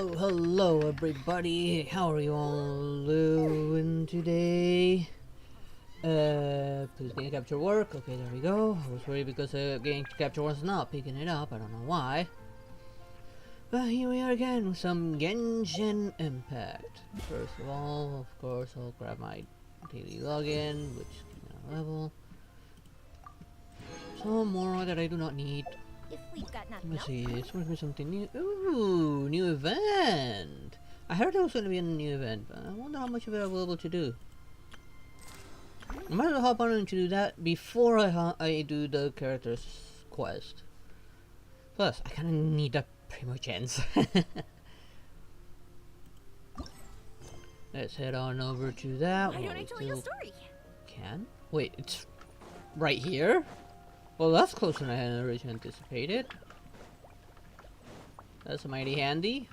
Hello everybody, how are you all doing today? Please game capture work, okay there we go. I was worried because game capture was not picking it up, I don't know why. But here we are again with some Genshin Impact. First of all, of course, I'll grab my daily login, which gives me a level. Some more that I do not need. If we've got nothing Let's else. see, it's going to be something new. Ooh, new event! I heard there was going to be a new event, but I wonder how much of it I will be able to do. I might as well hop on and to do that before I do the character's quest. Plus, I kind of need the Primo Gens. Let's head on over to that. Why don't I tell you a story? Can? Wait, it's right here? Well, that's closer than I had originally anticipated. That's mighty handy.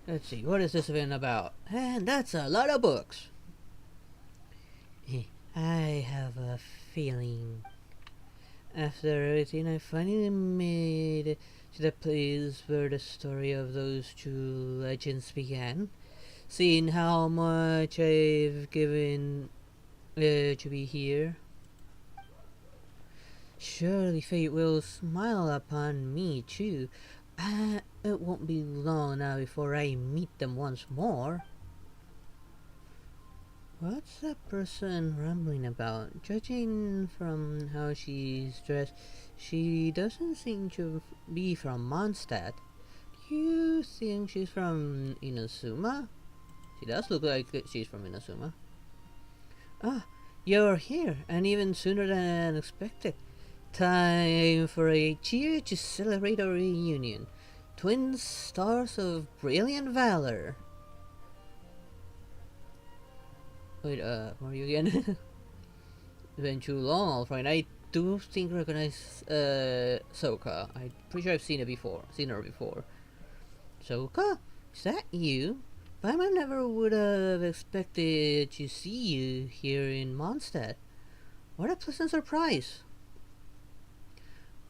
Let's see, what is this event about? And that's a lot of books. I have a feeling. After everything, I finally made it to the place where the story of those two legends began. Seeing how much I've given to be here. Surely fate will smile upon me too. It won't be long now before I meet them once more. What's that person rambling about? Judging from how she's dressed, she doesn't seem to be from Mondstadt. Do you think she's from Inazuma? She does look like she's from Inazuma. Ah, you're here, and even sooner than expected. Time for a cheer to celebrate our reunion. Twin stars of brilliant valor. Wait, who are you again? It's been too long, alright. I do think I recognize Soka. I'm pretty sure I've seen her before. Soka? Is that you? But I never would have expected to see you here in Mondstadt. What a pleasant surprise.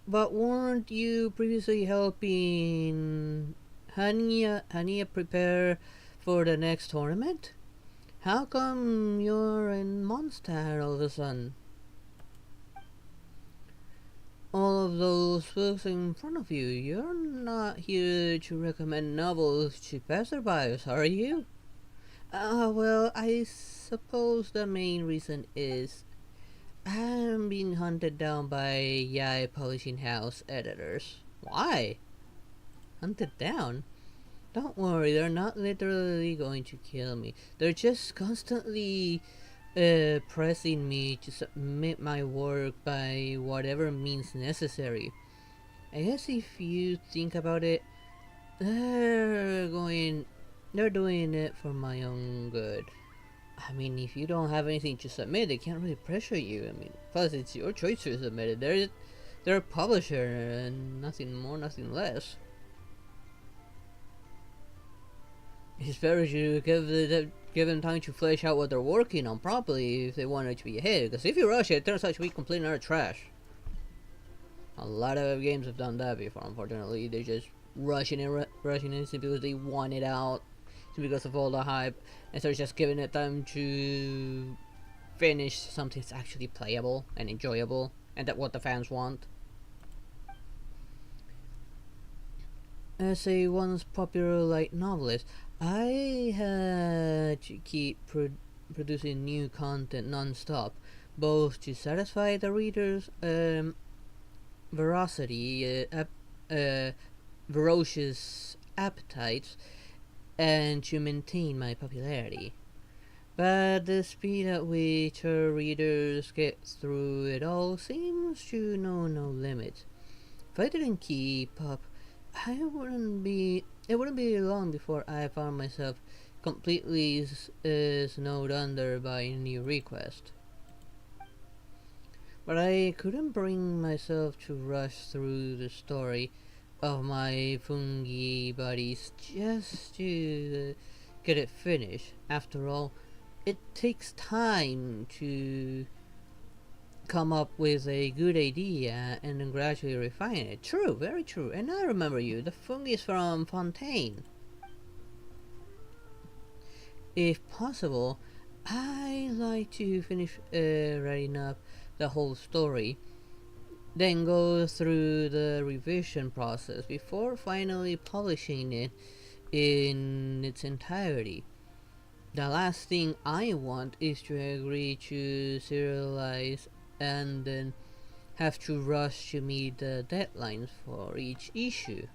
But weren't you previously helping Hania prepare for the next tournament? How come you're in Mondstadt all of a sudden? All of those books in front of you, you're not here to recommend novels to passerbys, are you? Well, I suppose the main reason is I'm being hunted down by Yai Publishing House editors. Why? Hunted down? Don't worry, they're not literally going to kill me. They're just constantly pressing me to submit my work by whatever means necessary. I guess if you think about it, they're doing it for my own good. I mean, if you don't have anything to submit, they can't really pressure you. I mean, plus it's your choice to submit it. They're a publisher and nothing more, nothing less. It's better to give them time to flesh out what they're working on properly if they want it to be a hit. Because if you rush it, it turns out to be complete utter trash. A lot of games have done that before. Unfortunately, they're just rushing it simply because they want it out, because of all the hype, and so just giving it time to finish something that's actually playable and enjoyable, and that what the fans want. As a once popular light novelist, I had to keep producing new content non-stop, both to satisfy the readers' ferocious appetites and to maintain my popularity. But the speed at which her readers get through it all seems to know no limit. If I didn't keep up, it wouldn't be long before I found myself completely snowed under by a new request. But I couldn't bring myself to rush through the story of my fungi buddies just to get it finished. After all, it takes time to come up with a good idea and then gradually refine it. True, very true. And I remember you, the fungus from Fontaine. If possible, I like to finish writing up the whole story, then go through the revision process before finally publishing it in its entirety. The last thing I want is to agree to serialize and then have to rush to meet the deadlines for each issue.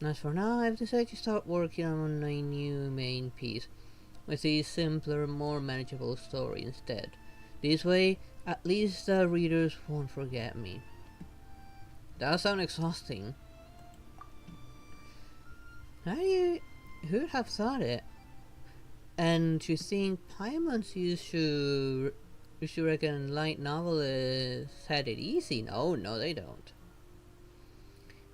As for now, I've decided to start working on a new main piece with a simpler, more manageable story instead. This way, at least the readers won't forget me. That sounds exhausting. Who'd have thought it? And to think Paimon's used to reckon light novelists had it easy. No, they don't.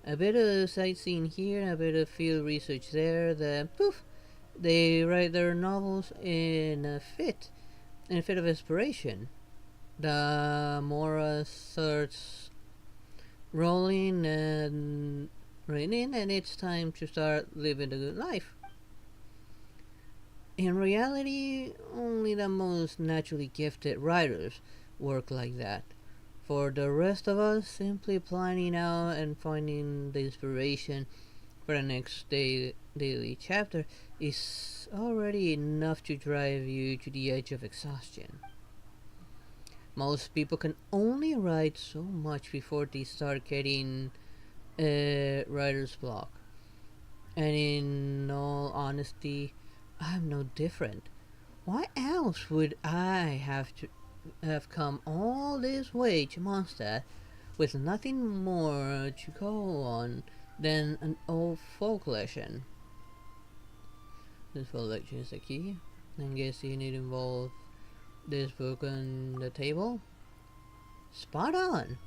A bit of sightseeing here, a bit of field research there, then poof, they write their novels in a fit of inspiration. The Mora starts rolling and raining, and it's time to start living the good life. In reality, only the most naturally gifted writers work like that. For the rest of us, simply planning out and finding the inspiration for the next daily chapter is already enough to drive you to the edge of exhaustion. Most people can only write so much before they start getting writer's block. And in all honesty, I'm no different. Why else would I have come all this way to Mondstadt with nothing more to go on than an old folk legend? This folk legend is the key. I'm guessing it involves this book on the table. Spot on!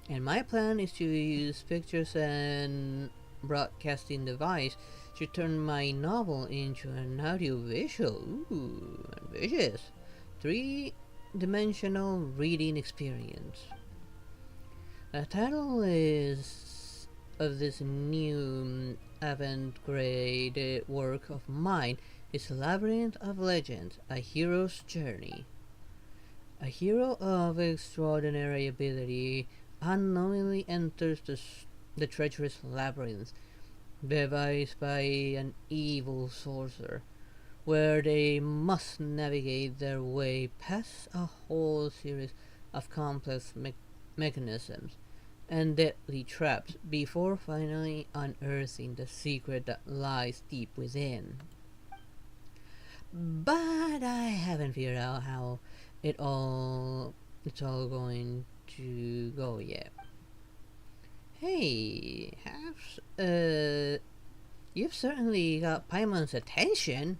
And my plan is to use pictures and broadcasting device to turn my novel into an audiovisual, ambitious, three-dimensional reading experience. The title is of this new avant-garde work of mine is Labyrinth of Legends, A Hero's Journey. A hero of extraordinary ability unknowingly enters the treacherous labyrinth devised by an evil sorcerer, where they must navigate their way past a whole series of complex mechanisms and deadly traps before finally unearthing the secret that lies deep within. But I haven't figured out how it's all going to go yet. Hey, you've certainly got Paimon's attention.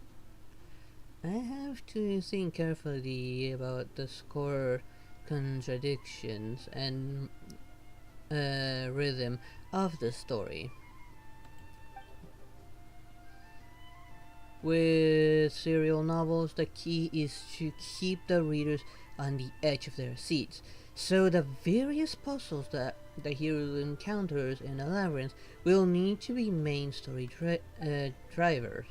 I have to think carefully about the score contradictions and rhythm of the story. With serial novels, the key is to keep the readers on the edge of their seats, so the various puzzles that the hero encounters in a labyrinth will need to be main story drivers.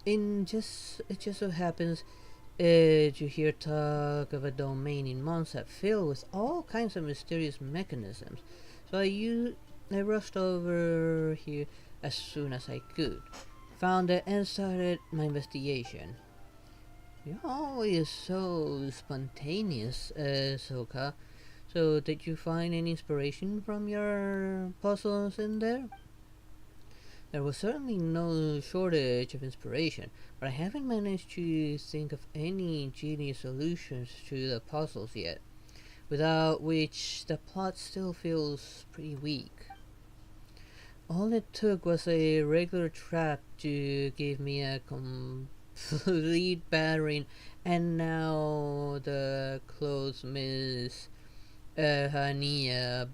It just so happens to hear talk of a domain in Mondstadt filled with all kinds of mysterious mechanisms, so I rushed over here as soon as I could, found it, and started my investigation. You're always so spontaneous, Soka. So, did you find any inspiration from your puzzles in there? There was certainly no shortage of inspiration, but I haven't managed to think of any ingenious solutions to the puzzles yet, without which the plot still feels pretty weak. All it took was a regular trap to give me a complete battering, and now the clothes Miss Hania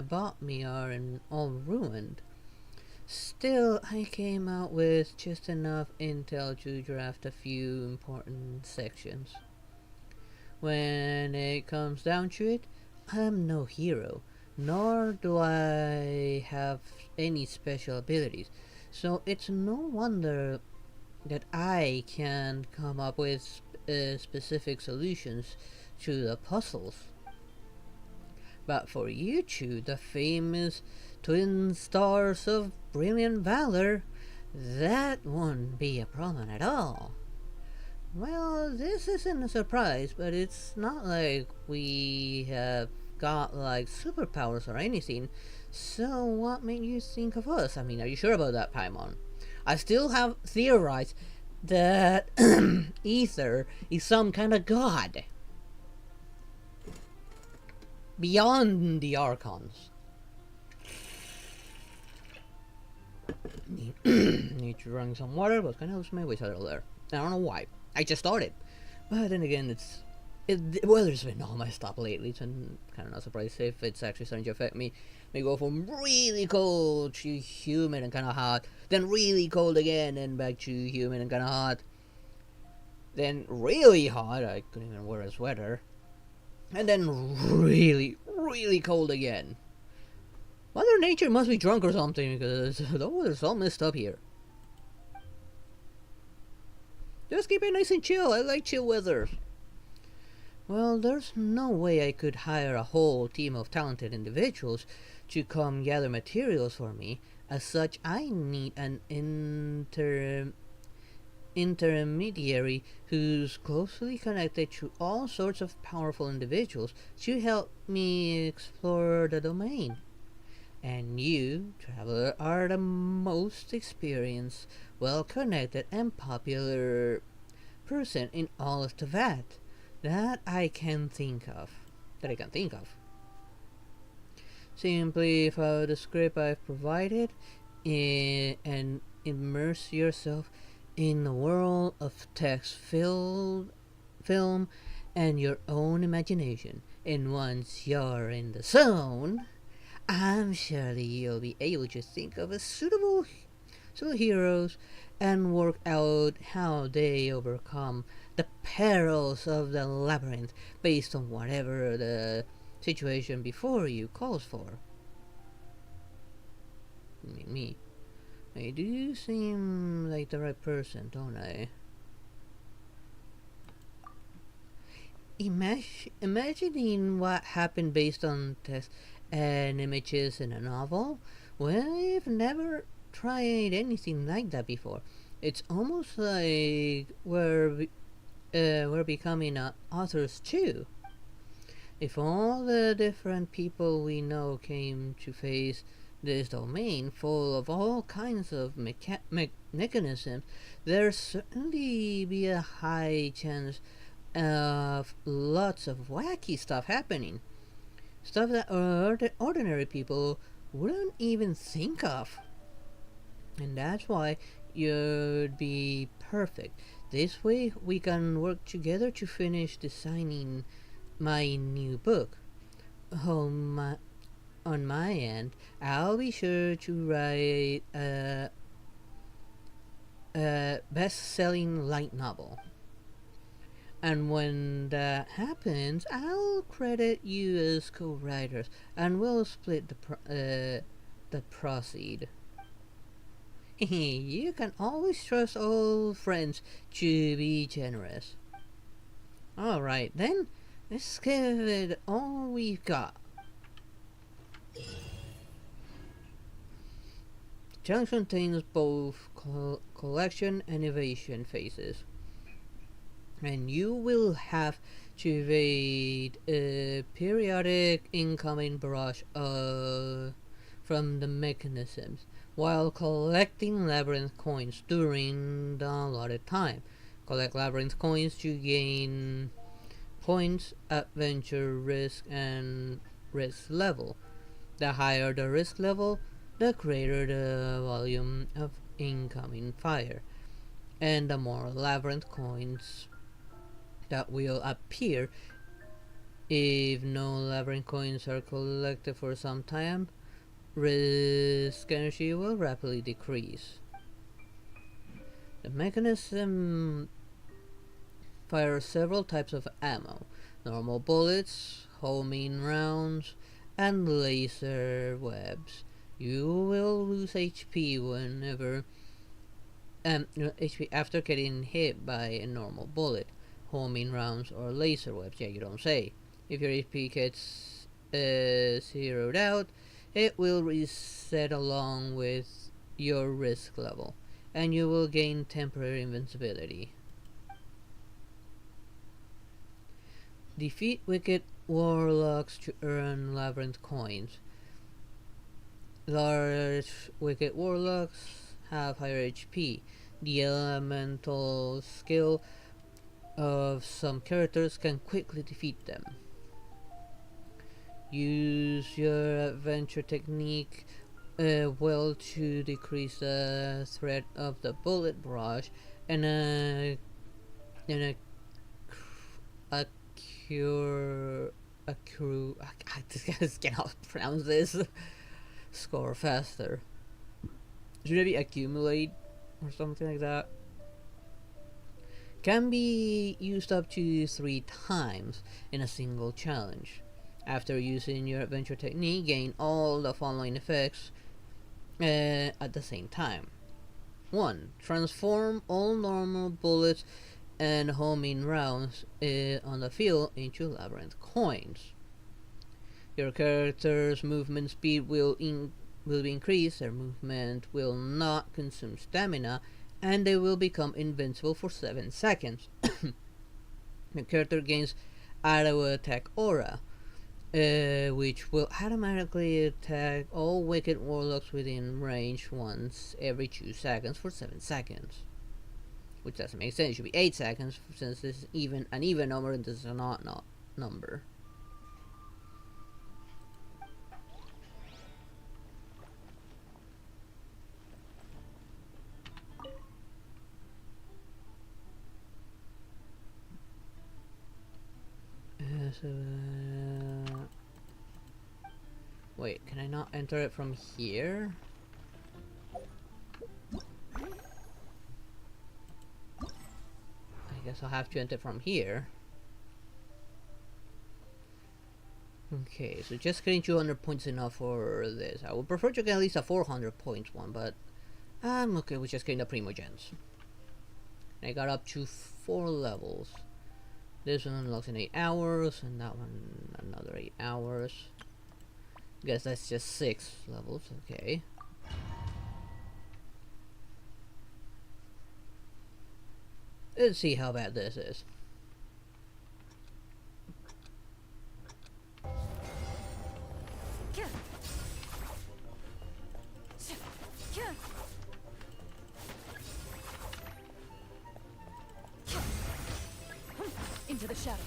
bought me are all ruined. Still, I came out with just enough intel to draft a few important sections. When it comes down to it, I'm no hero, nor do I have any special abilities. So it's no wonder that I can come up with specific solutions to the puzzles. But for you two, the famous twin stars of brilliant valor, that won't be a problem at all. Well, this isn't a surprise, but it's not like we have got like superpowers or anything. So what made you think of us? I mean, are you sure about that, Paimon? I still have theorized that Ether is some kind of god beyond the Archons. Need to drink some water, but kind of lose my voice a little there. I don't know why. I just started. But then again, the weather's been all messed up lately, so I'm kind of not surprised if it's actually starting to affect me. We go from really cold to humid and kind of hot, then really cold again, and back to humid and kind of hot, then really hot. I couldn't even wear a sweater, and then really, really cold again. Mother Nature must be drunk or something because the weather's all messed up here. Just keep it nice and chill. I like chill weather. Well, there's no way I could hire a whole team of talented individuals to come gather materials for me. As such, I need an intermediary who's closely connected to all sorts of powerful individuals to help me explore the domain. And you, traveler, are the most experienced, well-connected, and popular person in all of Teyvat that I can think of. Simply follow the script I've provided and immerse yourself in the world of text, film, and your own imagination. And once you're in the zone, I'm sure that you'll be able to think of a suitable heroes and work out how they overcome the perils of the labyrinth based on whatever the situation before you calls for. Me. I do seem like the right person, don't I? Imagining what happened based on text and images in a novel? Well, I've never tried anything like that before. It's almost like we're becoming authors too. If all the different people we know came to face this domain full of all kinds of mechanisms, there'd certainly be a high chance of lots of wacky stuff happening. Stuff that ordinary people wouldn't even think of. And that's why you'd be perfect. This way we can work together to finish designing my new book. On my end, I'll be sure to write a best-selling light novel. And when that happens, I'll credit you as co-writers, and we'll split the proceed. You can always trust old friends to be generous. Alright then, let's give it all we've got. The challenge contains both collection and evasion phases, and you will have to evade a periodic incoming barrage from the mechanisms while collecting labyrinth coins during the allotted time. Collect labyrinth coins to gain points, adventure, risk, and risk level. The higher the risk level, the greater the volume of incoming fire, and the more labyrinth coins that will appear. If no labyrinth coins are collected for some time, risk energy will rapidly decrease. The mechanism fires several types of ammo. normal bullets, homing rounds, and laser webs. You will lose HP whenever HP after getting hit by a normal bullet, homing rounds, or laser webs. Yeah, you don't say. If your HP gets zeroed out, it will reset along with your risk level, and you will gain temporary invincibility. Defeat wicked warlocks to earn labyrinth coins. Large wicked warlocks have higher HP. The elemental skill of some characters can quickly defeat them. Use your adventure technique well to decrease the threat of the bullet barrage and a I just cannot pronounce this. Score faster. Should it be accumulate or something like that? Can be used up to 3 times in a single challenge. After using your adventure technique, gain all the following effects at the same time. 1. Transform all normal bullets and homing rounds on the field into labyrinth coins. Your character's movement speed will be increased, their movement will not consume stamina, and they will become invincible for 7 seconds. Your character gains auto attack aura, which will automatically attack all wicked warlocks within range once every 2 seconds for 7 seconds. Which doesn't make sense, it should be 8 seconds since this is an even number and this is an odd number. Wait, can I not enter it from here? I guess I'll have to enter from here. Okay, so just getting 200 points enough for this. I would prefer to get at least a 400 points one, but I'm okay with just getting the Primogens. I got up to 4 levels. This one unlocks in 8 hours, and that one another 8 hours. Guess that's just 6 levels, okay. Let's see how bad this is. Into the shadows.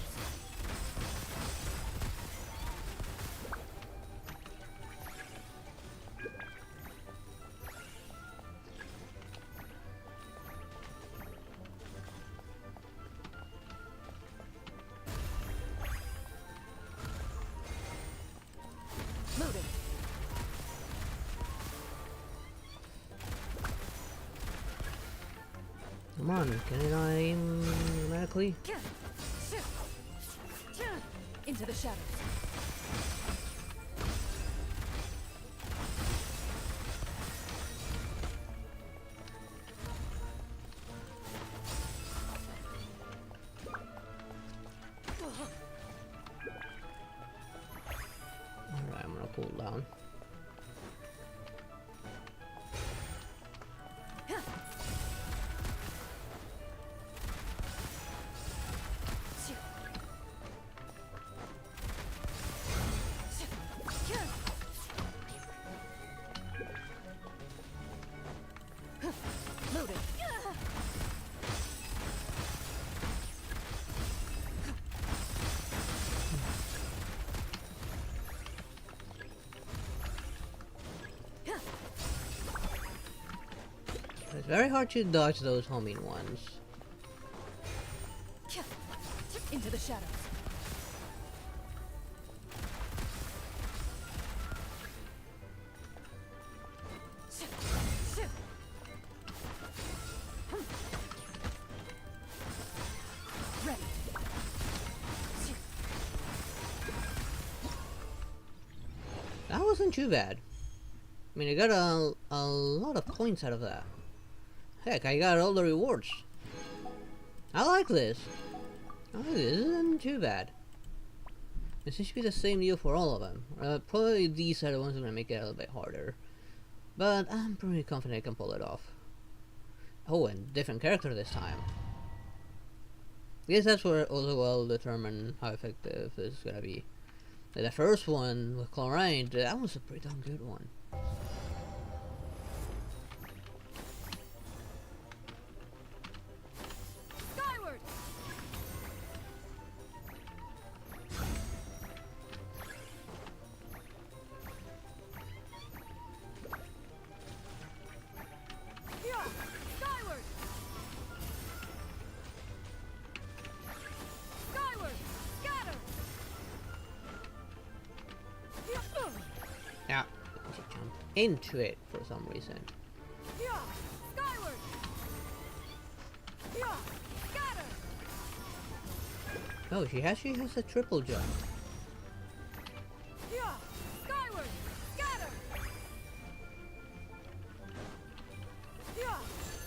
Loaded. Come on, can it not aim automatically? Into the shadows. Alright, I'm gonna cool down. Loaded. It's very hard to dodge those homing ones. Into the shadows. Ready. wasn't too bad. I mean, I got a lot of points out of that. Heck, I got all the rewards. I like this. This isn't too bad. It seems to be the same deal for all of them. Probably these are the ones that are gonna make it a little bit harder. But I'm pretty confident I can pull it off. Oh, and different character this time. I guess that's where also will determine how effective this is gonna be. The first one with Chlorine, that was a pretty damn good one. Skyward! Yeah! Skyward! Skyward! Scatter! Yeah, she jumped into it for some reason. Yeah! Skyward! Yeah! Scatter! Oh, she actually has a triple jump. Yeah! Skyward! Scatter! Yeah!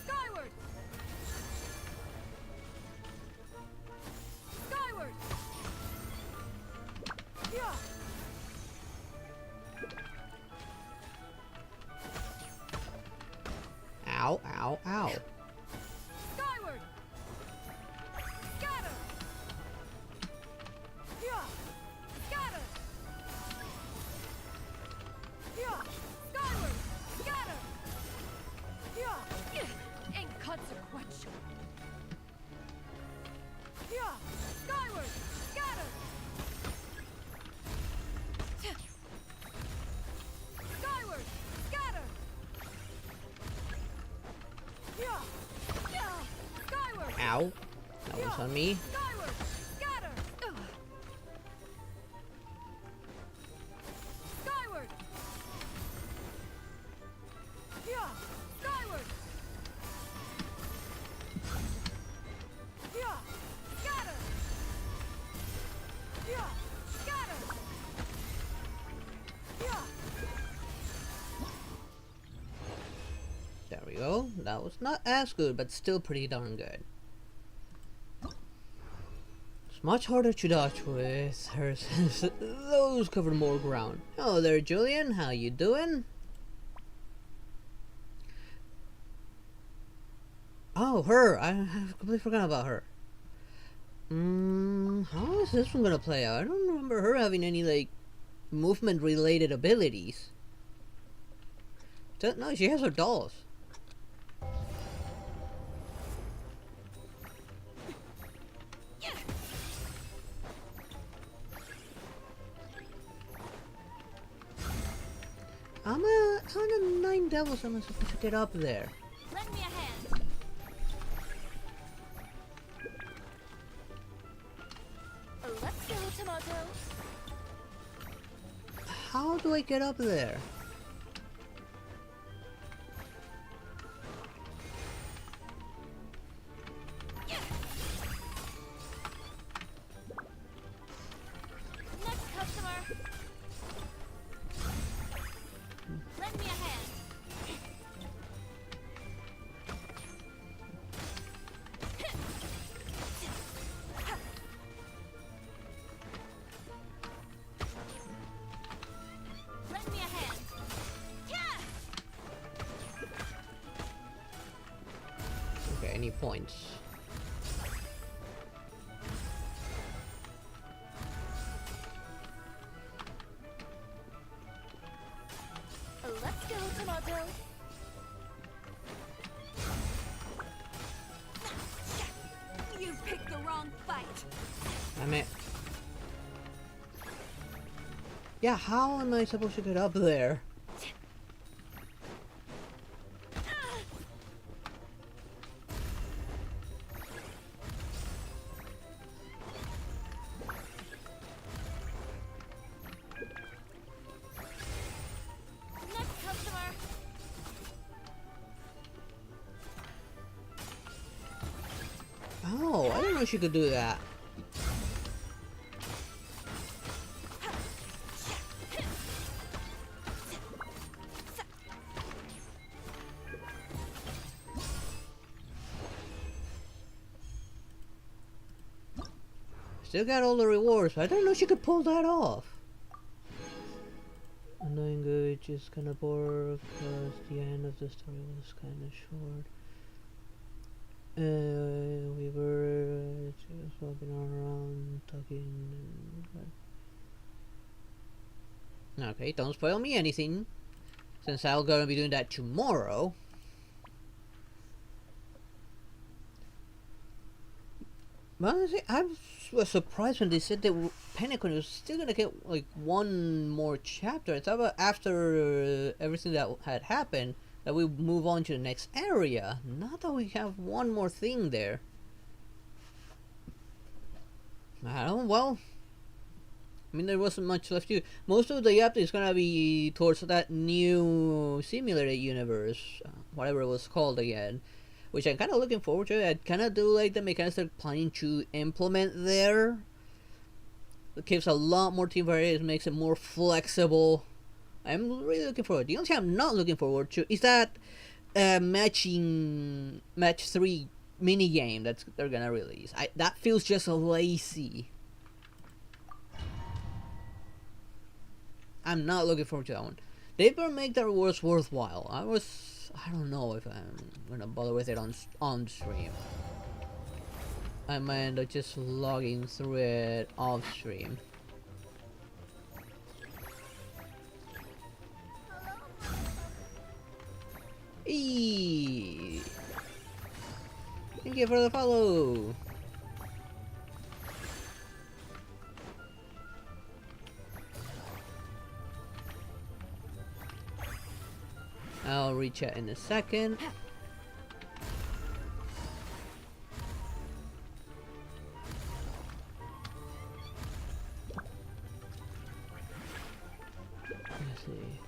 Skyward! Skyward! Yeah! Ow, ow, ow. Skyward! Scatter! Yeah! Scatter! Yeah! Skyward! Scatter! Yeah! Inconsequential! Yeah! Skyward! Scatter! Skyward! Scatter! Yeah! Yeah! Skyward! Ow. That was on me. Skyward! Scatter! Skyward! Yeah! Skyward! Yeah! Scatter! Yeah! Scatter! Yeah! There we go. That was not as good, but still pretty darn good. It's much harder to dodge with her since those cover more ground. Hello there, Julian. How you doing? Oh, her. I have completely forgotten about her. How is this one gonna play out? I don't remember her having any, like, movement-related abilities. No, she has her dolls. How the 9 devils am I supposed to get up there? Lend me a hand. Let's go, Tomato. How do I get up there? Next customer. Lend me a hand. Lend me a hand. Yeah! Okay, any points? Let's go, Tomato. You picked the wrong fight. Damn it. Yeah, how am I supposed to get up there? Next customer. Oh, I didn't know she could do that. Still got all the rewards. I didn't know she could pull that off. Annoying good, just kinda bored because the end of the story was kinda short. We were just walking around talking and... Okay, don't spoil me anything, since I'm gonna be doing that tomorrow. But honestly, I was surprised when they said that Pentagon was still gonna get like one more chapter. I thought about after everything that had happened that we move on to the next area. Not that we have one more thing there. I don't. Well, I mean, there wasn't much left to do. Most of the update is gonna be towards that new simulated universe, whatever it was called again, which I'm kind of looking forward to. I kind of do like the mechanics they're planning to implement there. It gives a lot more team variety, makes it more flexible. I'm really looking forward. The only thing I'm not looking forward to is that match 3 mini game that they're gonna release. That feels just lazy. I'm not looking forward to that one. They better make the rewards worthwhile. I don't know if I'm gonna bother with it on stream. I might just logging through it off stream. Eee. Thank you for the follow. I'll reach out in a second. Let's see.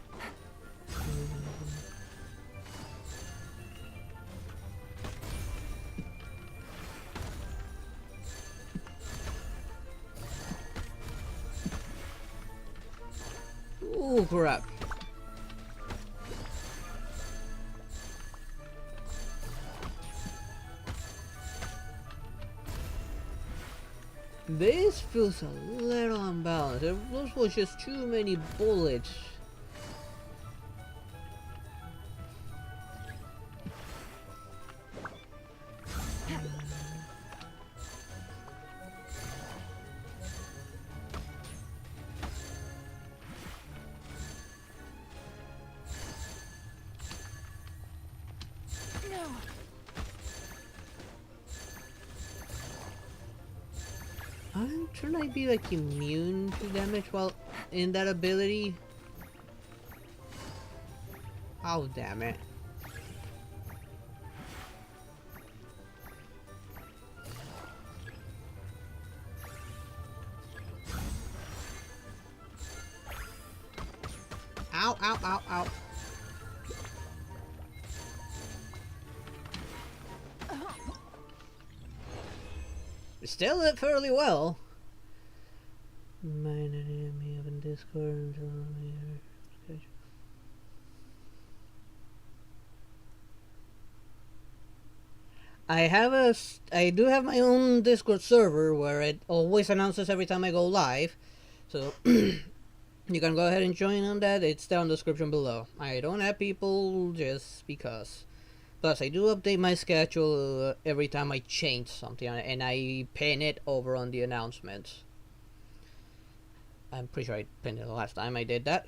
Ooh, crap. This feels a little unbalanced. Those was just too many bullets. Shouldn't I be like immune to damage while in that ability? Oh, damn it. Ow, ow, ow, ow. Still did fairly well. Mine enemy up in Discord. I do have my own Discord server where it always announces every time I go live, so you can go ahead and join on that. It's down in the description below. I don't have people just because. Plus, I do update my schedule every time I change something, and I pin it over on the announcements. I'm pretty sure I pinned it the last time I did that.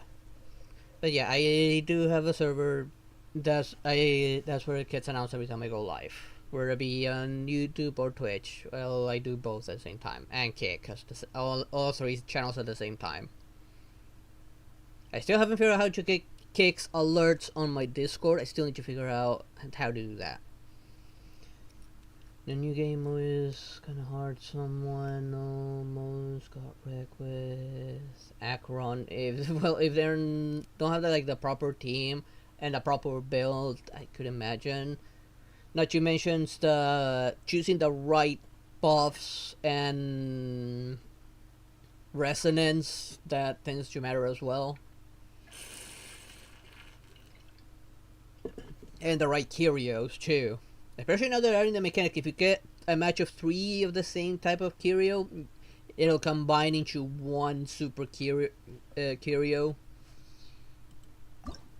But yeah, I do have a server. That's where it gets announced every time I go live. Whether it be on YouTube or Twitch. Well, I do both at the same time. And Kick, all 3 channels at the same time. I still haven't figured out how to get Kick's alerts on my Discord. I still need to figure out how to do that. The new game is kind of hard. Someone almost got wrecked with Akron. If they don't have the proper team and a proper build, I could imagine. Not to mention choosing the right buffs and resonance that tends to matter as well. And the right curios too. Especially now that they're adding the mechanic, if you get a match of 3 of the same type of curio, It'll combine into one super curio.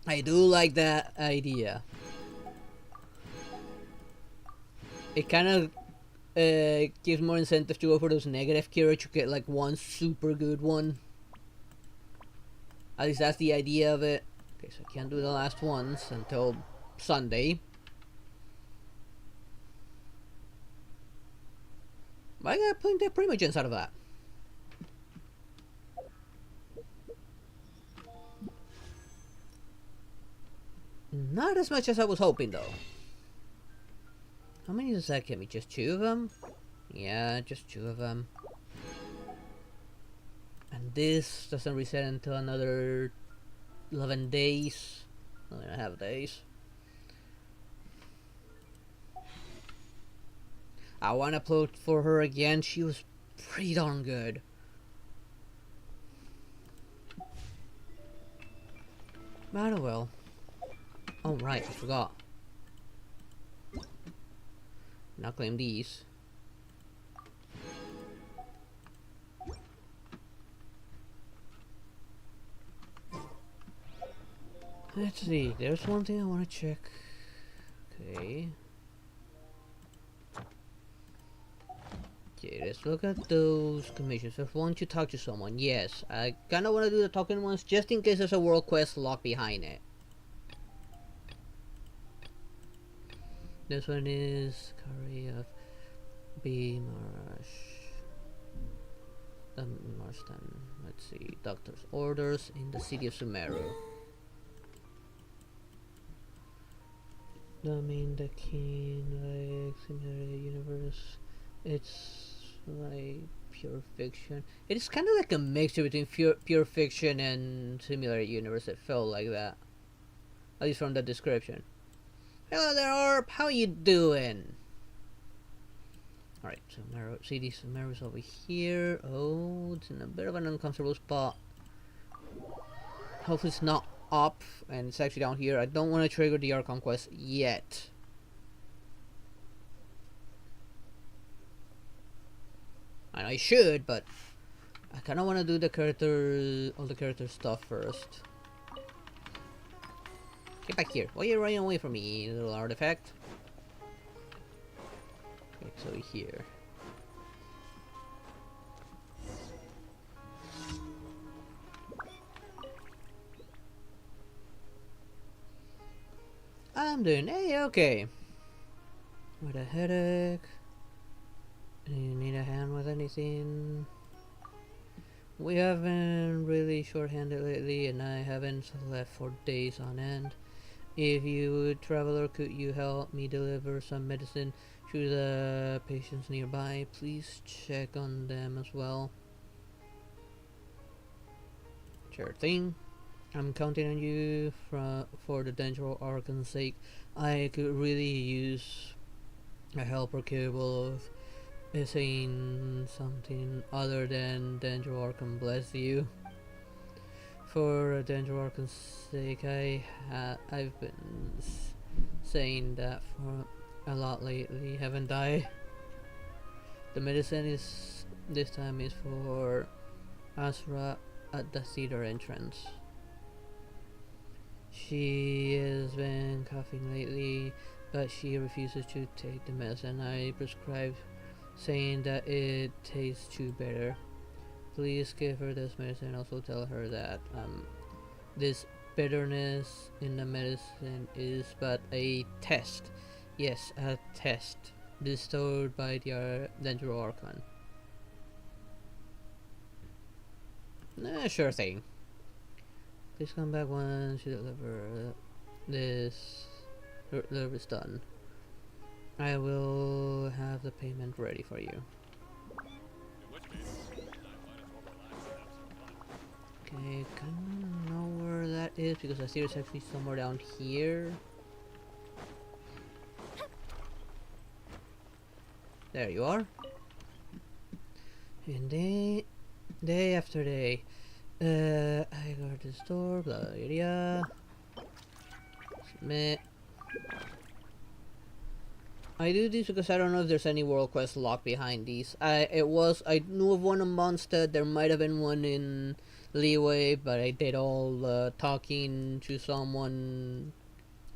I do like that idea. It kind of gives more incentive to go for those negative curio to get like one super good one. At least that's the idea of it. Okay, so I can't do the last ones until Sunday. I got plenty of primogens out of that. Not as much as I was hoping, though. How many does that give me? Just 2 of them? Yeah, just 2 of them. And this doesn't reset until another 11 days. 11.5 days. I want to upload for her again. She was pretty darn good. But oh well. Oh right, I forgot. Now claim these. Let's see, there's one thing I want to check. Okay. Okay, let's look at those commissions. If I want to talk to someone, yes. I kinda want to do the talking ones just in case there's a world quest locked behind it. This one is Curry of B. Marston. Let's see. Doctor's orders in the city of Sumeru. The king, like, simulated universe. It's like pure fiction. It's kind of like a mixture between pure fiction and simulated universe. It felt like that. At least from the description. Hello there, Orb. How you doing? Alright, Sumeru, CD Sumeru's over here. Oh, it's in a bit of an uncomfortable spot. Hopefully it's not up and it's actually down here. I don't want to trigger the Archon quest yet. And I should, but I kind of want to do the character, all the character stuff first. Get back here. Why are you running away from me, little artifact? Okay, so here. I'm doing A-okay. With a headache. Do you need a hand with anything? We haven't really short-handed lately, and I haven't slept for days on end. If you would, traveler, could you help me deliver some medicine to the patients nearby? Please check on them as well. Sure thing. I'm counting on you for the Danger Archon's sake. I could really use a helper capable of saying something other than Danger Archon bless you. For Danger Archon's sake, I've been saying that for a lot lately, haven't I? The medicine is this time is for Asra at the theater entrance. She has been coughing lately, but she refuses to take the medicine I prescribed, saying that it tastes too bitter. Please give her this medicine. Also tell her that this bitterness in the medicine is but a test. Yes, a test bestowed by the Danger Archon. Sure thing. Please come back once you deliver this is done. I will have the payment ready for you. Okay, kinda know where that is because I see it's actually somewhere down here. There you are. And day after day. I go to the store, blah blah blah. Submit. I do this because I don't know if there's any world quest locked behind these. I knew of one in Mondstadt. There might have been one in Leeway, but I did all talking to someone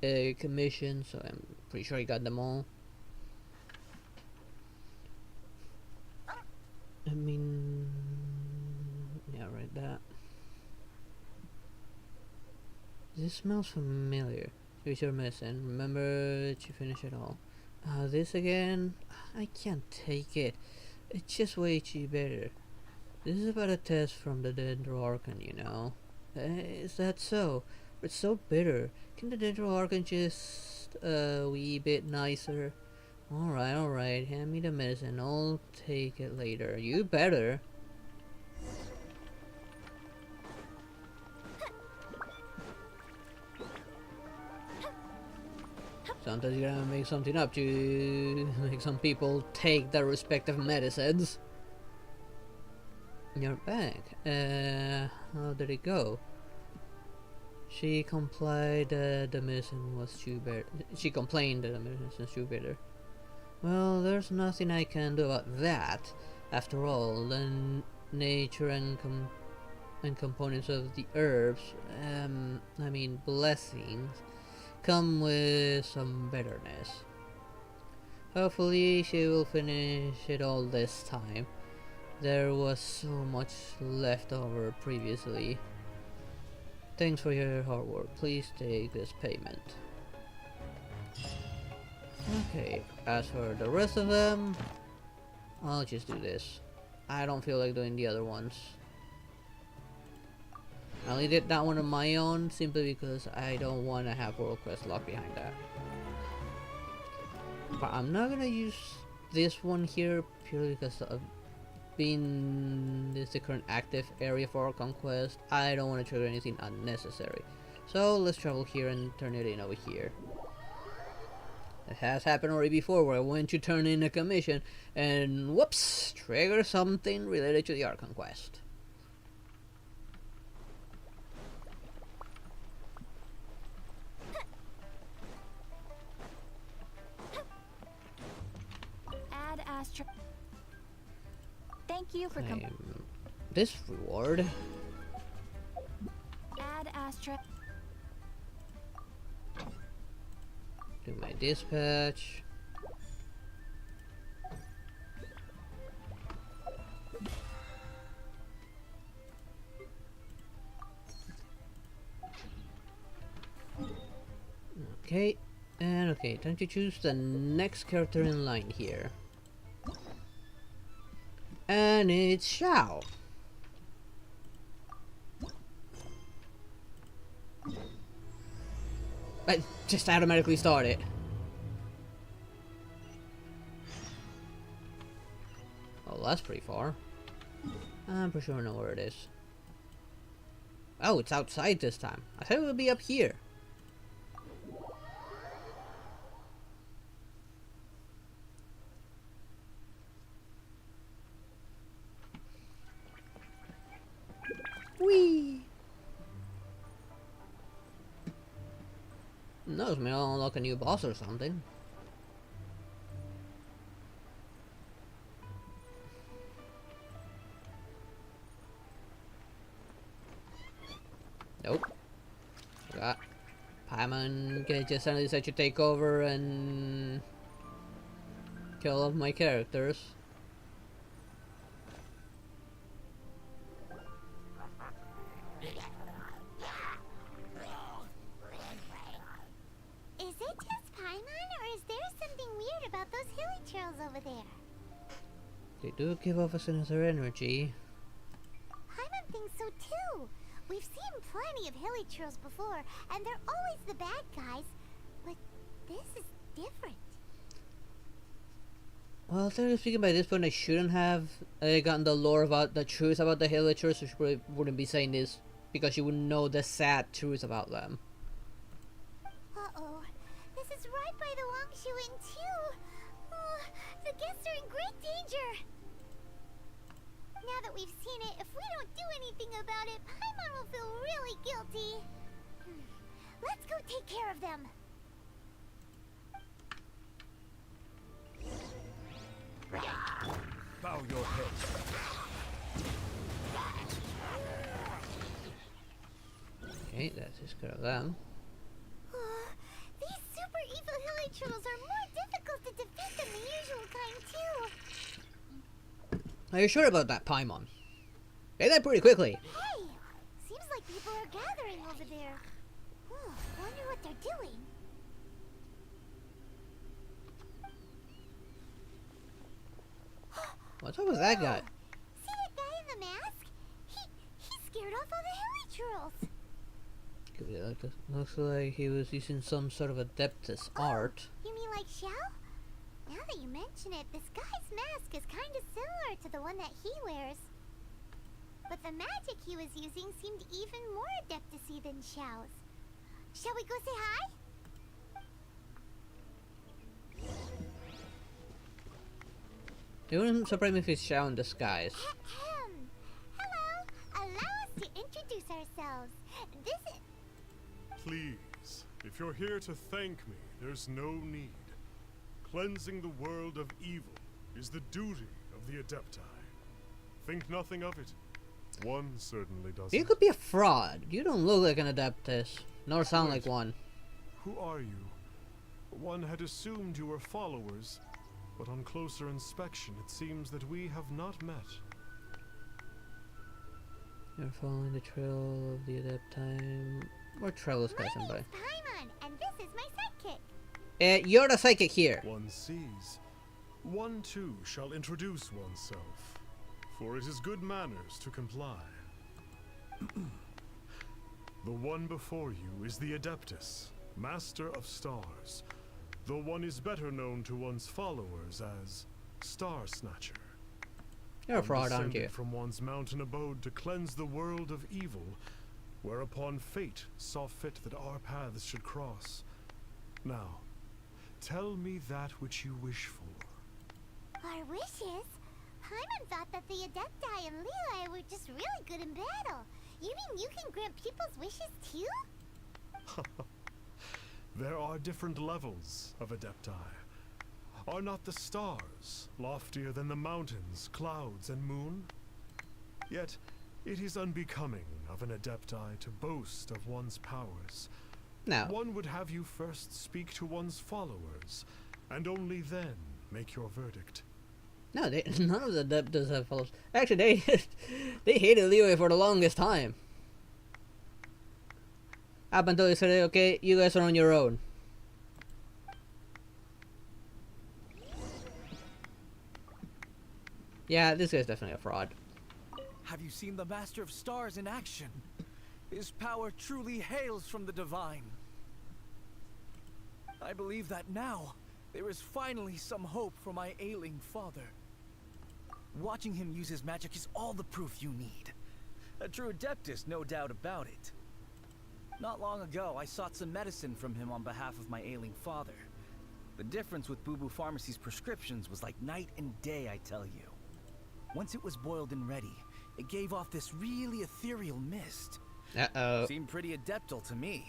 commission, so I'm pretty sure I got them all. I mean, yeah, right. That. This smells familiar. Which you're missing. Remember to finish it all. This again? I can't take it. It's just way too bitter. This is about a test from the Dendroarchon, you know. Is that so? It's so bitter. Can the Dendroarchon just a wee bit nicer? Alright. Hand me the medicine. I'll take it later. You better. Sometimes you gotta make something up to make some people take their respective medicines. You're back. How did it go? She complied that the medicine was too bitter. She complained that the medicine was too bitter. Well, there's nothing I can do about that. After all, the nature and components of the herbs, I mean blessings, come with some bitterness. Hopefully she will finish it all this time. There was so much left over previously. Thanks for your hard work. Please take this payment. Okay, as for the rest of them, I'll just do this. I don't feel like doing the other ones. I only did that one on my own simply because I don't want to have World Quest locked behind that. But I'm not gonna use this one here purely because of being this the current active area for our conquest. I don't want to trigger anything unnecessary. So let's travel here and turn it in over here. It has happened already before where I went to turn in a commission and whoops, trigger something related to the art conquest. Add Astra. Thank you for this reward. Add Astra. Do my dispatch. Okay, and okay, time to choose the next character in line here. And it's Xiao. I just automatically start it. Oh, that's pretty far. I'm pretty sure I know where it is. Oh, it's outside this time. I thought it would be up here. Whee! Knows me, I'll unlock a new boss or something. Nope. Forgot. Paimon just suddenly decided to take over and kill off my characters. Is it just Paimon, or is there something weird about those hilly trails over there? They do give off a sinister energy. Paimon thinks so too. We've seen plenty of hilly trails before, and they're always the bad guys. But this is different. Well, technically speaking, by this point I shouldn't have gotten the lore about the truth about the Hillagers, so she probably wouldn't be saying this because you wouldn't know the sad truth about them. Uh-oh. This is right by the Wangshu Inn too. The guests are in great danger. Now that we've seen it, if we don't do anything about it, Paimon will feel really guilty. Let's go take care of them. Bow your head. Okay, that's just good of them. These super evil hilly trolls are more difficult to defeat than the usual kind, too. Are you sure about that, Paimon? Say that pretty quickly. Hey, seems like people are gathering over there. Wonder what they're doing. What's up with that guy? See that guy in the mask? He scared off all the hilly trolls. Looks like he was using some sort of Adeptus art. You mean like Xiao? Now that you mention it, this guy's mask is kind of similar to the one that he wears. But the magic he was using seemed even more Adeptus-y than Xiao's. Shall we go say hi? It wouldn't surprise me if it's Xiao in disguise. Hello. Allow us to introduce ourselves. This is... Please, if you're here to thank me, there's no need. Cleansing the world of evil is the duty of the Adepti. Think nothing of it. One certainly doesn't. You could be a fraud. You don't look like an Adeptus, nor sound like one. Who are you? One had assumed you were followers, but on closer inspection it seems that we have not met. You're following the trail of the Adepti. What trail is passing by? My name's Paimon, and this is my sidekick. You're the psychic here. One sees. One too shall introduce oneself, for it is good manners to comply. The one before you is the Adeptus, Master of Stars, though one is better known to one's followers as Star Snatcher. You're a fraud, aren't Descended you? from one's mountain abode to cleanse the world of evil, whereupon fate saw fit that our paths should cross. Now, tell me that which you wish for. Our wishes? Paimon thought that the Adepti and Leela were just really good in battle. You mean you can grant people's wishes too? There are different levels of Adepti. Are not the stars loftier than the mountains, clouds, and moon? Yet, it is unbecoming of an Adepti to boast of one's powers. No. One would have you first speak to one's followers, and only then make your verdict. No, none of the Adeptus have followers. Actually, they hated Liyue for the longest time. Up until they said, okay, you guys are on your own. Yeah, this guy's definitely a fraud. Have you seen the Master of Stars in action? His power truly hails from the divine. I believe that now, there is finally some hope for my ailing father. Watching him use his magic is all the proof you need. A true Adeptus, no doubt about it. Not long ago, I sought some medicine from him on behalf of my ailing father. The difference with Boo Boo Pharmacy's prescriptions was like night and day, I tell you. Once it was boiled and ready, it gave off this really ethereal mist. Uh-oh. Seemed pretty adeptal to me.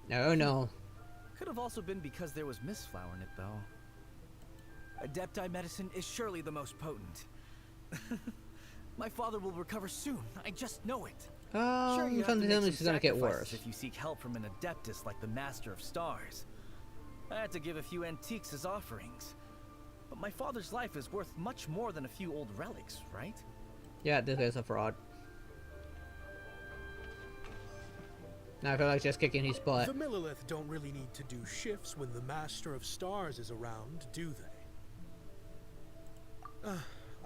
No, no. Could have also been because there was mistflower in it, though. Adepti medicine is surely the most potent. My father will recover soon, I just know it. Sure, you have to Something make tells me some she's gonna get sacrifices worse. if you seek help from an Adeptus like the Master of Stars. I had to give a few antiques as offerings. But my father's life is worth much more than a few old relics, right? Yeah, this guy's a fraud. Now I feel like just kicking his butt. The Millilith don't really need to do shifts when the Master of Stars is around, do they?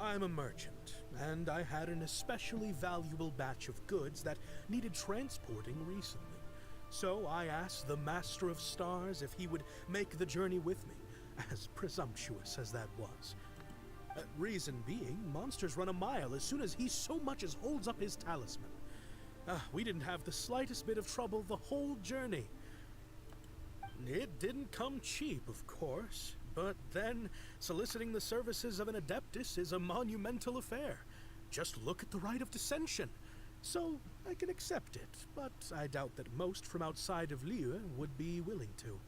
I'm a merchant, and I had an especially valuable batch of goods that needed transporting recently. So I asked the Master of Stars if he would make the journey with me, as presumptuous as that was. Reason being, monsters run a mile as soon as he so much as holds up his talisman. We didn't have the slightest bit of trouble the whole journey. It didn't come cheap, of course, but then soliciting the services of an Adeptus is a monumental affair. Just look at the Rite of Dissension. So I can accept it, but I doubt that most from outside of Liyue would be willing to.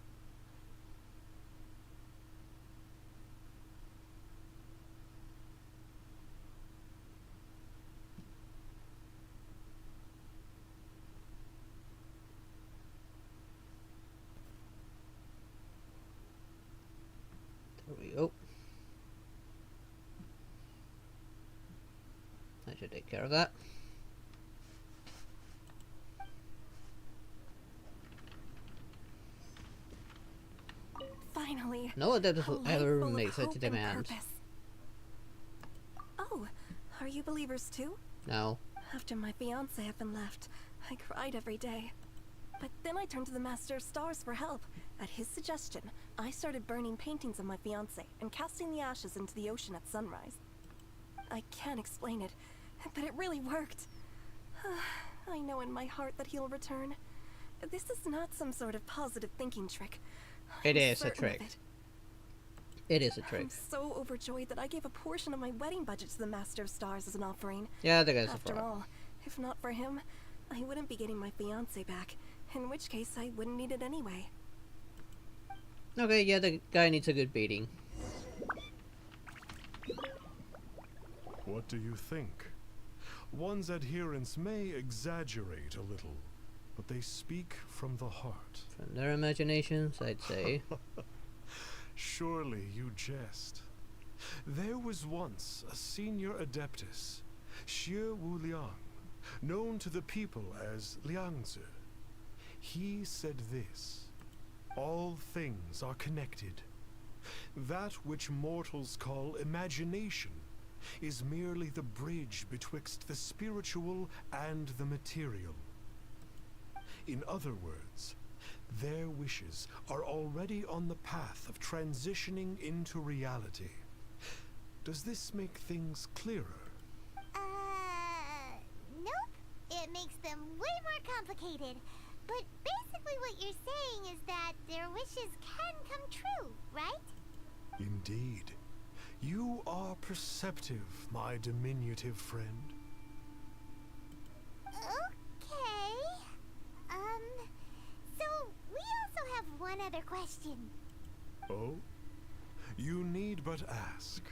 should take care of that. Finally. No Adeptus a will life ever full of make such hope a and demand. purpose. Oh, are you believers too? No. After my fiance had been left, I cried every day. But then I turned to the Master of Stars for help. At his suggestion, I started burning paintings of my fiance and casting the ashes into the ocean at sunrise. I can't explain it, but it really worked. I know in my heart that he'll return. This is not some sort of positive thinking trick. It I'm is a certain of trick. it. It is a trick. I'm so overjoyed that I gave a portion of my wedding budget to the Master of Stars as an offering. Yeah, the guy's a After fraud. all, if not for him, I wouldn't be getting my fiance back, in which case I wouldn't need it anyway. Okay, yeah, the guy needs a good beating. What do you think? One's adherents may exaggerate a little, but they speak from the heart. From their imaginations, I'd say. Surely you jest. There was once a senior adeptus, Xie Wuliang, known to the people as Liangzi. He said this: all things are connected. That which mortals call imagination is merely the bridge betwixt the spiritual and the material. In other words, their wishes are already on the path of transitioning into reality. Does this make things clearer? Nope. It makes them way more complicated. But basically what you're saying is that their wishes can come true, right? Indeed. You are perceptive, my diminutive friend. Okay. So we also have one other question. Oh? You need but ask.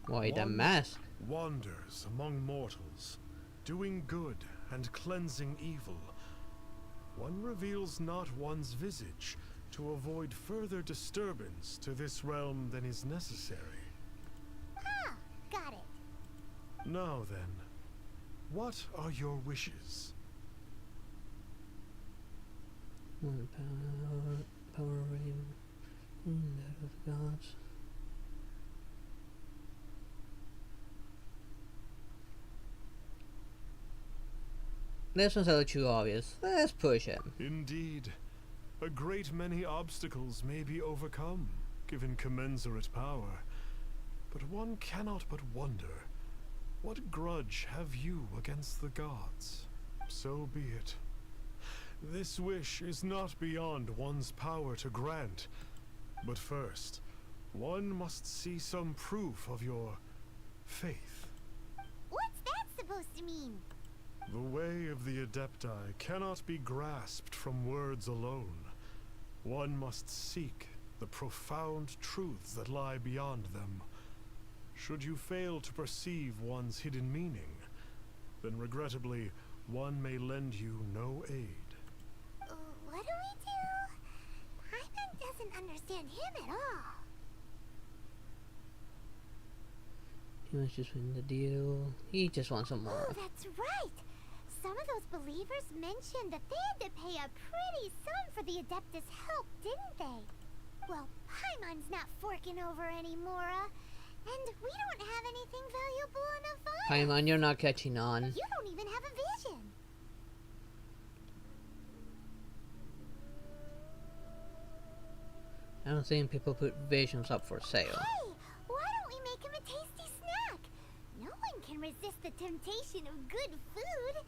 Why, the One mask? wanders among mortals, doing good and cleansing evil. One reveals not one's visage to avoid further disturbance to this realm than is necessary. Ah, got it. Now then, what are your wishes? One power ring, that of the gods. This one's a little too obvious. Let's push him. Indeed, a great many obstacles may be overcome, given commensurate power. But one cannot but wonder, what grudge have you against the gods? So be it. This wish is not beyond one's power to grant. But first, one must see some proof of your faith. What's that supposed to mean? The way of the Adepti cannot be grasped from words alone. One must seek the profound truths that lie beyond them. Should you fail to perceive one's hidden meaning, then regrettably, one may lend you no aid. What do we do? Paimon doesn't understand him at all. He wants to win the deal. He just wants some more. Oh, that's right. Some of those believers mentioned that they had to pay a pretty sum for the Adeptus' help, didn't they? Well, Paimon's not forking over any Mora, and we don't have anything valuable enough on us. Paimon, you're not catching on. You don't even have a vision. I don't think people put visions up for sale. Hey, why don't we make him a tasty snack? No one can resist the temptation of good food,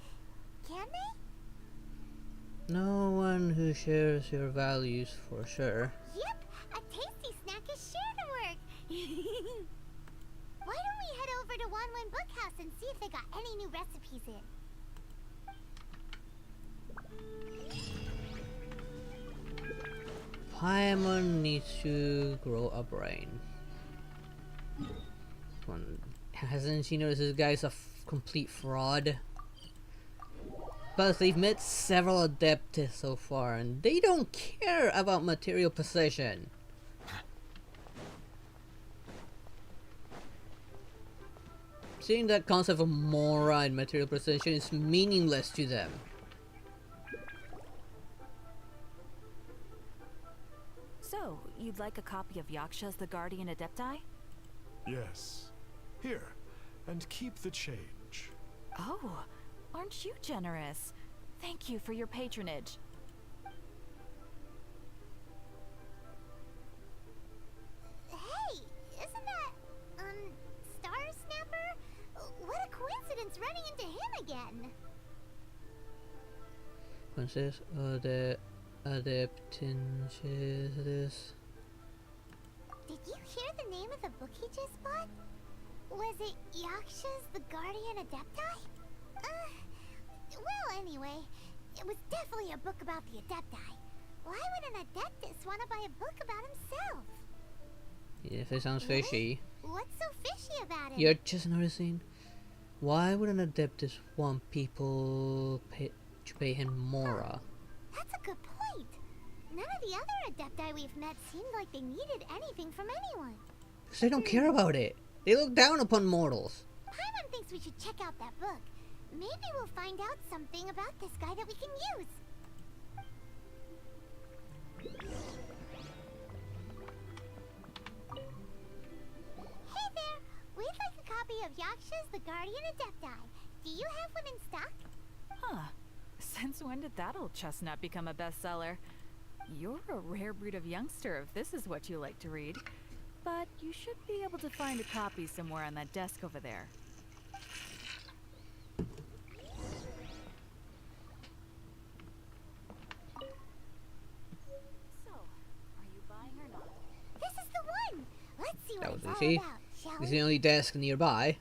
can they? No one who shares your values for sure. Yep, a tasty snack is sure to work. Why don't we head over to Wanwen Bookhouse and see if they got any new recipes in? Paimon needs to grow a brain. Hasn't she noticed this guy's a complete fraud? Plus, they've met several Adeptus so far, and they don't care about material possession. think that concept of Mora and material possession is meaningless to them. So, you'd like a copy of Yaksha's The Guardian Adepti? Yes. Here, and keep the change. Oh, aren't you generous? Thank you for your patronage. Hey, isn't that, Star Snapper? What a coincidence running into him again. Princess Adeptinches. Did you hear the name of the book he just bought? Was it Yaksha's The Guardian Adepti? Well, anyway, it was definitely a book about the Adepti. Why would an Adeptus want to buy a book about himself? If it sounds fishy. What's so fishy about it? You're just noticing. Why would an Adeptus want people to pay him Mora? That's a good point. None of the other Adepti we've met seemed like they needed anything from anyone. Because they don't care about it. They look down upon mortals. Paimon thinks we should check out that book. Maybe we'll find out something about this guy that we can use. Hey there! We'd like a copy of Yaksha's The Guardian Adepti. Do you have one in stock? Huh. Since when did that old chestnut become a bestseller? You're a rare breed of youngster if this is what you like to read. But you should be able to find a copy somewhere on that desk over there. So, are you buying or not? This is the one! Let's see That what was it's easy. all about, shall It's we? the only desk nearby.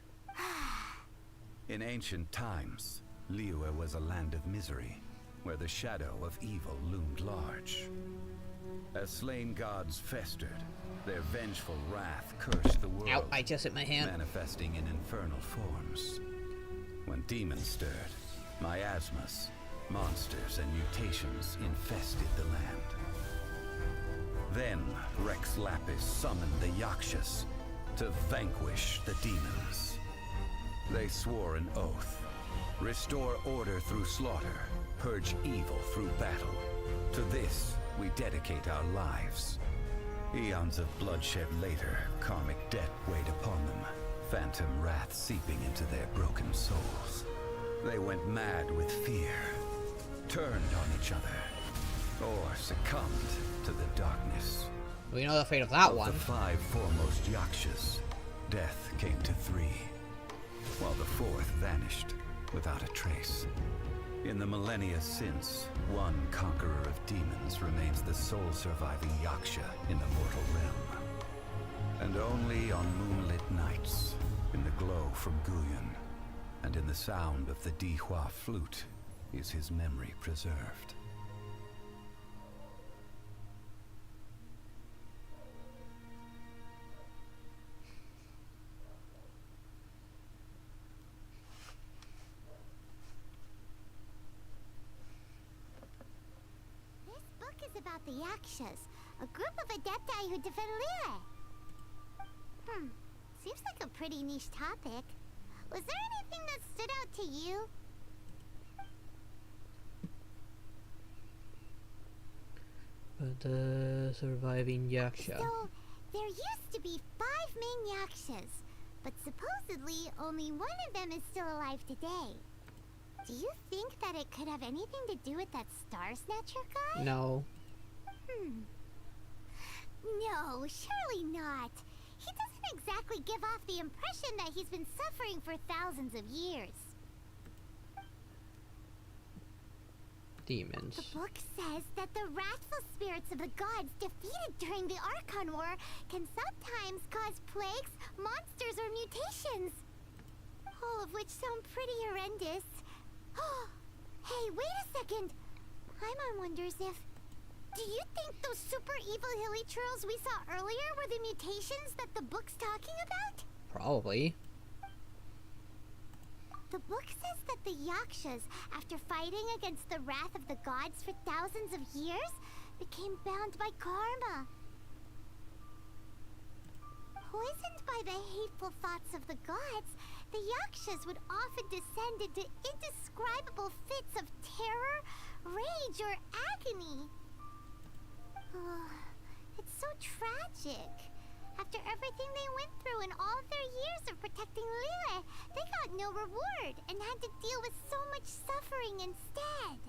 In ancient times, Liyue was a land of misery, where the shadow of evil loomed large. As slain gods festered, their vengeful wrath cursed the world, Ow, I just hit my hand. manifesting in infernal forms. When demons stirred, miasmas, monsters, and mutations infested the land. Then Rex Lapis summoned the Yakshas to vanquish the demons. They swore an oath: restore order through slaughter, purge evil through battle. To this, we dedicate our lives. Eons of bloodshed later, karmic debt weighed upon them, phantom wrath seeping into their broken souls. They went mad with fear, turned on each other, or succumbed to the darkness. We know the fate of that Of one. the 5 foremost Yakshas, death came to 3, while the 4th vanished without a trace. In the millennia since, one conqueror of demons remains the sole surviving Yaksha in the mortal realm. And only on moonlit nights, in the glow from Guyon, and in the sound of the Dihua flute, is his memory preserved. This book is about the Yakshas, a group of Adepti who defend Liyue. Seems like a pretty niche topic. Was there anything that stood out to you? But the surviving Yaksha. So, there used to be 5 main Yakshas, but supposedly only one of them is still alive today. Do you think that it could have anything to do with that Star Snatcher guy? No. No, surely not. He doesn't exactly give off the impression that he's been suffering for thousands of years. Demons. The book says that the wrathful spirits of the gods defeated during the Archon War can sometimes cause plagues, monsters, or mutations. All of which sound pretty horrendous. Hey, wait a second. Paimon wonders if... Do you think those super evil hilly churls we saw earlier were the mutations that the book's talking about? Probably. The book says that the Yakshas, after fighting against the wrath of the gods for thousands of years, became bound by karma. Poisoned by the hateful thoughts of the gods, the yakshas would often descend into indescribable fits of terror, rage, or agony. Oh, it's so tragic. After everything they went through in all their years of protecting Lille, they got no reward and had to deal with so much suffering instead.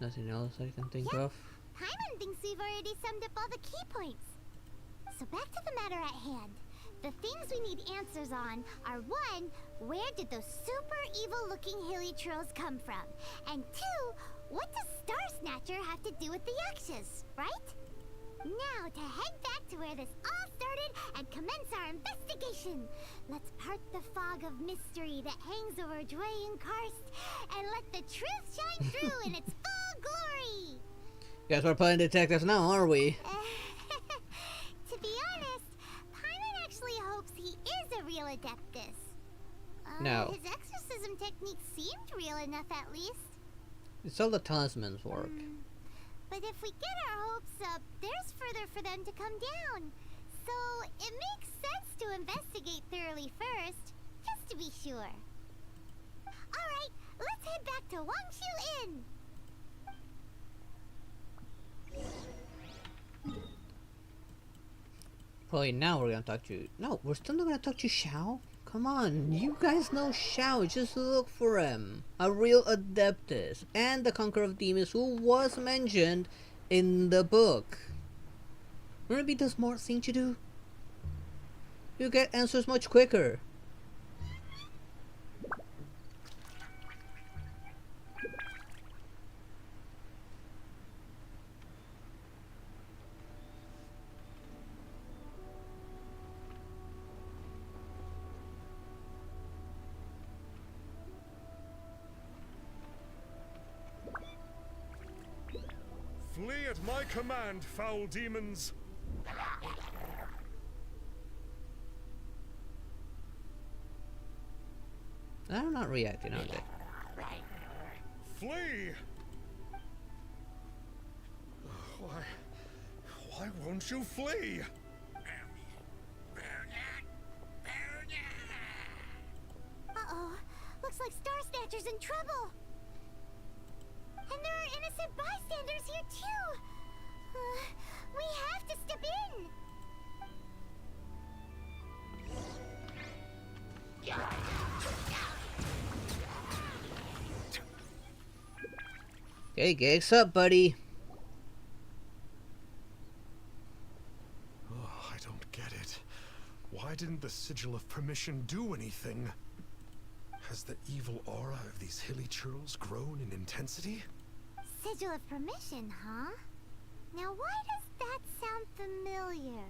Nothing else I can think Yep. of. Paimon thinks we've already summed up all the key points. So back to the matter at hand. The things we need answers on are 1, where did those super evil-looking hilly trolls come from? And 2, what does Star Snatcher have to do with the Yakshas, right? Now to head back to where this all started and commence our investigation. Let's part the fog of mystery that hangs over Dwayne Karst and let the truth shine through in its full glory. Guess we're playing detectives now, are we? To be honest, Paimon actually hopes he is a real Adeptus. No. His exorcism technique seemed real enough at least. It's all the talisman's work. But if we get our hopes up, there's further for them to come down. So it makes sense to investigate thoroughly first, just to be sure. Alright, let's head back to Wangshu Inn. Probably now we're gonna talk to... No, we're still not gonna talk to Xiao? Come on, you guys know Xiao, just look for him. A real Adeptus, and the Conqueror of Demons who was mentioned in the book. Wouldn't it be the smart thing to do? You get answers much quicker. Flee at my command, foul demons! I'm not reacting, are they? Flee! Why won't you flee? Uh-oh, looks like Star Snatcher's in trouble. And there are innocent bystanders here too. We have to step in. Okay, gigs up, buddy. Oh, I don't get it. Why didn't the Sigil of Permission do anything? Has the evil aura of these hilly churls grown in intensity? Sigil of Permission, huh? Now why does that sound familiar?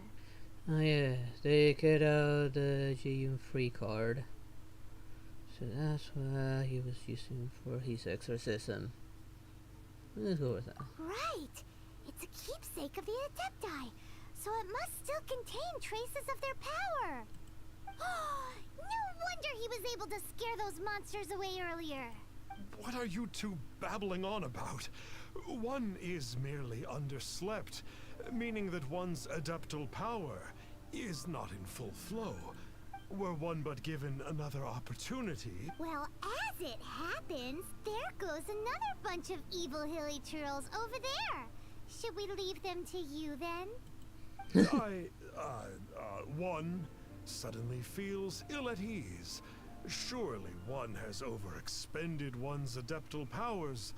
Oh yeah, they get out the Jiyun free card. So that's what he was using for his exorcism. Let's go with that. Right! It's a keepsake of the Adepti, so it must still contain traces of their power. No wonder he was able to scare those monsters away earlier. What are you two babbling on about? One is merely underslept, meaning that one's adeptal power is not in full flow. Were one but given another opportunity... Well, as it happens, there goes another bunch of evil hilly churls over there. Should we leave them to you then? One suddenly feels ill at ease. Surely one has overexpended one's adeptal powers.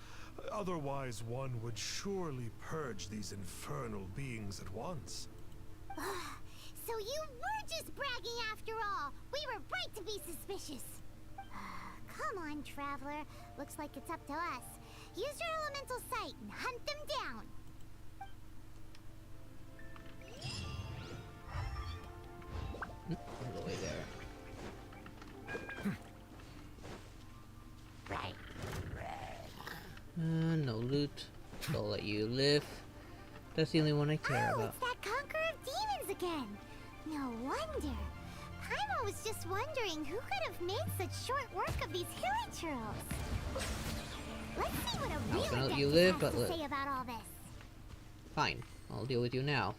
Otherwise, one would surely purge these infernal beings at once. So you were just bragging after all. We were right to be suspicious. Come on, Traveler. Looks like it's up to us. Use your elemental sight and hunt them down. All the way there. No loot. I'll let you live. That's the only one I care about. It's that Conqueror of Demons again. No wonder. Paimon was just wondering who could have made such short work of these hilly churls. Let's see what a real gonna let you Adeptus live, has but to say about all this. Fine. I'll deal with you now.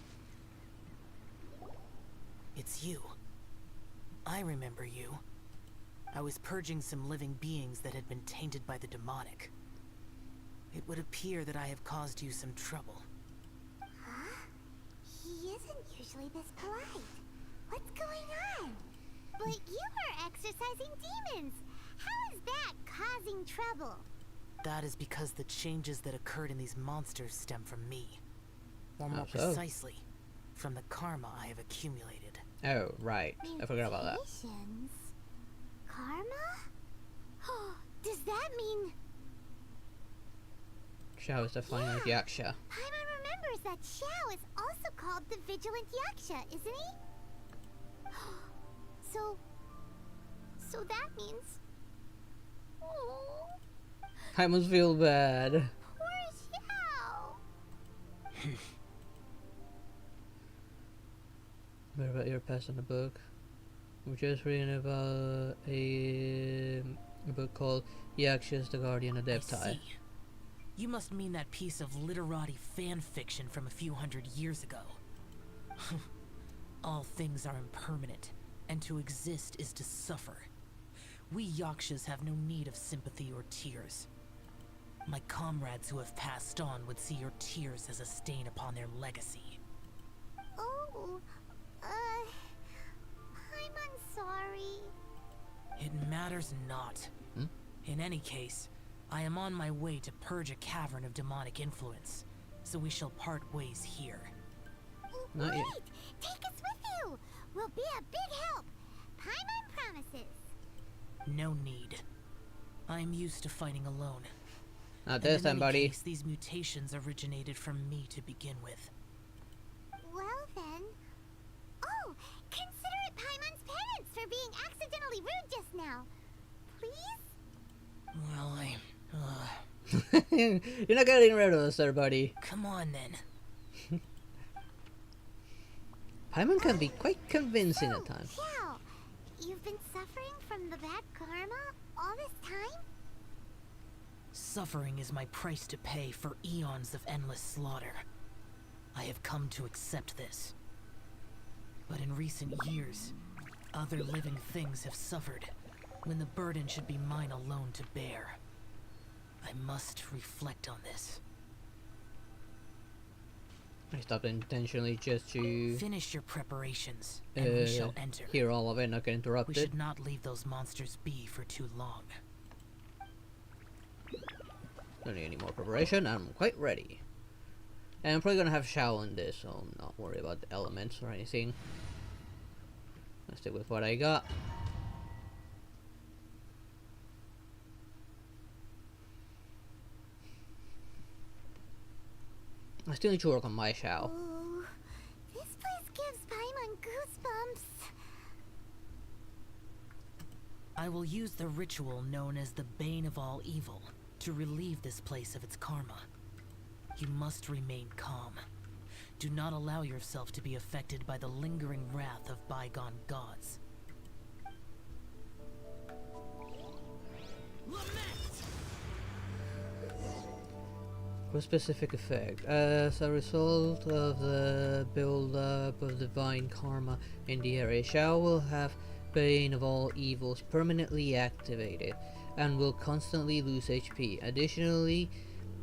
It's you. I remember you. I was purging some living beings that had been tainted by the demonic. It would appear that I have caused you some trouble. Huh? He isn't usually this polite. What's going on? But you are exorcising demons. How is that causing trouble? That is because the changes that occurred in these monsters stem from me. Or more How so? precisely, from the karma I have accumulated. Oh, right. I forgot about that. Mutations? Karma? Does that mean... Xiao is the final Yaksha. Paimon remembers that Xiao is also called the Vigilant Yaksha, isn't he? So that means... Oh, I must feel bad. poor Xiao. What about your past in the book? We're just reading about a book called Yakshas, the Guardian of I Deptai. see. You must mean that piece of literati fan fiction from a few hundred years ago. All things are impermanent, and to exist is to suffer. We Yakshas have no need of sympathy or tears. My comrades who have passed on would see your tears as a stain upon their legacy. Oh, I'm sorry. It matters not. Hmm? In any case, I am on my way to purge a cavern of demonic influence, so we shall part ways here. Not Wait! yet. Take us with you! We'll be a big help! Paimon promises! No need. I am used to fighting alone. Not And this in time, any buddy. case, these mutations originated from me to begin with. Well then... Oh! Consider it Paimon's penance for being accidentally rude just now. Please? Well, You're not getting rid of us there, buddy. come on then. Paimon can be quite convincing So, at times. Xiao, you've been suffering from the bad karma all this time? Suffering is my price to pay for eons of endless slaughter. I have come to accept this. But in recent years, other living things have suffered, when the burden should be mine alone to bear. I must reflect on this. I stopped intentionally just to Finish your preparations, and we shall enter. hear all of it, not get We interrupted. should not leave those monsters be for too long. Don't need any more preparation. I'm quite ready. And I'm probably gonna have Xiao in this, so I'm not worried about the elements or anything. I'll stick with what I got. I still need to work on my Xiao. Oh, this place gives Paimon goosebumps. I will use the ritual known as the Bane of All Evil to relieve this place of its karma. You must remain calm. Do not allow yourself to be affected by the lingering wrath of bygone gods. For a specific effect, as a result of the build-up of divine karma in the area, Xiao will have Bane of All Evils permanently activated and will constantly lose HP. Additionally,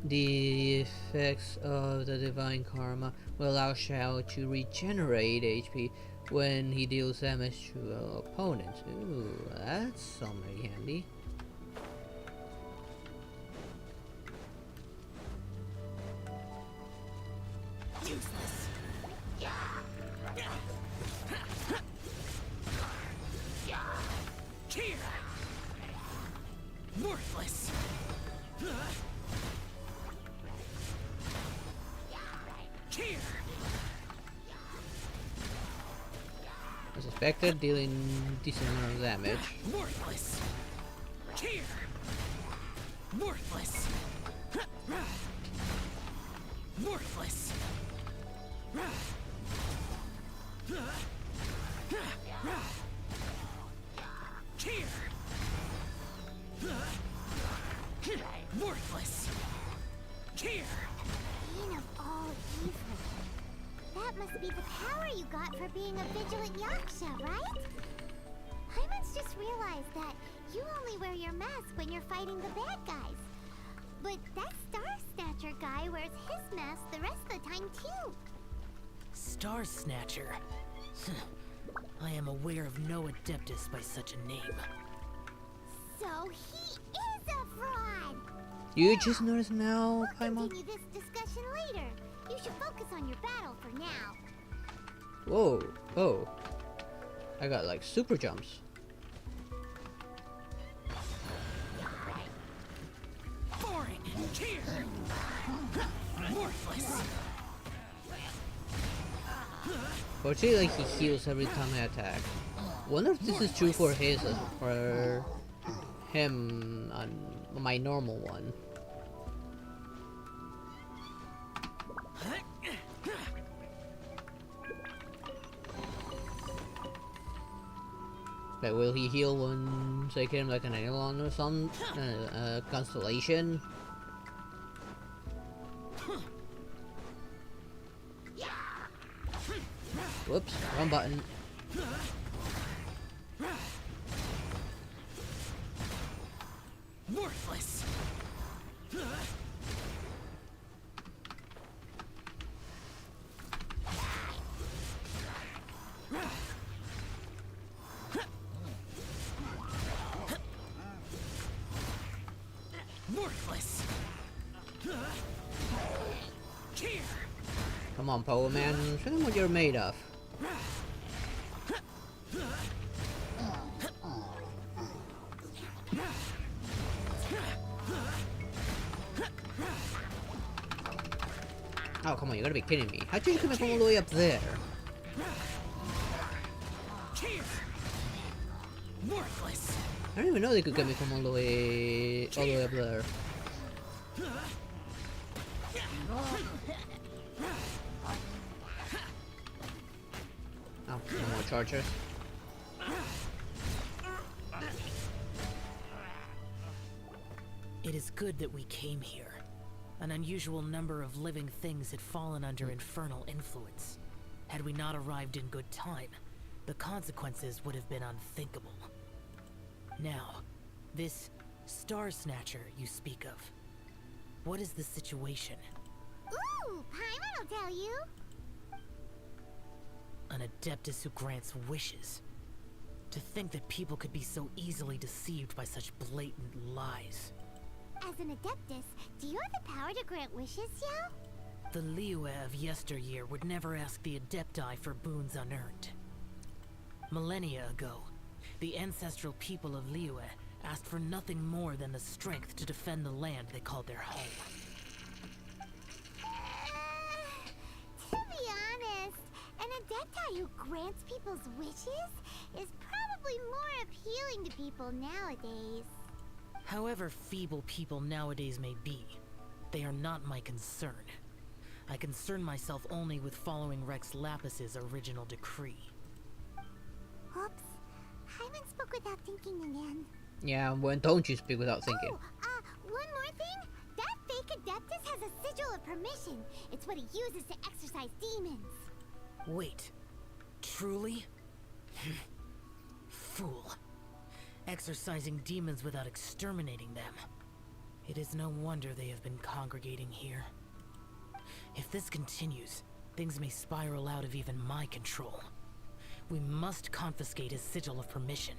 the effects of the divine karma will allow Xiao to regenerate HP when he deals damage to opponents. Ooh, that's something handy. Useless. Here. Worthless. Here. As expected, dealing decent amount of damage. Worthless. Here. Worthless. Worthless. Here. Worthless. Here. Bane of all evil. That must be the power you got for being a vigilant yaksha, right? just realized that you only wear your mask when you're fighting the bad guys. But that Star Snatcher guy wears his mask the rest of the time too. Star Snatcher. I am aware of no Adeptus by such a name. So he is a fraud! You just noticed now, We'll Paimon? continue this discussion later. You should focus on your battle for now. Whoa, oh. I got like super jumps. Boring! Here! Worthless! Fortunately, like he heals every time I attack. Wonder if this is true for his, for him on my normal one. Like, will he heal once I get him like an Aeon or some constellation? Whoops, wrong button. Worthless! Worthless! Here! Come on, Power Man, show them what you're made of. Oh, come on, you gotta be kidding me. How'd you come from all the way up there? Here! Worthless! I don't even know they could get me from all the way up there. Oh, no more chargers. It is good that we came here. An unusual number of living things had fallen under infernal influence. Had we not arrived in good time, the consequences would have been unthinkable. Now, this Star Snatcher you speak of, what is the situation? Ooh, Paimon will tell you. An Adeptus who grants wishes. To think that people could be so easily deceived by such blatant lies. As an Adeptus, do you have the power to grant wishes, Yao? The Liyue of yesteryear would never ask the Adepti for boons unearned. Millennia ago, the ancestral people of Liyue asked for nothing more than the strength to defend the land they called their home. To be honest, an Adepti who grants people's wishes is probably more appealing to people nowadays. However feeble people nowadays may be, they are not my concern. I concern myself only with following Rex Lapis's original decree. Oops. Paimon spoke without thinking again. Yeah, when don't you speak without thinking? Oh, one more thing. That fake Adeptus has a sigil of permission. It's what he uses to exorcise demons. Wait, truly? Fool. Exorcising demons without exterminating them. It is no wonder they have been congregating here. If this continues, things may spiral out of even my control. We must confiscate his sigil of permission.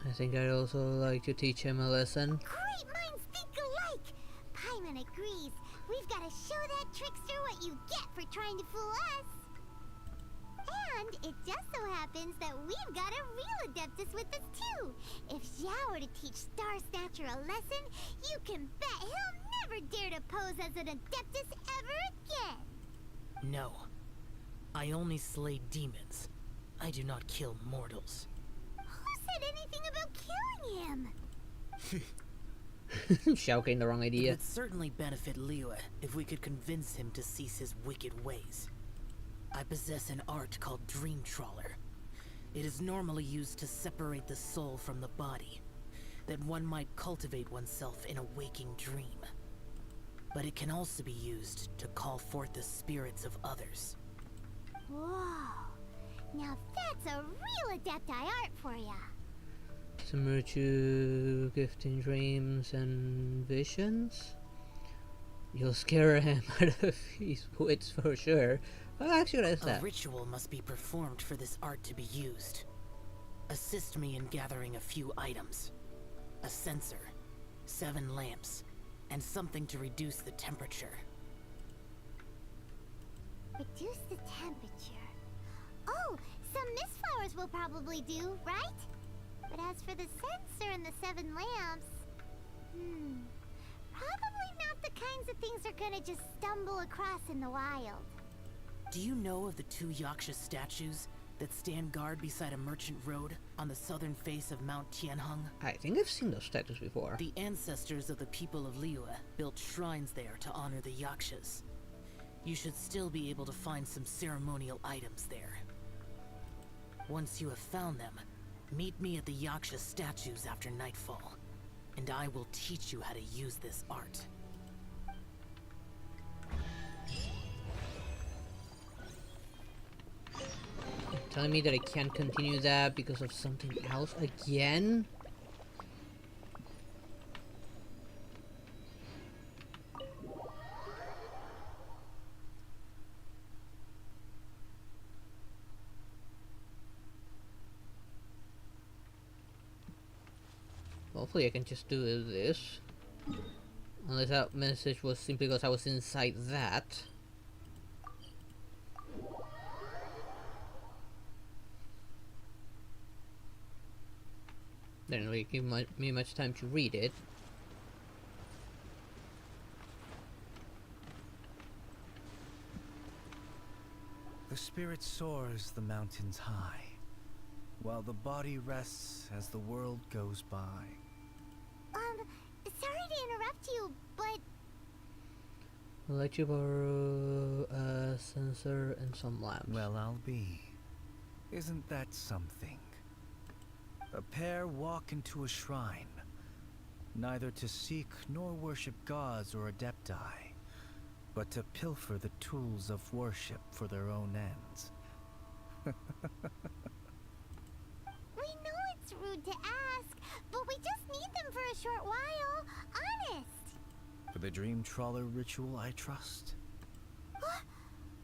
I think I'd also like to teach him a lesson. Great minds think alike! Paimon agrees. We've got to show that trickster what you get for trying to fool us. And it just so happens that we've got a real Adeptus with us too. If Xiao were to teach Star Snatcher a lesson, you can bet he'll never dare to pose as an Adeptus ever again. No. I only slay demons. I do not kill mortals. Who said anything about killing him? Xiao getting the wrong It idea. would certainly benefit Liyue if we could convince him to cease his wicked ways. I possess an art called Dream Trawler. It is normally used to separate the soul from the body, that one might cultivate oneself in a waking dream. But it can also be used to call forth the spirits of others. Whoa. Now that's a real Adepti art for ya. Similar to gifting dreams and visions. You'll scare him out of his wits for sure. Well, actually, that's A that. ritual must be performed for this art to be used. Assist me in gathering a few items. A censer, 7 lamps, and something to reduce the temperature. Reduce the temperature. Oh, some mist flowers will probably do, right? But as for the censer and the 7 lamps, probably not the kinds of things we're gonna just stumble across in the wild. Do you know of the 2 Yaksha statues that stand guard beside a merchant road on the southern face of Mount Tianheng? I think I've seen those statues before. The ancestors of the people of Liyue built shrines there to honor the Yakshas. You should still be able to find some ceremonial items there. Once you have found them, meet me at the Yaksha statues after nightfall, and I will teach you how to use this art. Telling me that I can't continue that because of something else again? Hopefully I can just do this. Unless that message was simply because I was inside that. Didn't really give me much time to read it. The spirit soars the mountains high, while the body rests as the world goes by. Sorry to interrupt you, but I'd like to borrow a sensor and some lamps. Well, I'll be. Isn't that something? A pair walk into a shrine, neither to seek nor worship gods or adepti, but to pilfer the tools of worship for their own ends. we know it's rude to ask, but we just need them for a short while. Honest. For the dream trawler ritual, I trust.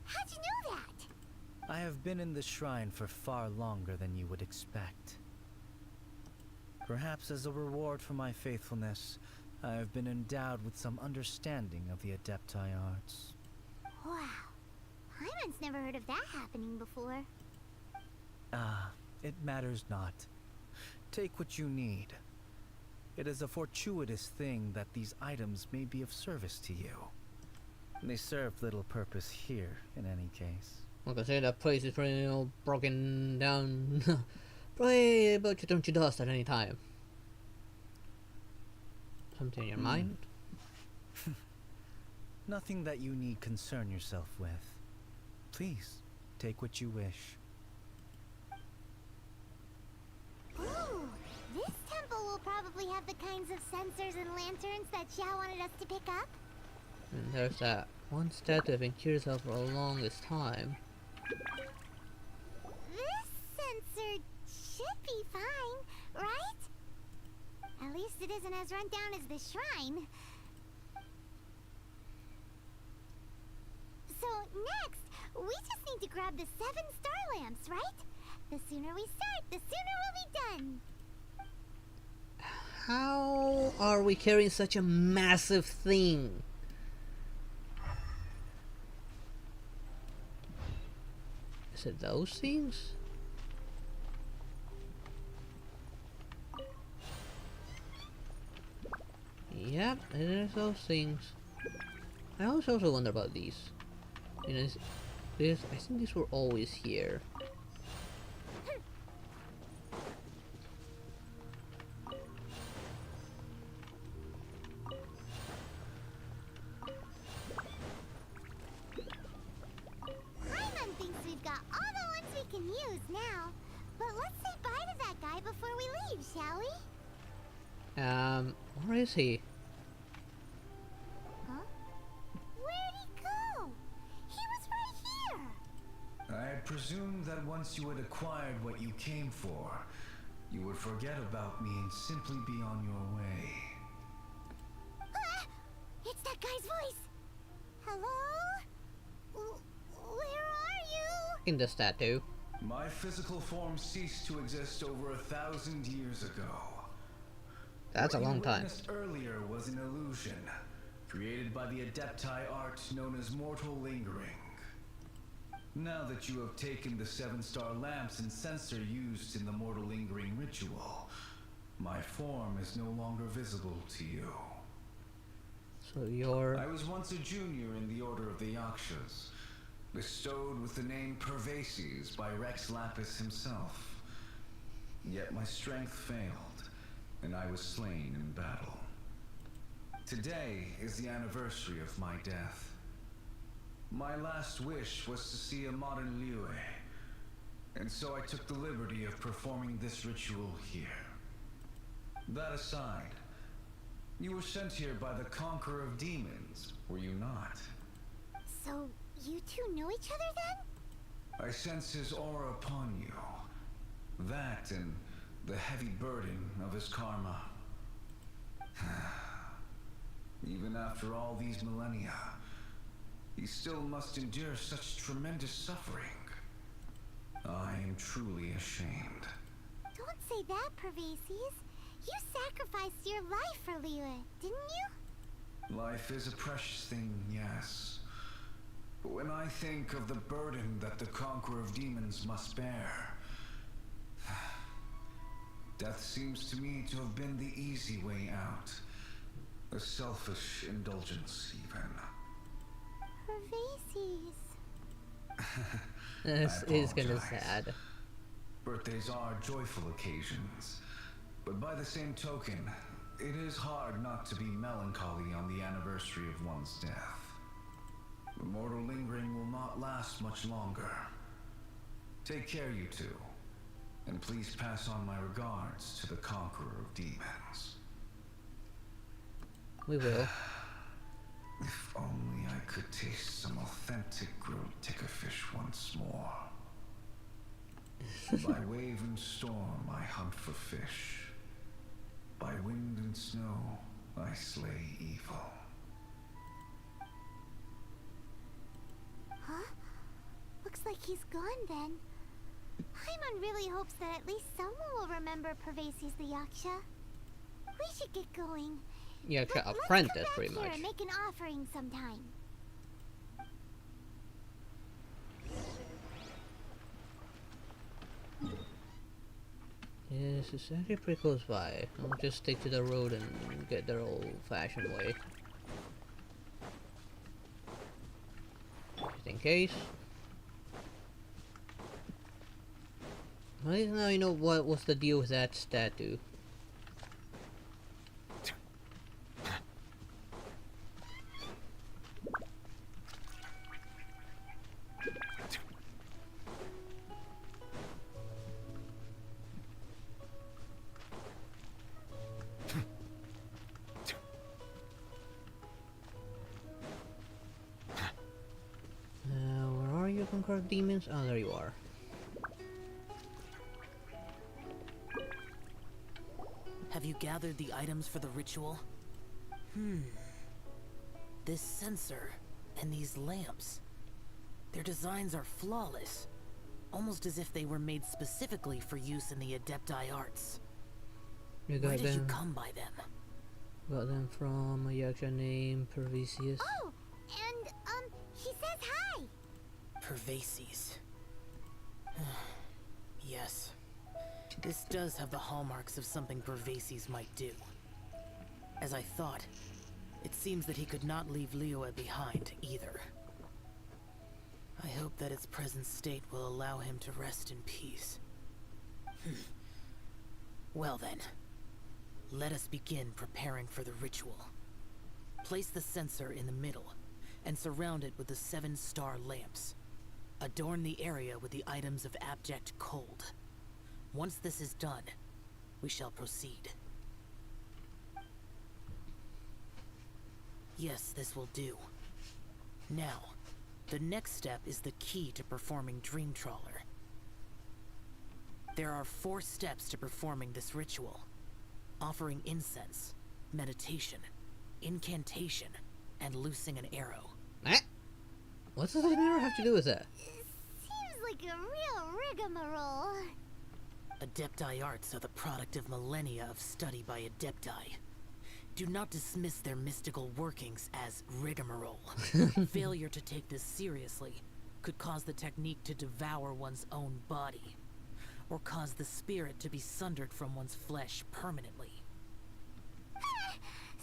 How'd you know that? I have been in the shrine for far longer than you would expect. Perhaps as a reward for my faithfulness, I have been endowed with some understanding of the Adepti arts. Wow. Hyman's never heard of that happening before. It matters not. Take what you need. It is a fortuitous thing that these items may be of service to you. They serve little purpose here, in any case. Like I say, that place is pretty all broken down. Probably about to turn to dust at any time. Something in your mind? Nothing that you need concern yourself with. Please, take what you wish. Ooh, this temple will probably have the kinds of sensors and lanterns that Xiao wanted us to pick up. And there's that one statue I've been curious of for the longest time. This sensor should be fine, right? At least it isn't as run down as the shrine. So next, we just need to grab the 7 star lamps, right? The sooner we start, the sooner we'll be done. How are we carrying such a massive thing? Is it those things? Yep, it is those things. I also wonder about these. You know, I think these were always here. Hyman thinks we've got all the ones we can use now. But let's say bye to that guy before we leave, shall we? Where is he? Huh? Where'd he go? He was right here. I had presumed that once you had acquired what you came for, you would forget about me and simply be on your way. Ah! It's that guy's voice! Hello? Where are you? In the statue. My physical form ceased to exist over 1,000 years ago. That's a long What you time. witnessed earlier was an illusion, created by the Adepti art known as mortal lingering. Now that you have taken the 7-star lamps and censer used in the mortal lingering ritual, my form is no longer visible to you. So you're... I was once a junior in the Order of the Yakshas, bestowed with the name Pervases by Rex Lapis himself. Yet my strength failed, and I was slain in battle. Today is the anniversary of my death. My last wish was to see a modern Liyue, and so I took the liberty of performing this ritual here. That aside, you were sent here by the Conqueror of Demons, were you not? So, you two know each other then? I sense his aura upon you. That and the heavy burden of his karma. Even after all these millennia, he still must endure such tremendous suffering. I am truly ashamed. Don't say that, Pervases. You sacrificed your life for Liyue, didn't you? Life is a precious thing, yes. But when I think of the burden that the Conqueror of Demons must bear, death seems to me to have been the easy way out. A selfish indulgence, even. Pervases. This is kinda sad. Birthdays are joyful occasions, but by the same token, it is hard not to be melancholy on the anniversary of one's death. The mortal lingering will not last much longer. Take care, you two, and please pass on my regards to the Conqueror of Demons. We will. If only I could taste some authentic grilled tickerfish once more. By wave and storm I hunt for fish. By wind and snow I slay evil. Huh? Looks like he's gone then. Paimon really hopes that at least someone will remember Pervases the Yaksha. We should get going. Yaksha Let's apprentice, come back pretty here much. and make an offering sometime. Yes, it's actually pretty close by. I'll just stick to the road and get their old-fashioned way. Just in case. At least now you know what was the deal with that statue. Where are you, Conqueror of Demons? Oh, there you are. Have you gathered the items for the ritual? This censer and these lamps. Their designs are flawless. Almost as if they were made specifically for use in the Adepti arts. You Where got did you them. come by them? Got them from a Yaksha named Pervases. Oh, and, he says hi! Pervases. Yes. This does have the hallmarks of something Pervases might do. As I thought, it seems that he could not leave Liyue behind, either. I hope that its present state will allow him to rest in peace. Well then, let us begin preparing for the ritual. Place the censer in the middle, and surround it with the 7-star lamps. Adorn the area with the items of abject cold. Once this is done, we shall proceed. Yes, this will do. Now, The next step is the key to performing Dream Trawler. There are 4 steps to performing this ritual. Offering incense, meditation, incantation, and loosing an arrow. Eh? What does an arrow have to do with that? Seems like a real rigmarole. Adepti arts are the product of millennia of study by Adepti. Do not dismiss their mystical workings as rigmarole. Failure to take this seriously could cause the technique to devour one's own body, or cause the spirit to be sundered from one's flesh permanently.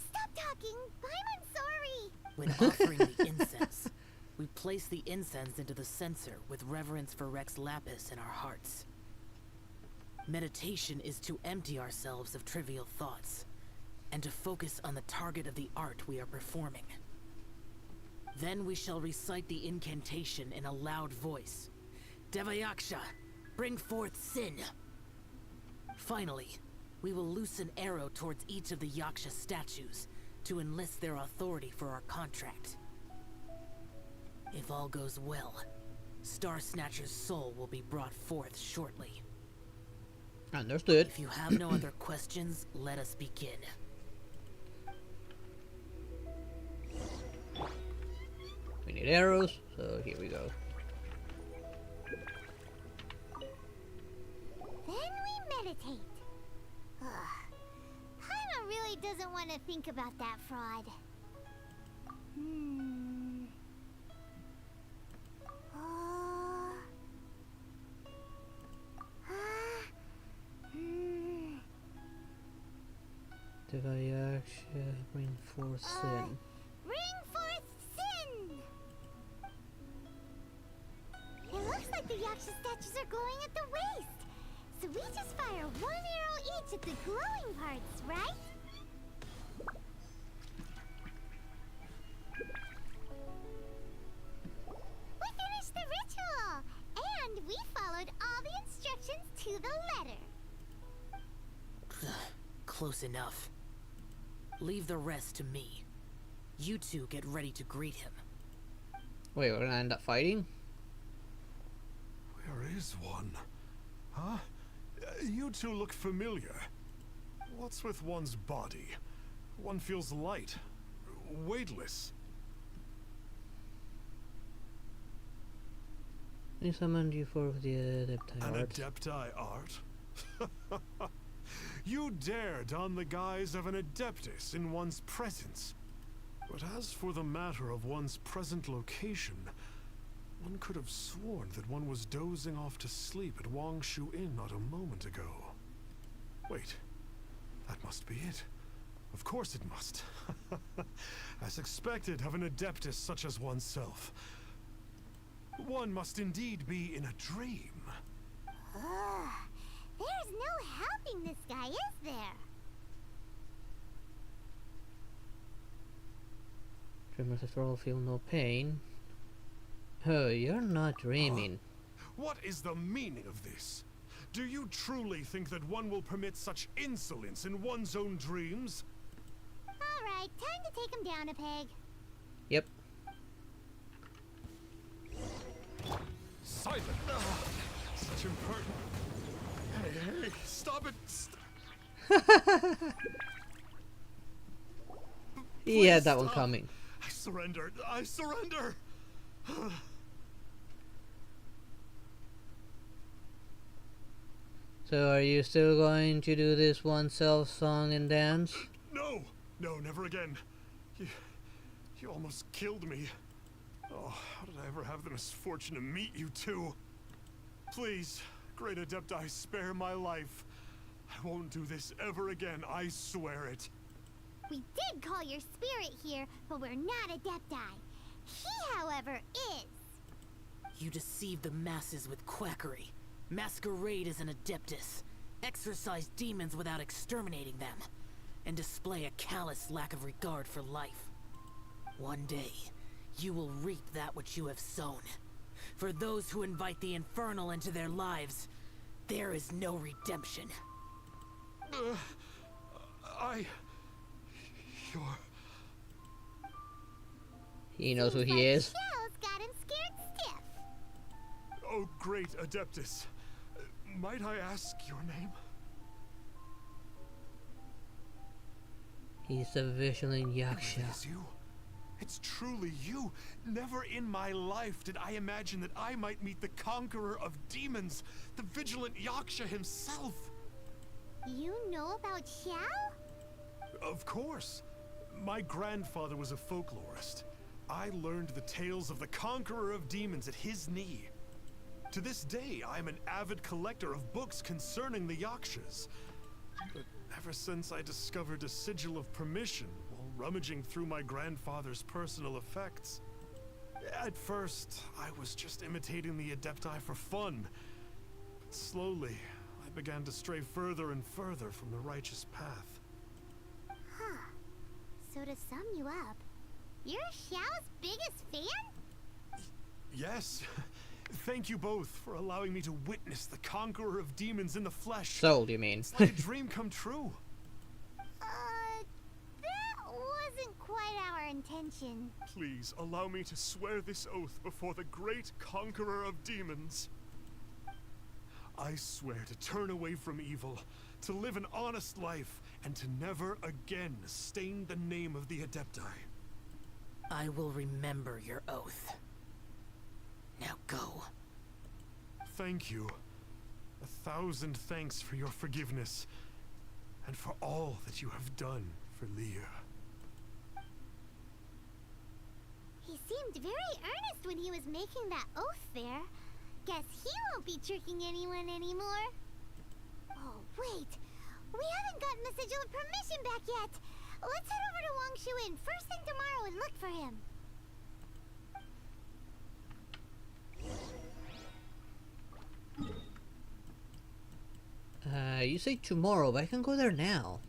Stop talking! I'm sorry! When offering the incense, we place the incense into the censer with reverence for Rex Lapis in our hearts. Meditation is to empty ourselves of trivial thoughts, and to focus on the target of the art we are performing. Then we shall recite the incantation in a loud voice. Devayaksha, bring forth sin! Finally, we will loose an arrow towards each of the Yaksha statues to enlist their authority for our contract. If all goes well, Star Snatcher's soul will be brought forth shortly. Understood. If you have no other questions, let us begin. We need arrows, so here we go. Then we meditate. Ugh. Paimon really doesn't want to think about that fraud. Devayaksha, bring forth sin. Bring forth sin! It looks like the Yaksha statues are glowing at the waist. So we just fire 1 arrow each at the glowing parts, right? We finished the ritual! And we followed all the instructions to the letter. Close enough. Leave the rest to me. You two get ready to greet him. Wait, we're gonna end up fighting? Where is one? Huh? You two look familiar. What's with one's body? One feels light, weightless. I summoned you for the Adepti An art. Adepti art? You dare don the guise of an Adeptus in one's presence. But as for the matter of one's present location, one could have sworn that one was dozing off to sleep at Wangshu Inn not a moment ago. Wait, that must be it. Of course it must. As expected of an Adeptus such as oneself. One must indeed be in a dream. Ugh. There's no helping this guy, is there? Dreamers after all feel no pain. Oh, you're not dreaming. What is the meaning of this? Do you truly think that one will permit such insolence in one's own dreams? Alright, time to take him down a peg. Yep. Silent! Such impertinent... Hey, stop it! He had that Please one stop. coming. I surrender! I surrender! So are you still going to do this one self song and dance? No! No, never again. You almost killed me. Oh, how did I ever have the misfortune to meet you two? Please, Great Adepti, spare my life. I won't do this ever again, I swear it. We did call your spirit here, but we're not Adepti. He, however, is. You deceive the masses with quackery. Masquerade as an Adeptus. Exorcise demons without exterminating them. And display a callous lack of regard for life. One day, you will reap that which you have sown. For those who invite the infernal into their lives, there is no redemption. He knows who he is. Shells got him scared Oh, great Adeptus. Might I ask your name? He's a vigilant Yaksha. It is you. It's truly you. Never in my life did I imagine that I might meet the conqueror of demons, the vigilant Yaksha himself. You know about Xiao? Of course. My grandfather was a folklorist. I learned the tales of the conqueror of demons at his knee. To this day, I am an avid collector of books concerning the Yakshas. But ever since I discovered a sigil of permission while rummaging through my grandfather's personal effects, at first, I was just imitating the Adepti for fun. But slowly, I began to stray further and further from the righteous path. Huh. So to sum you up, you're Xiao's biggest fan? Yes. Thank you both for allowing me to witness the conqueror of demons in the flesh. Soul, you mean? It's like a dream come true. That wasn't quite our intention. Please allow me to swear this oath before the great conqueror of demons. I swear to turn away from evil, to live an honest life, and to never again stain the name of the Adepti. I will remember your oath. Now go. Thank you. 1,000 thanks for your forgiveness, and for all that you have done for Leah. He seemed very earnest when he was making that oath there. Guess he won't be tricking anyone anymore. Oh, wait. We haven't gotten the sigil of permission back yet. Let's head over to Wang Shuin first thing tomorrow and look for him. You say tomorrow, but I can go there now.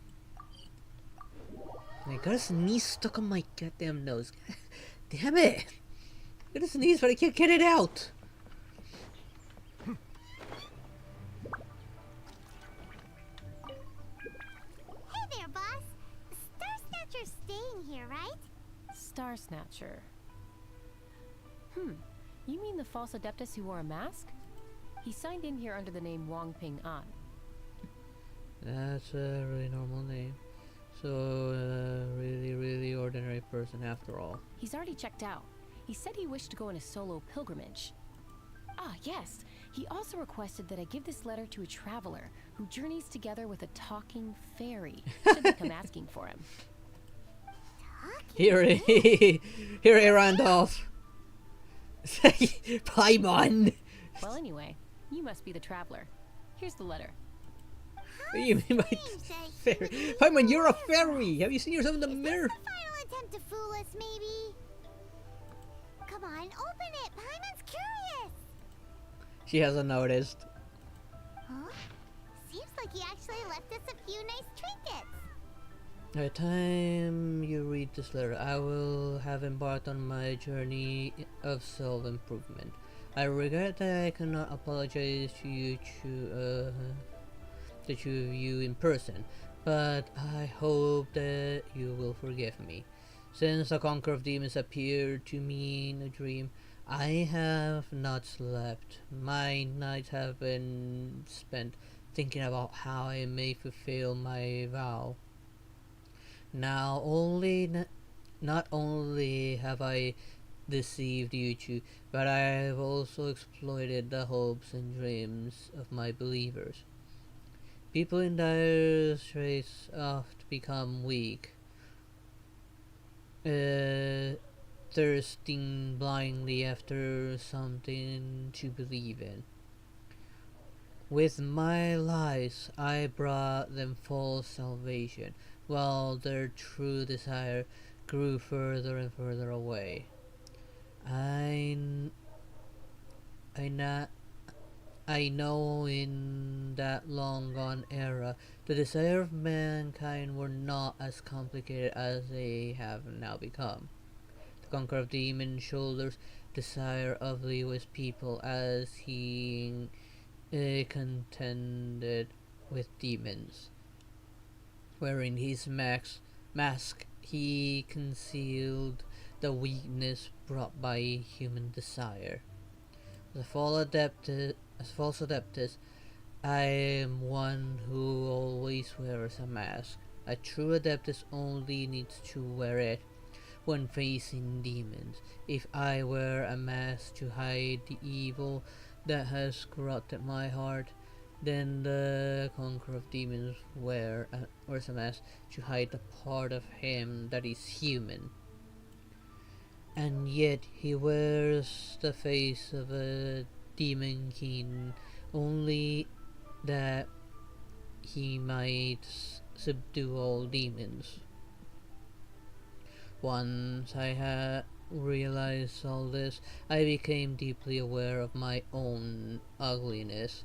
I got a sneeze stuck on my goddamn nose. Damn it! I got a sneeze, but I can't get it out. Hey there, boss. Star Snatcher's staying here, right? Star Snatcher. You mean the false Adeptus who wore a mask? He signed in here under the name Wang Ping An. That's a really normal name. So, really ordinary person after all. He's already checked out. He said he wished to go on a solo pilgrimage. Ah, yes. He also requested that I give this letter to a traveler who journeys together with a talking fairy. Should they come asking for him. Here he Randolph. Paimon. Well, anyway, you must be the traveler. Here's the letter. What do you mean by fairy? Paimon, you're a fairy! Have you seen yourself in the mirror? The final attempt to fool us, maybe? Come on, open it! Paimon's curious! She hasn't noticed. Huh? Seems like he actually left us a few nice trinkets. By the time you read this letter, I will have embarked on my journey of self-improvement. I regret that I cannot apologize to you the two of you in person, but I hope that you will forgive me. Since the conqueror of demons appeared to me in a dream, I have not slept. My nights have been spent thinking about how I may fulfill my vow. Now not only have I deceived you two, but I have also exploited the hopes and dreams of my believers. People in dire straits oft become weak, thirsting blindly after something to believe in. With my lies, I brought them false salvation, while their true desire grew further and further away. I know in that long-gone era, the desire of mankind were not as complicated as they have now become. The conqueror of demon shoulders desire of Lewis's people as he contended with demons. Wearing his mask, he concealed the weakness brought by human desire. As a false adeptus, I am one who always wears a mask. A true adeptus only needs to wear it when facing demons. If I wear a mask to hide the evil that has corrupted my heart, then the conqueror of demons wears a mask to hide the part of him that is human. And yet he wears the face of a demon king only that he might subdue all demons. Once I had realized all this, I became deeply aware of my own ugliness,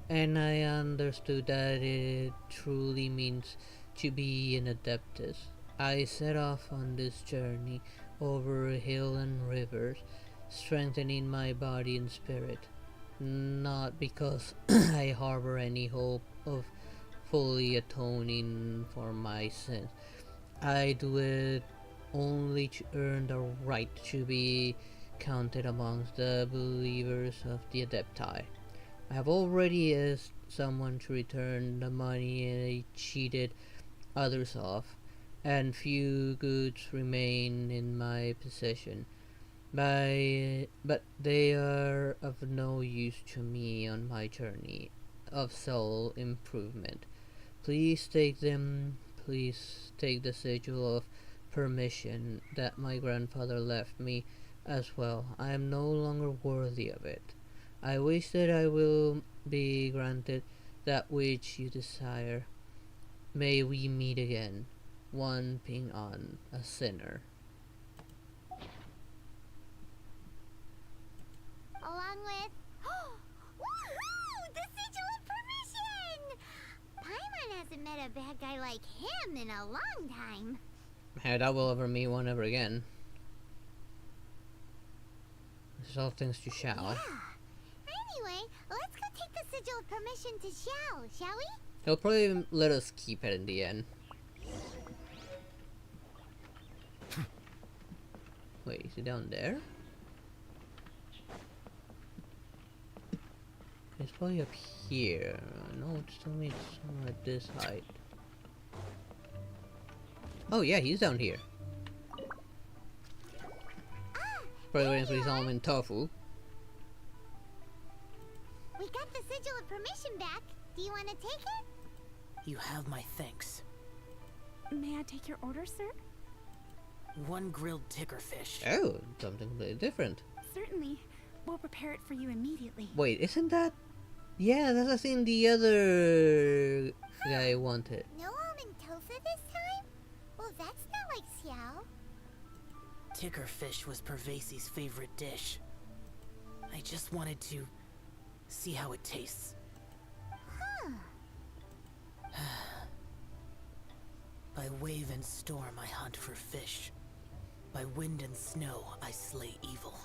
and I understood that it truly means to be an adeptus. I set off on this journey over hill and rivers, strengthening my body and spirit, not because I harbor any hope of fully atoning for my sins. I do it only to earn the right to be counted amongst the believers of the Adepti. I have already asked someone to return the money I cheated others of, and few goods remain in my possession. But they are of no use to me on my journey of soul improvement. Please take them. Please take the sigil of permission that my grandfather left me as well. I am no longer worthy of it. I wish that I will be granted that which you desire. May we meet again, one being on a sinner. Along with... Woohoo! The sigil of permission! Paimon hasn't met a bad guy like him in a long time. I doubt we'll ever meet one ever again. This is all thanks to Xiao. Yeah. Anyway, let's go take the sigil of permission to Xiao, shall we? He'll probably let us keep it in the end. Wait, is he down there? It's probably up here. No, it still needs somewhere at this height. Oh yeah, he's down here. Probably waiting for his almond tofu. We got the sigil of permission back. Do you want to take it? You have my thanks. May I take your order, sir? One grilled tickerfish. Oh, something completely different. Certainly. We'll prepare it for you immediately. Wait, isn't that... Yeah, that's the thing the other guy wanted. No almond tofu this time? Well, that's not like Xiao. Tickerfish was Pervasi's favorite dish. I just wanted to see how it tastes. Huh. By wave and storm I hunt for fish. By wind and snow I slay evil.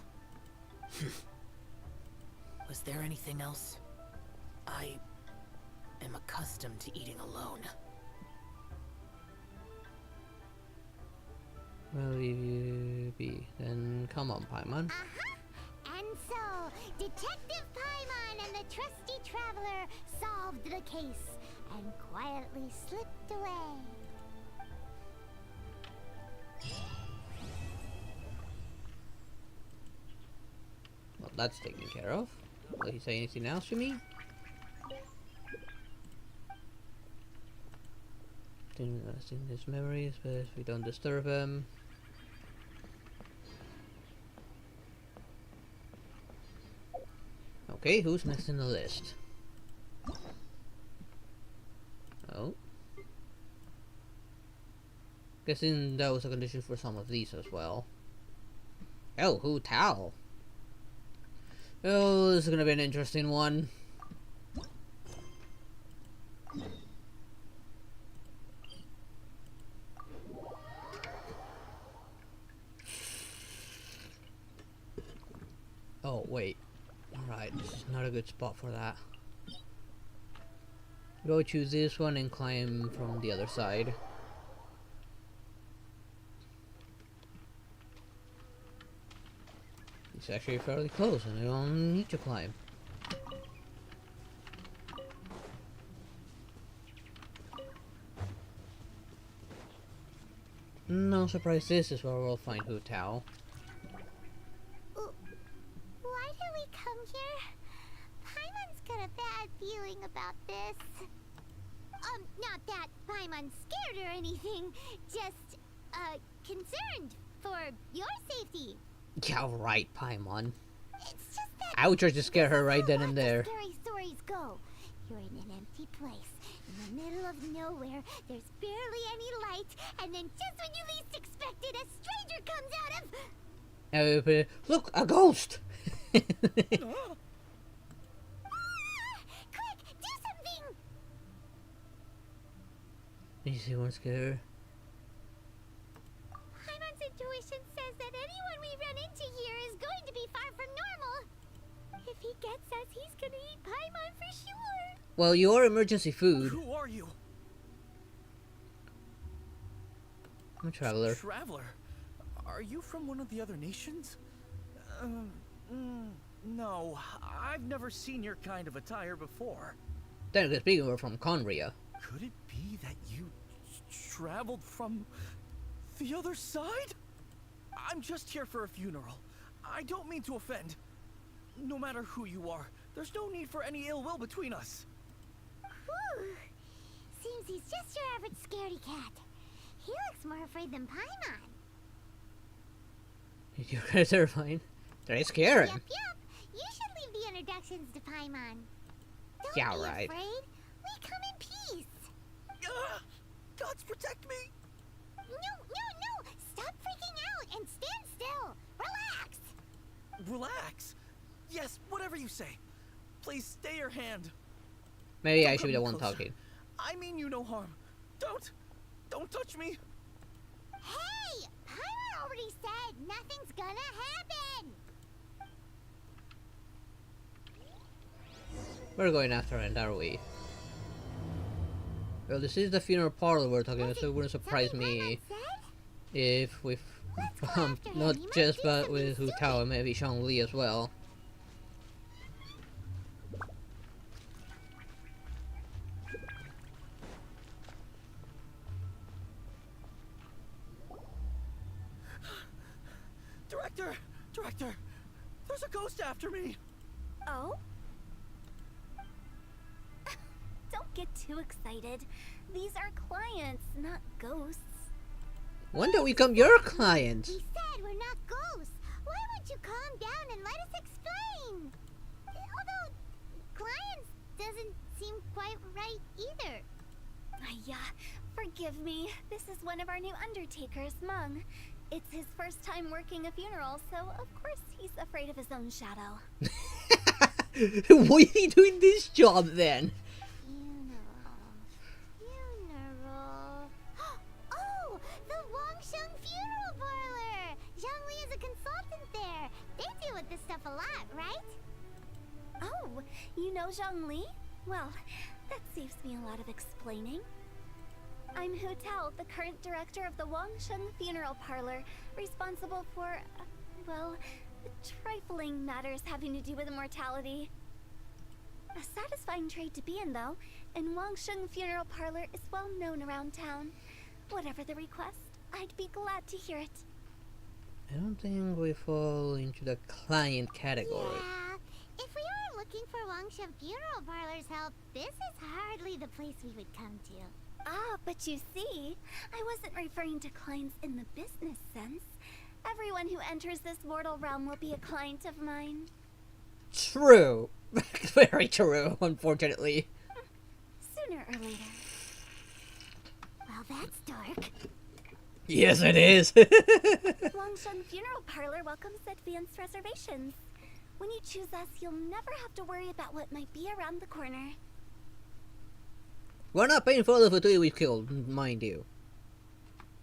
Was there anything else? I am accustomed to eating alone. Well, if you be, then come on, Paimon. And so, Detective Paimon and the trusty traveler solved the case and quietly slipped away. Well, that's taken care of. Will he say anything else to me? Interesting his memories, but we don't disturb him. Okay, who's next in the list? Oh. Guessing that was a condition for some of these as well. Oh, Hu Tao. Oh, this is gonna be an interesting one. Oh, wait. Alright, this is not a good spot for that. Go choose this one and climb from the other side. It's actually fairly close and I don't need to climb. No surprise, this is where we'll find Hu Tao. Why did we come here? Paimon's got a bad feeling about this. Not that Paimon's scared or anything, just, concerned for your safety. Yeah, right, Paimon. It's just that I would try to scare her right then and there. scary stories go. You're in an empty place, in the middle of nowhere, there's barely any light, and then just when you least expect it, a stranger comes out of... Look, a ghost! Quick, do something! You see one scare? Paimon's intuition says that anyone we run into here is going to be far from normal. If he gets us, he's gonna eat Paimon for sure. Well, you're emergency food. Who are you? I'm a traveler. Traveler? Are you from one of the other nations? No, I've never seen your kind of attire before. Technically speaking, we're from Conria. Could it be that you traveled from the other side? I'm just here for a funeral. I don't mean to offend. No matter who you are, there's no need for any ill will between us. Whew. Seems he's just your average scaredy cat. He looks more afraid than Paimon. You guys are fine. They're scared. Yup. You should leave the introductions to Paimon. Don't Yeah, be right. afraid. We come in peace. Gods protect me! No. Stop freaking out and stand still. Relax. Relax. Yes, whatever you say. Please stay your hand. Maybe I Don't should be the come one closer. talking. I mean you no harm. Don't touch me. Hey, Paimon already said nothing's gonna happen. We're going after it, are we? Well, this is the funeral parlor we're talking about, so it wouldn't surprise me if we've not just but with Hu Tao and maybe Zhongli as well. Director, there's a ghost after me. Oh? Don't get too excited. These are clients, not ghosts. When do we become your client? We said we're not ghosts. Why won't you calm down and let us explain? Although, clients doesn't seem quite right either. Yeah, forgive me. This is one of our new undertakers, Meng. It's his first time working a funeral, so of course he's afraid of his own shadow. Why is he doing this job then? Funeral. Oh, the Wangsheng Funeral Parlor! Zhongli is a consultant there. They deal with this stuff a lot, right? Oh, you know Zhongli? Well, that saves me a lot of explaining. I'm Hu Tao, the current director of the Wangsheng Funeral Parlor, responsible for, well, trifling matters having to do with immortality. A satisfying trade to be in, though, and Wangsheng Funeral Parlor is well known around town. Whatever the request, I'd be glad to hear it. I don't think we fall into the client category. Yeah, if we are looking for Wangsheng Funeral Parlor's help, this is hardly the place we would come to. Ah, but you see, I wasn't referring to clients in the business sense. Everyone who enters this mortal realm will be a client of mine. True. Very true, unfortunately. Sooner or later. Well, that's dark. Yes, it is. Wangsheng Funeral Parlor welcomes advanced reservations. When you choose us, you'll never have to worry about what might be around the corner. We're not paying for all the food we've killed, mind you.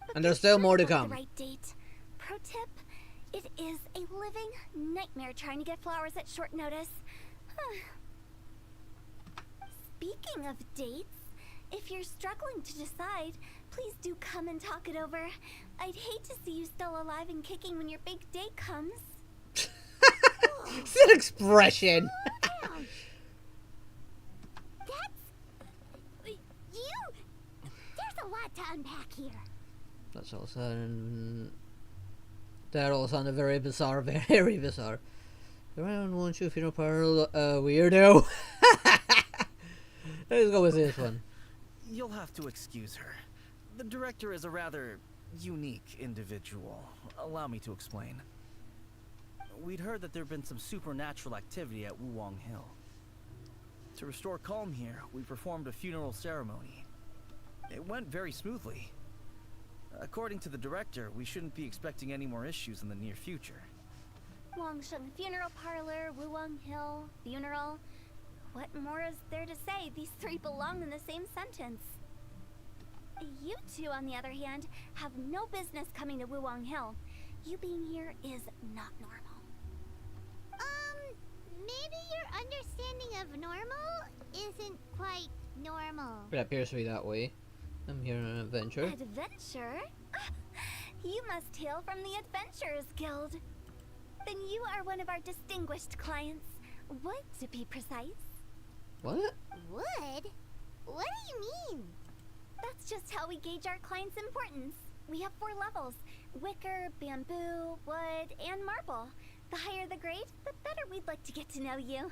But And there's be still sure more to book come. The right date. Pro tip: it is a living nightmare trying to get flowers at short notice. Speaking of dates, if you're struggling to decide, please do come and talk it over. I'd hate to see you still alive and kicking when your big day comes. It's an expression. Ouch. That's... You... There's a lot to unpack here. That's all sounded... That all sounded very bizarre, very bizarre. I don't want you if you know parallel weirdo. Let's go with this one. You'll have to excuse her. The director is a rather unique individual. Allow me to explain. We'd heard that there'd been some supernatural activity at Wuwang Hill. To restore calm here, we performed a funeral ceremony. It went very smoothly. According to the director, we shouldn't be expecting any more issues in the near future. Wangsheng Funeral Parlor, Wuwang Hill, funeral. What more is there to say? These three belong in the same sentence. You two, on the other hand, have no business coming to Wuwang Hill. You being here is not normal. Maybe your understanding of normal isn't quite normal. It appears to be that way. I'm here on an adventure. Adventure? You must hail from the Adventurers Guild. Then you are one of our distinguished clients. Wood, to be precise. What? Wood? What do you mean? That's just how we gauge our clients' importance. We have 4 levels: wicker, bamboo, wood, and marble. The higher the grade, the better we'd like to get to know you.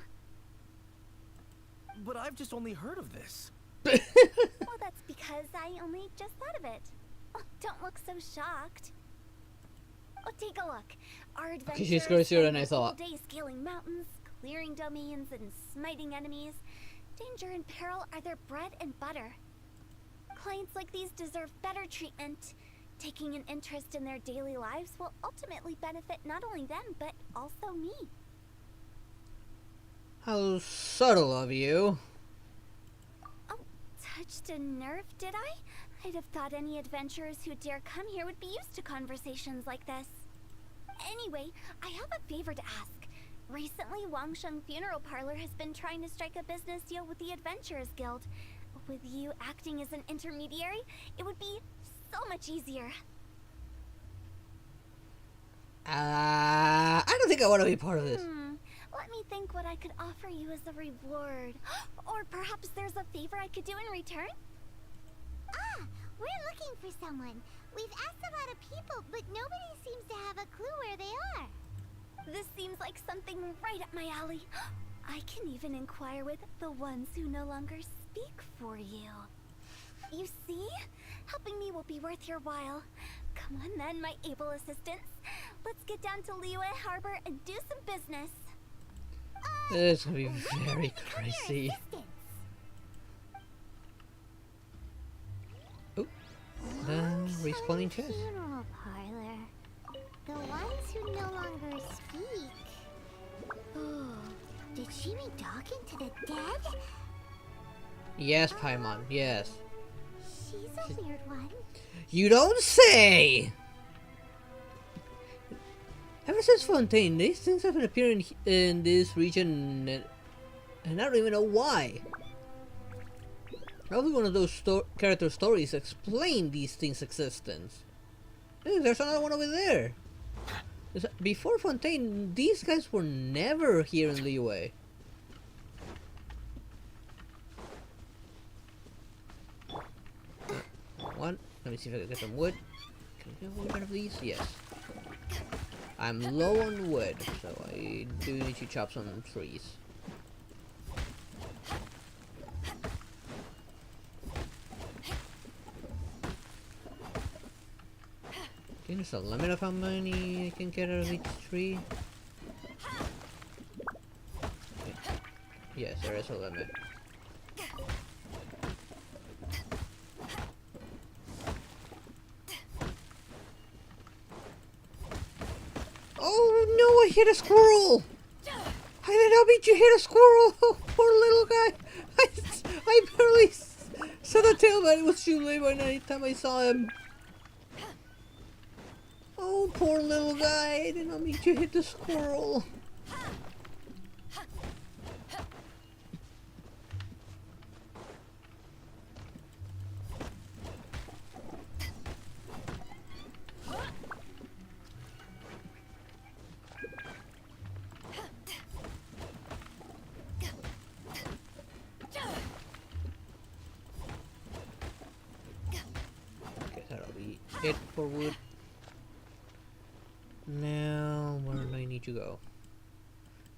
But I've just only heard of this. Well, that's because I only just thought of it. Oh, don't look so shocked. Oh, take a look. Our adventurers She's crazier than I spend the whole thought. day scaling mountains, clearing domains, and smiting enemies. Danger and peril are their bread and butter. Clients like these deserve better treatment. Taking an interest in their daily lives will ultimately benefit not only them, but also me. How subtle of you. Oh, touched a nerve, did I? I'd have thought any adventurers who dare come here would be used to conversations like this. Anyway, I have a favor to ask. Recently, Wangsheng Funeral Parlor has been trying to strike a business deal with the Adventurers Guild. With you acting as an intermediary, it would be so much easier. I don't think I want to be part of this. Let me think what I could offer you as a reward. Or perhaps there's a favor I could do in return? Ah, we're looking for someone. We've asked a lot of people, but nobody seems to have a clue where they are. This seems like something right up my alley. I can even inquire with the ones who no longer speak for you. You see? Helping me will be worth your while. Come on then, my able assistants. Let's get down to Liyue Harbor and do some business. This is gonna be very crazy. Oh, respawning chest. Funeral parlor. The ones who no longer speak. Oh, did she mean talking to the dead? Yes, Paimon, yes. She's a weird one. You don't say! Ever since Fontaine, these things have been appearing in this region, and I don't even know why. Probably one of those character stories explain these things' existence. Hey, there's another one over there. Before Fontaine, these guys were never here in Liyue. One. Let me see if I can get some wood. Can I get wood out of these? Yes. I'm low on wood, so I do need to chop some trees. Okay, there's a limit of how many I can get out of each tree. Okay. Yes, there is a limit. Oh no, I hit a squirrel! I did not mean to hit a squirrel! Oh, poor little guy! I barely saw the tail, but it was too late by the time I saw him. Oh, poor little guy! I did not mean to hit the squirrel. Head forward. Now, where do I need to go?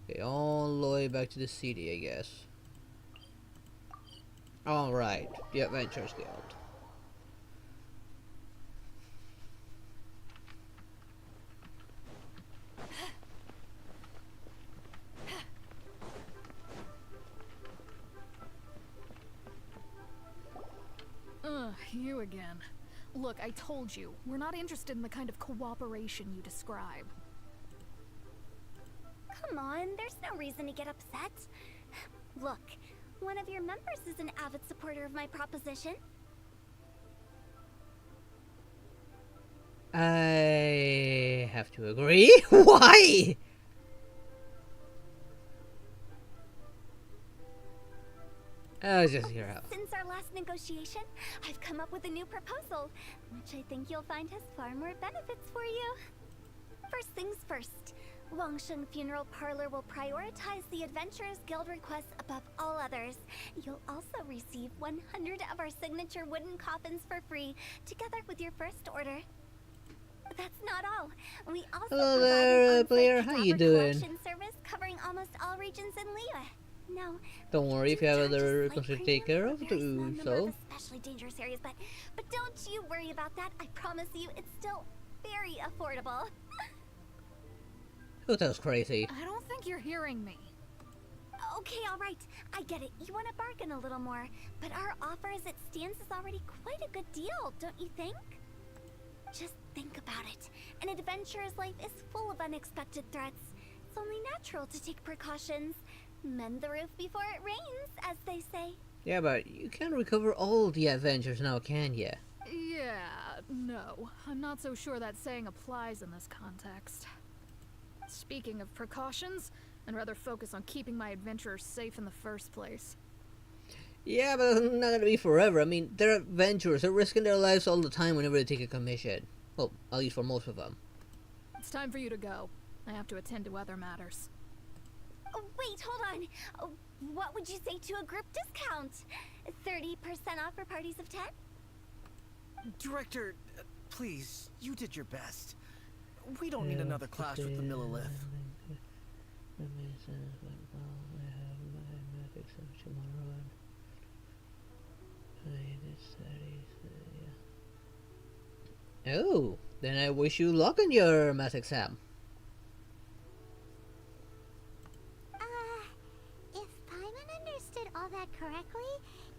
Okay, all the way back to the city, I guess. Alright, the Adventurers Guild. You again. Look, I told you, we're not interested in the kind of cooperation you describe. Come on, there's no reason to get upset. Look, one of your members is an avid supporter of my proposition. I have to agree. Why? I was just here out. Since our last negotiation, I've come up with a new proposal, which I think you'll find has far more benefits for you. First things first, Wangsheng Funeral Parlor will prioritize the Adventurers Guild requests above all others. You'll also receive 100 of our signature wooden coffins for free, together with your first order. That's not all. We also Hello provide there, an player. on-site How you cadaver doing? collection service covering almost all regions in Liyue. No, Don't worry if you have charge a other slight things to take premium care for of, a very small do number so. of especially dangerous areas, but don't you worry about that. I promise you, it's still very affordable. Oh, that was crazy. I don't think you're hearing me. Okay, all right. I get it. You want to bargain a little more, but our offer as it stands is already quite a good deal, don't you think? Just think about it. An adventurer's life is full of unexpected threats. It's only natural to take precautions. Mend the roof before it rains, as they say. Yeah, but you can't recover all the adventures now, can ya? Yeah, no. I'm not so sure that saying applies in this context. Speaking of precautions, I'd rather focus on keeping my adventurers safe in the first place. Yeah, but it's not gonna be forever. I mean, they're adventurers. They're risking their lives all the time whenever they take a commission. Well, at least for most of them. It's time for you to go. I have to attend to other matters. Oh, wait, hold on. Oh, what would you say to a group discount? 30% off for parties of 10? Director, please, you did your best. We don't need another clash with the Millilith. Oh, then I wish you luck in your math exam. If Paimon understood all that correctly,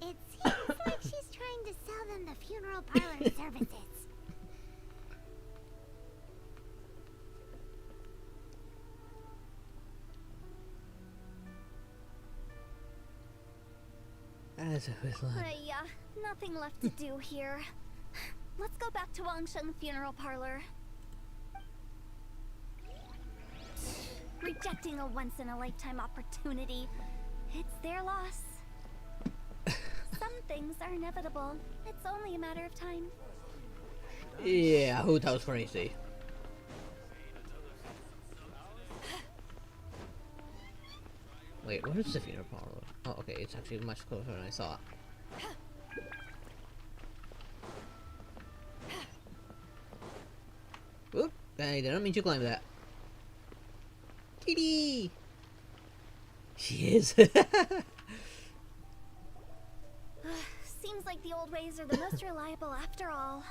it seems like she's trying to sell them the funeral parlor services. That's a whistling. Nothing left to do here. Let's go back to Wangsheng Funeral Parlor. Rejecting a once-in-a-lifetime opportunity. It's their loss. Some things are inevitable. It's only a matter of time. Yeah, who that was crazy. Wait, where is the funeral parlor? Oh, okay, it's actually much closer than I thought. Oop! I didn't mean to climb that. Kitty! She is. Seems like the old ways are the most reliable after all.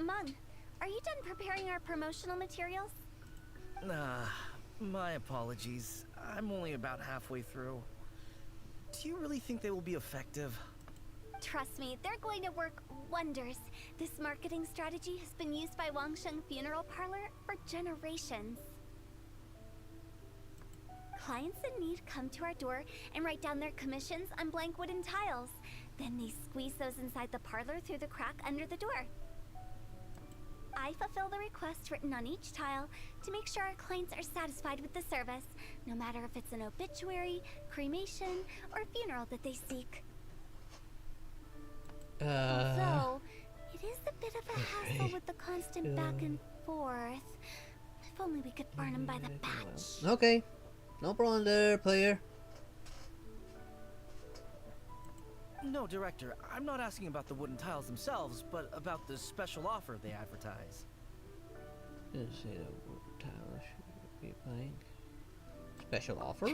Mung, are you done preparing our promotional materials? Nah, my apologies. I'm only about halfway through. Do you really think they will be effective? Trust me, they're going to work wonders. This marketing strategy has been used by Wangsheng Funeral Parlor for generations. Clients in need come to our door and write down their commissions on blank wooden tiles. Then they squeeze those inside the parlor through the crack under the door. I fulfill the requests written on each tile to make sure our clients are satisfied with the service, no matter if it's an obituary, cremation, or funeral that they seek. Although, it is a bit of a hassle with the constant back and forth. If only we could burn them by the batch. Okay, no problem there, player. No, Director, I'm not asking about the wooden tiles themselves, but about the special offer they advertise. Didn't say that word tile should be buying. Special offer?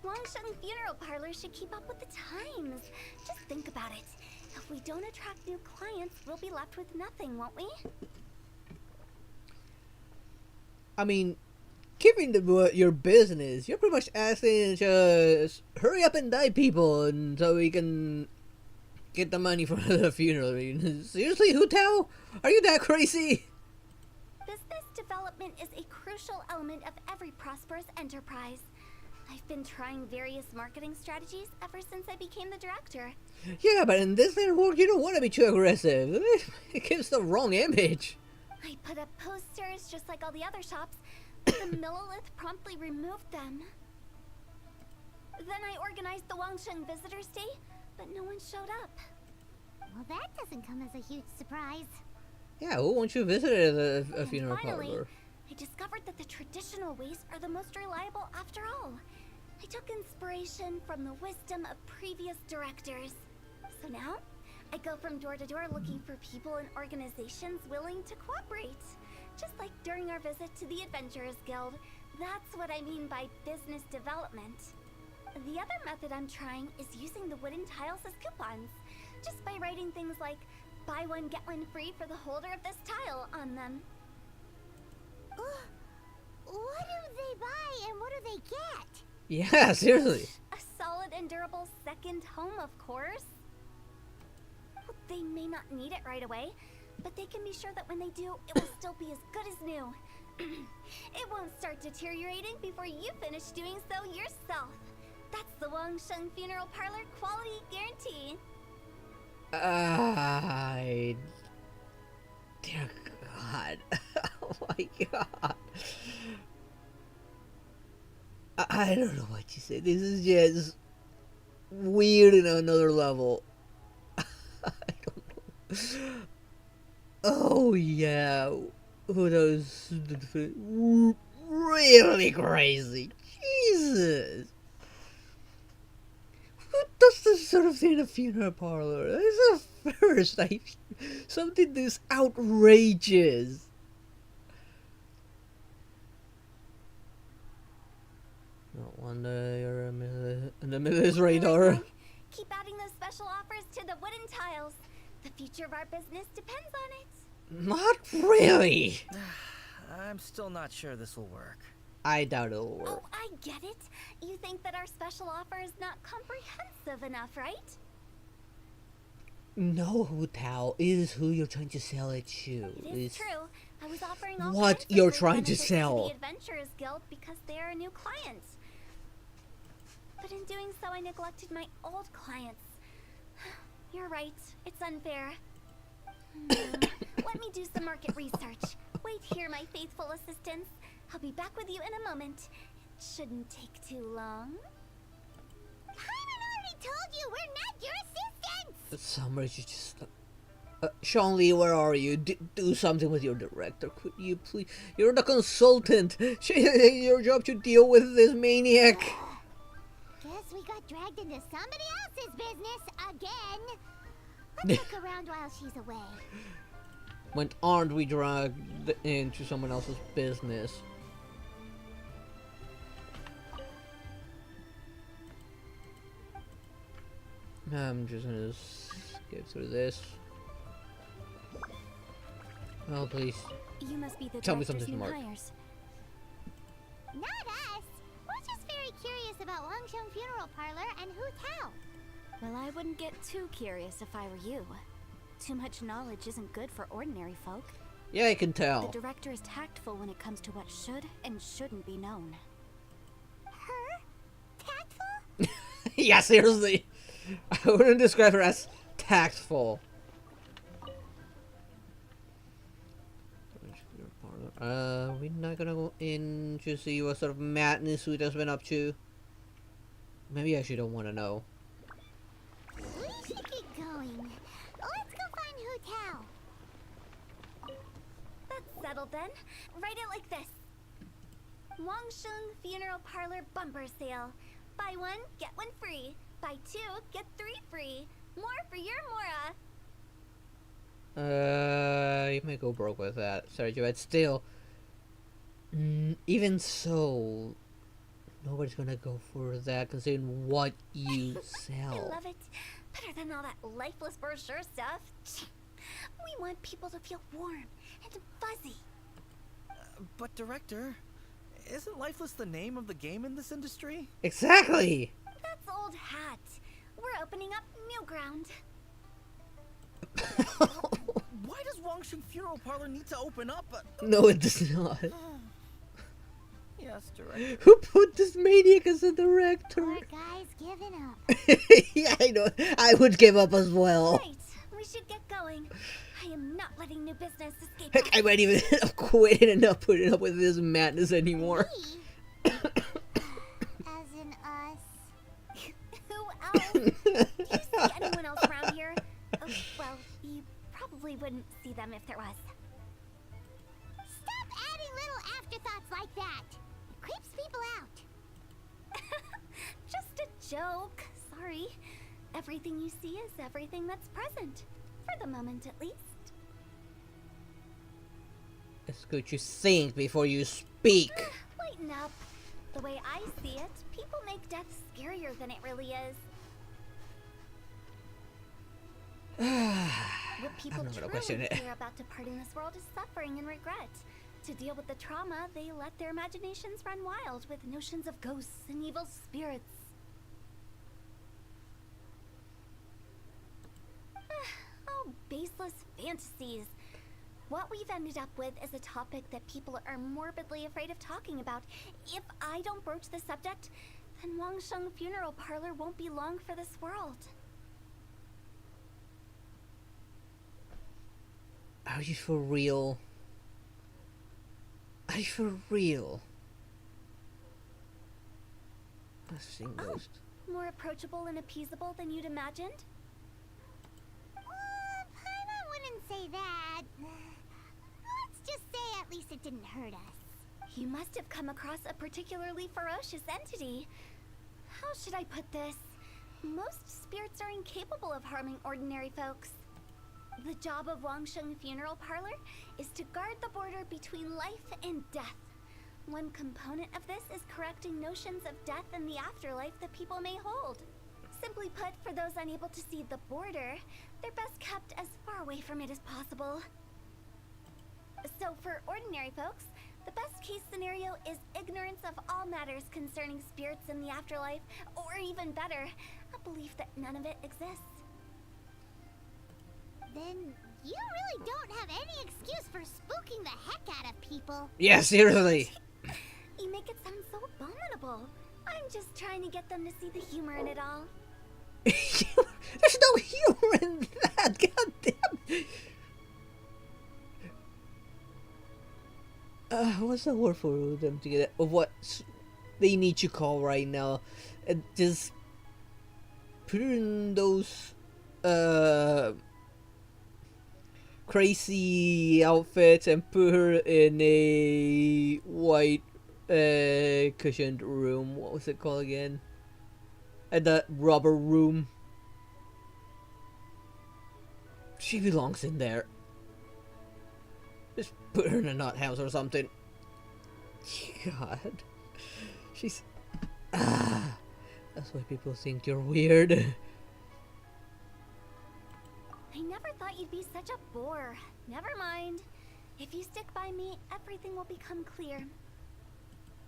Wangsheng Funeral Parlor should keep up with the times. Just think about it. If we don't attract new clients, we'll be left with nothing, won't we? I mean, given your business, you're pretty much asking just hurry up and die people, and so we can get the money for the funeral. I mean, seriously, Hu Tao? Are you that crazy? Business development is a crucial element of every prosperous enterprise. I've been trying various marketing strategies ever since I became the director. Yeah, but in this line of work, you don't want to be too aggressive. It gives the wrong image. I put up posters just like all the other shops, but the Millilith promptly removed them. Then I organized the Wangsheng Visitors Day, but no one showed up. Well, that doesn't come as a huge surprise. Yeah, who wants you visit a funeral finally, parlor? I discovered that the traditional ways are the most reliable after all. I took inspiration from the wisdom of previous directors. So now, I go from door to door looking for people and organizations willing to cooperate. Just like during our visit to the Adventurers Guild. That's what I mean by business development. The other method I'm trying is using the wooden tiles as coupons. Just by writing things like, buy one get one free for the holder of this tile on them. What do they buy and what do they get? Yeah, seriously. A solid and durable second home, of course. Well, they may not need it right away, but they can be sure that when they do, it will still be as good as new. It won't start deteriorating before you finish doing so yourself. That's the Wangsheng Funeral Parlor quality guarantee. Dear God. Oh my God. I don't know what you say. This is just weird in another level. I don't know. Oh yeah. Who knows? Really crazy. Jesus. Who does this sort of thing in a funeral parlor? This is the first time something this outrageous. No wonder you're in the middle of his radar. Keep adding those special offers to the wooden tiles. The future of our business depends on it. Not really. I'm still not sure this will work. I doubt it'll work. Oh, I get it. You think that our special offer is not comprehensive enough, right? No, Hu Tao is who you're trying to sell it to. It is true. I was offering all what kinds of you're free trying to benefits sell. to the Adventurers Guild because they are new clients. But in doing so, I neglected my old clients. You're right. It's unfair. Let me do some market research. Wait here, my faithful assistants. I'll be back with you in a moment. It shouldn't take too long. Paimon already told you we're not your assistants! Somebody should just... Sean Lee, where are you? Do something with your director, could you please? You're the consultant. Your job to deal with this maniac. Guess we got dragged into somebody else's business again. Let's look around while she's away. When aren't we dragged into someone else's business? I'm just gonna skip through this. Oh, please. You must be the Tell me director's something new smart. hires. Not us. We're just very curious about Wangsheng Funeral Parlor and Hu Tao. Well, I wouldn't get too curious if I were you. Too much knowledge isn't good for ordinary folk. Yeah, I can tell. The director is tactful when it comes to what should and shouldn't be known. Her? Tactful? Yeah, seriously. I wouldn't describe her as tactful. We're not gonna go in to see what sort of madness Hu has been up to. Maybe I actually don't want to know. We should keep going. Let's go find Hu Tao. That's settled then. Write it like this. Wangsheng Funeral Parlor Bumper Sale. Buy one, get one free. Buy 2, get 3 free. More for your Mora. You may go broke with that, Sergio, but still, even so, nobody's gonna go for that considering what you I sell. love it. Better than all that lifeless brochure stuff. We want people to feel warm and fuzzy. But director, isn't Lifeless the name of the game in this industry? Exactly! That's old hat. We're opening up new ground. Why does Wangsheng Funeral Parlor need to open up? No, it does not. Yes, director. Who put this maniac as a director? Poor guy's giving up. Yeah, I know. I would give up as well. Right, we should get going. I am not letting new business escape Heck, I might even end up quitting and not putting up with this madness anymore. Me? As in us. Who else? Do you see anyone else around here? Oh, well, you probably wouldn't see them if there was. Stop adding little afterthoughts like that. It creeps people out. Just a joke. Sorry. Everything you see is everything that's present. For the moment, at least. It's good you think before you speak. Lighten up. The way I see it, people make death scarier than it really is. What people not gonna truly question it. fear about departing this world is suffering and regret. To deal with the trauma, they let their imaginations run wild with notions of ghosts and evil spirits. Oh, baseless fantasies. What we've ended up with is a topic that people are morbidly afraid of talking about. If I don't broach the subject, then Wangsheng Funeral Parlor won't be long for this world. Are you for real? Are you for real? A sing ghost. More approachable and appeasable than you'd imagined? Paimon wouldn't say that. Let's just say at least it didn't hurt us. You must have come across a particularly ferocious entity. How should I put this? Most spirits are incapable of harming ordinary folks. The job of Wangsheng Funeral Parlor is to guard the border between life and death. One component of this is correcting notions of death and the afterlife that people may hold. Simply put, for those unable to see the border, they're best kept as far away from it as possible. So for ordinary folks, the best case scenario is ignorance of all matters concerning spirits in the afterlife, or even better, a belief that none of it exists. Then you really don't have any excuse for spooking the heck out of people. Yeah, seriously. You make it sound so abominable. I'm just trying to get them to see the humor in it all. There's no humor in that. God damn. What's the word for them to get what they need to call right now? Just put in those crazy outfits and put her in a white cushioned room. What was it called again? That rubber room. She belongs in there. Just put her in a nut house or something. God. She's... That's why people think you're weird. I never thought you'd be such a bore. Never mind. If you stick by me, everything will become clear.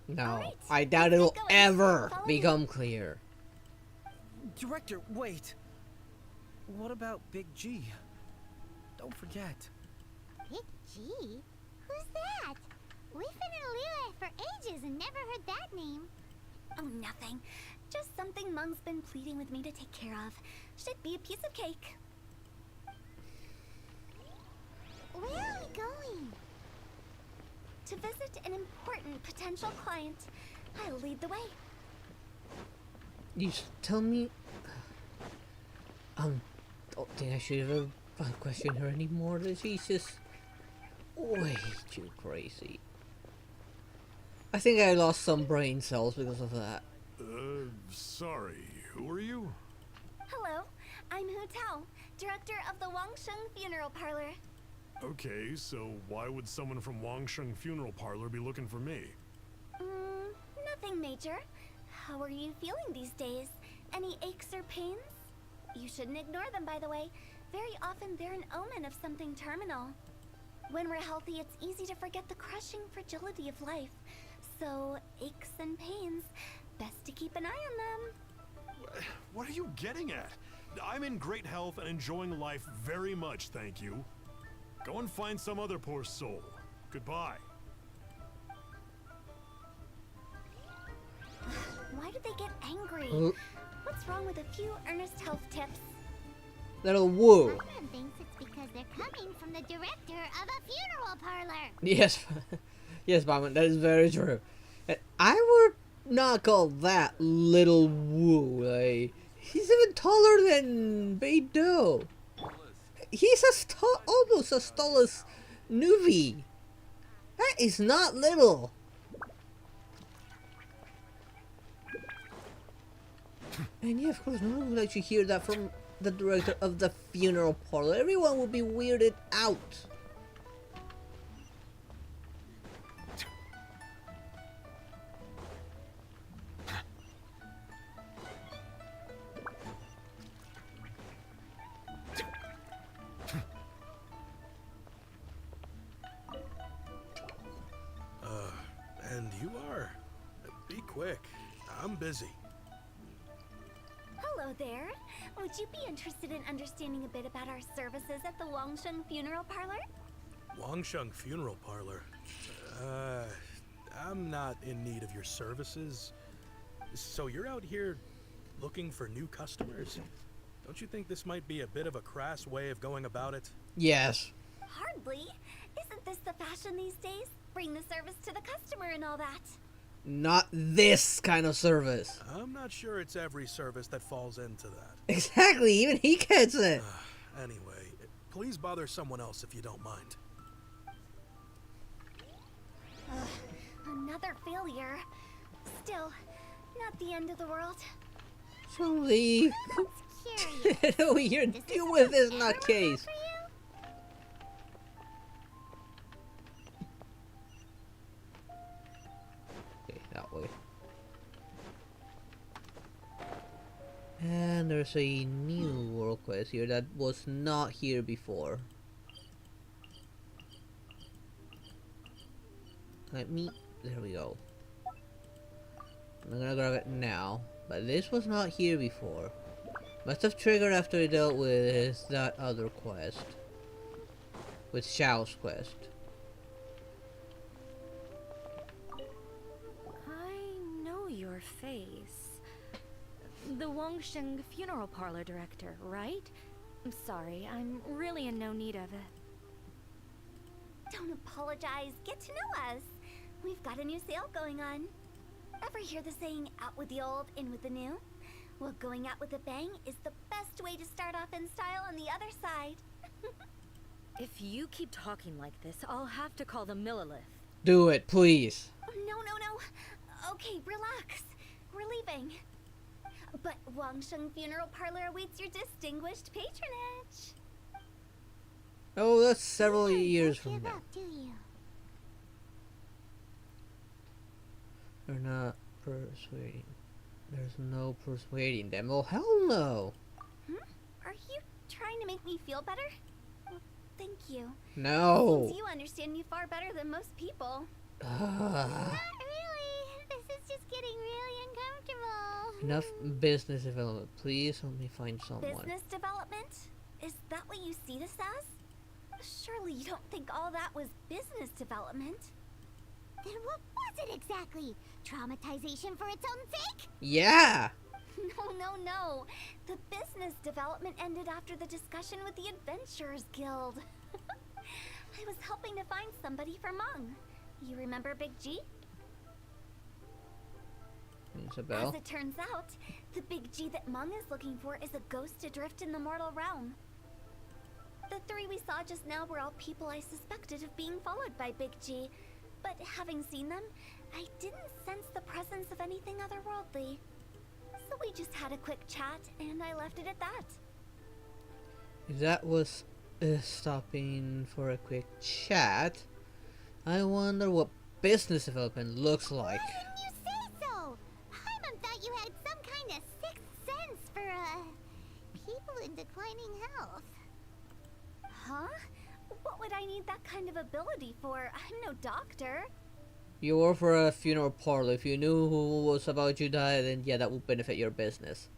No, Alright, I doubt let's it'll get going. ever Follow me. become clear. Director, wait. What about Big G? Don't forget. Big G? Who's that? We've been in Lille for ages and never heard that name. Oh, nothing. Just something Mung's been pleading with me to take care of. Should be a piece of cake. Where are we going? To visit an important potential client. I'll lead the way. You tell me... don't think I should have questioned her anymore. She's just way too crazy. I think I lost some brain cells because of that. Sorry, Who are you? Hello, I'm Hu Tao, director of the Wangsheng Funeral Parlor. Okay, so why would someone from Wangsheng Funeral Parlor be looking for me? Nothing major. How are you feeling these days? Any aches or pains? You shouldn't ignore them, by the way. Very often they're an omen of something terminal. When we're healthy, it's easy to forget the crushing fragility of life. So, aches and pains, best to keep an eye on them. What are you getting at? I'm in great health and enjoying life very much, thank you. Go and find some other poor soul. Goodbye. Why do they get angry? What's wrong with a few earnest health tips? Little woo. Everyone thinks it's because they're coming from the director of a funeral parlor. Yes, yes, Batman, that is very true. And I would not call that little woo. Like, he's even taller than Beidou. He's almost as tall as Nuvi. That is not little. And yeah, of course, no one would actually hear that from the director of the funeral parlor. Everyone would be weirded out. And you are? Be quick. I'm busy. Hello there. Would you be interested in understanding a bit about our services at the Wangsheng Funeral Parlor? Wangsheng Funeral Parlor? I'm not in need of your services. So you're out here looking for new customers? Don't you think this might be a bit of a crass way of going about it? Yes. Hardly. Isn't this the fashion these days? Bring the service to the customer and all that. Not this kind of service. I'm not sure it's every service that falls into that. Exactly, even he gets it. Anyway, please bother someone else if you don't mind. Another failure. Still, not the end of the world. So leave. No, you're dealing with this nutcase. Okay, that way. And there's a new world quest here that was not here before. There we go. I'm gonna grab it now, but this was not here before. Must have triggered after I dealt with that other quest. With Xiao's quest. I know your face. The Wangsheng Funeral Parlor director, right? I'm sorry, I'm really in no need of it. Don't apologize. Get to know us. We've got a new sale going on. Ever hear the saying, out with the old, in with the new? Well, going out with a bang is the best way to start off in style on the other side. If you keep talking like this, I'll have to call the Millilith. Do it, please. No. Okay, relax. We're leaving. But Wangsheng Funeral Parlor awaits your distinguished patronage. Oh, that's several years from now. Do you? They're not persuading. There's no persuading them. Oh, hell no. Are you trying to make me feel better? Well, thank you. No. Seems you understand me far better than most people. Not really. This is just getting really uncomfortable. Enough business development. Please help me find someone. Business development? Is that what you see this as? Surely you don't think all that was business development. Then what was it exactly? Traumatization for its own sake? Yeah. No. The business development ended after the discussion with the Adventurers Guild. I was helping to find somebody for Meng. You remember Big G? Rings a bell. As it turns out, the Big G that Meng is looking for is a ghost adrift in the mortal realm. The three we saw just now were all people I suspected of being followed by Big G. But having seen them, I didn't sense the presence of anything otherworldly. So we just had a quick chat, and I left it at that. If that was stopping for a quick chat, I wonder what business development looks like. Why didn't you say so? Paimon thought you had some kind of sixth sense for, people in declining health. Huh? What would I need that kind of ability for? I'm no doctor. You work for a funeral parlor. If you knew who was about to die, then yeah, that would benefit your business.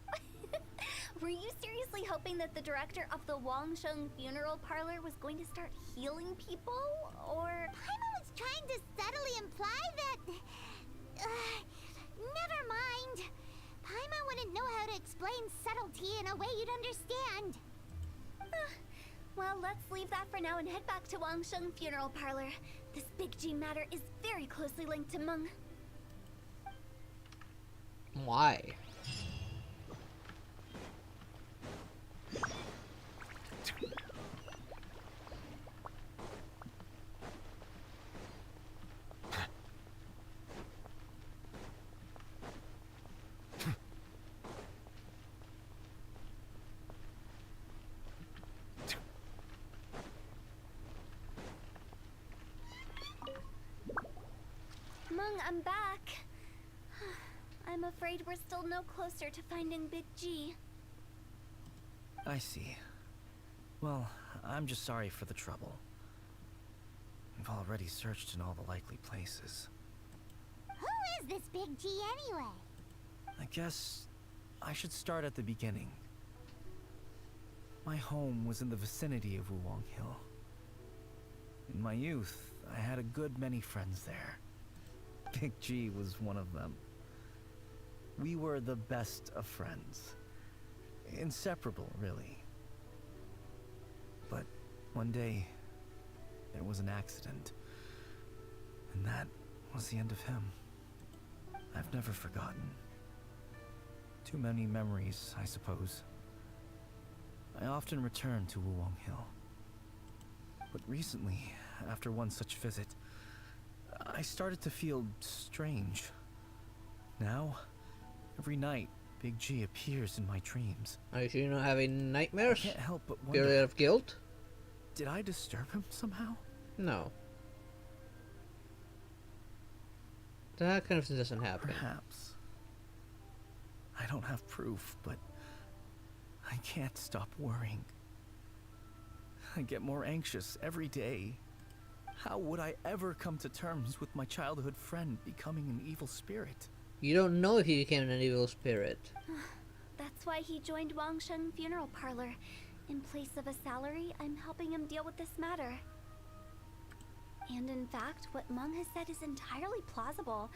Were you seriously hoping that the director of the Wangsheng funeral parlor was going to start healing people? Or... Paimon was trying to subtly imply that... never mind. Paimon wouldn't know how to explain subtlety in a way you'd understand. Well, let's leave that for now and head back to Wangsheng funeral parlor. This Big G matter is very closely linked to Meng. Why? Meng, I'm back. I'm afraid we're still no closer to finding Big G. I see. Well, I'm just sorry for the trouble. We've already searched in all the likely places. Who is this Big G anyway? I guess I should start at the beginning. My home was in the vicinity of Wuwang Hill. In my youth, I had a good many friends there. Big G was one of them. We were the best of friends. Inseparable, really. But one day, there was an accident. And that was the end of him. I've never forgotten. Too many memories, I suppose. I often return to Wuwang Hill. But recently, after one such visit, I started to feel strange. Now, every night, Big G appears in my dreams. Are you sure you're not having nightmares? I can't help but wonder... Period of guilt? Did I disturb him somehow? No. That kind of thing doesn't happen. Perhaps. I don't have proof, but I can't stop worrying. I get more anxious every day. How would I ever come to terms with my childhood friend becoming an evil spirit? You don't know if he became an evil spirit. That's why he joined Wangsheng funeral parlor. In place of a salary, I'm helping him deal with this matter. And in fact, what Meng has said is entirely plausible.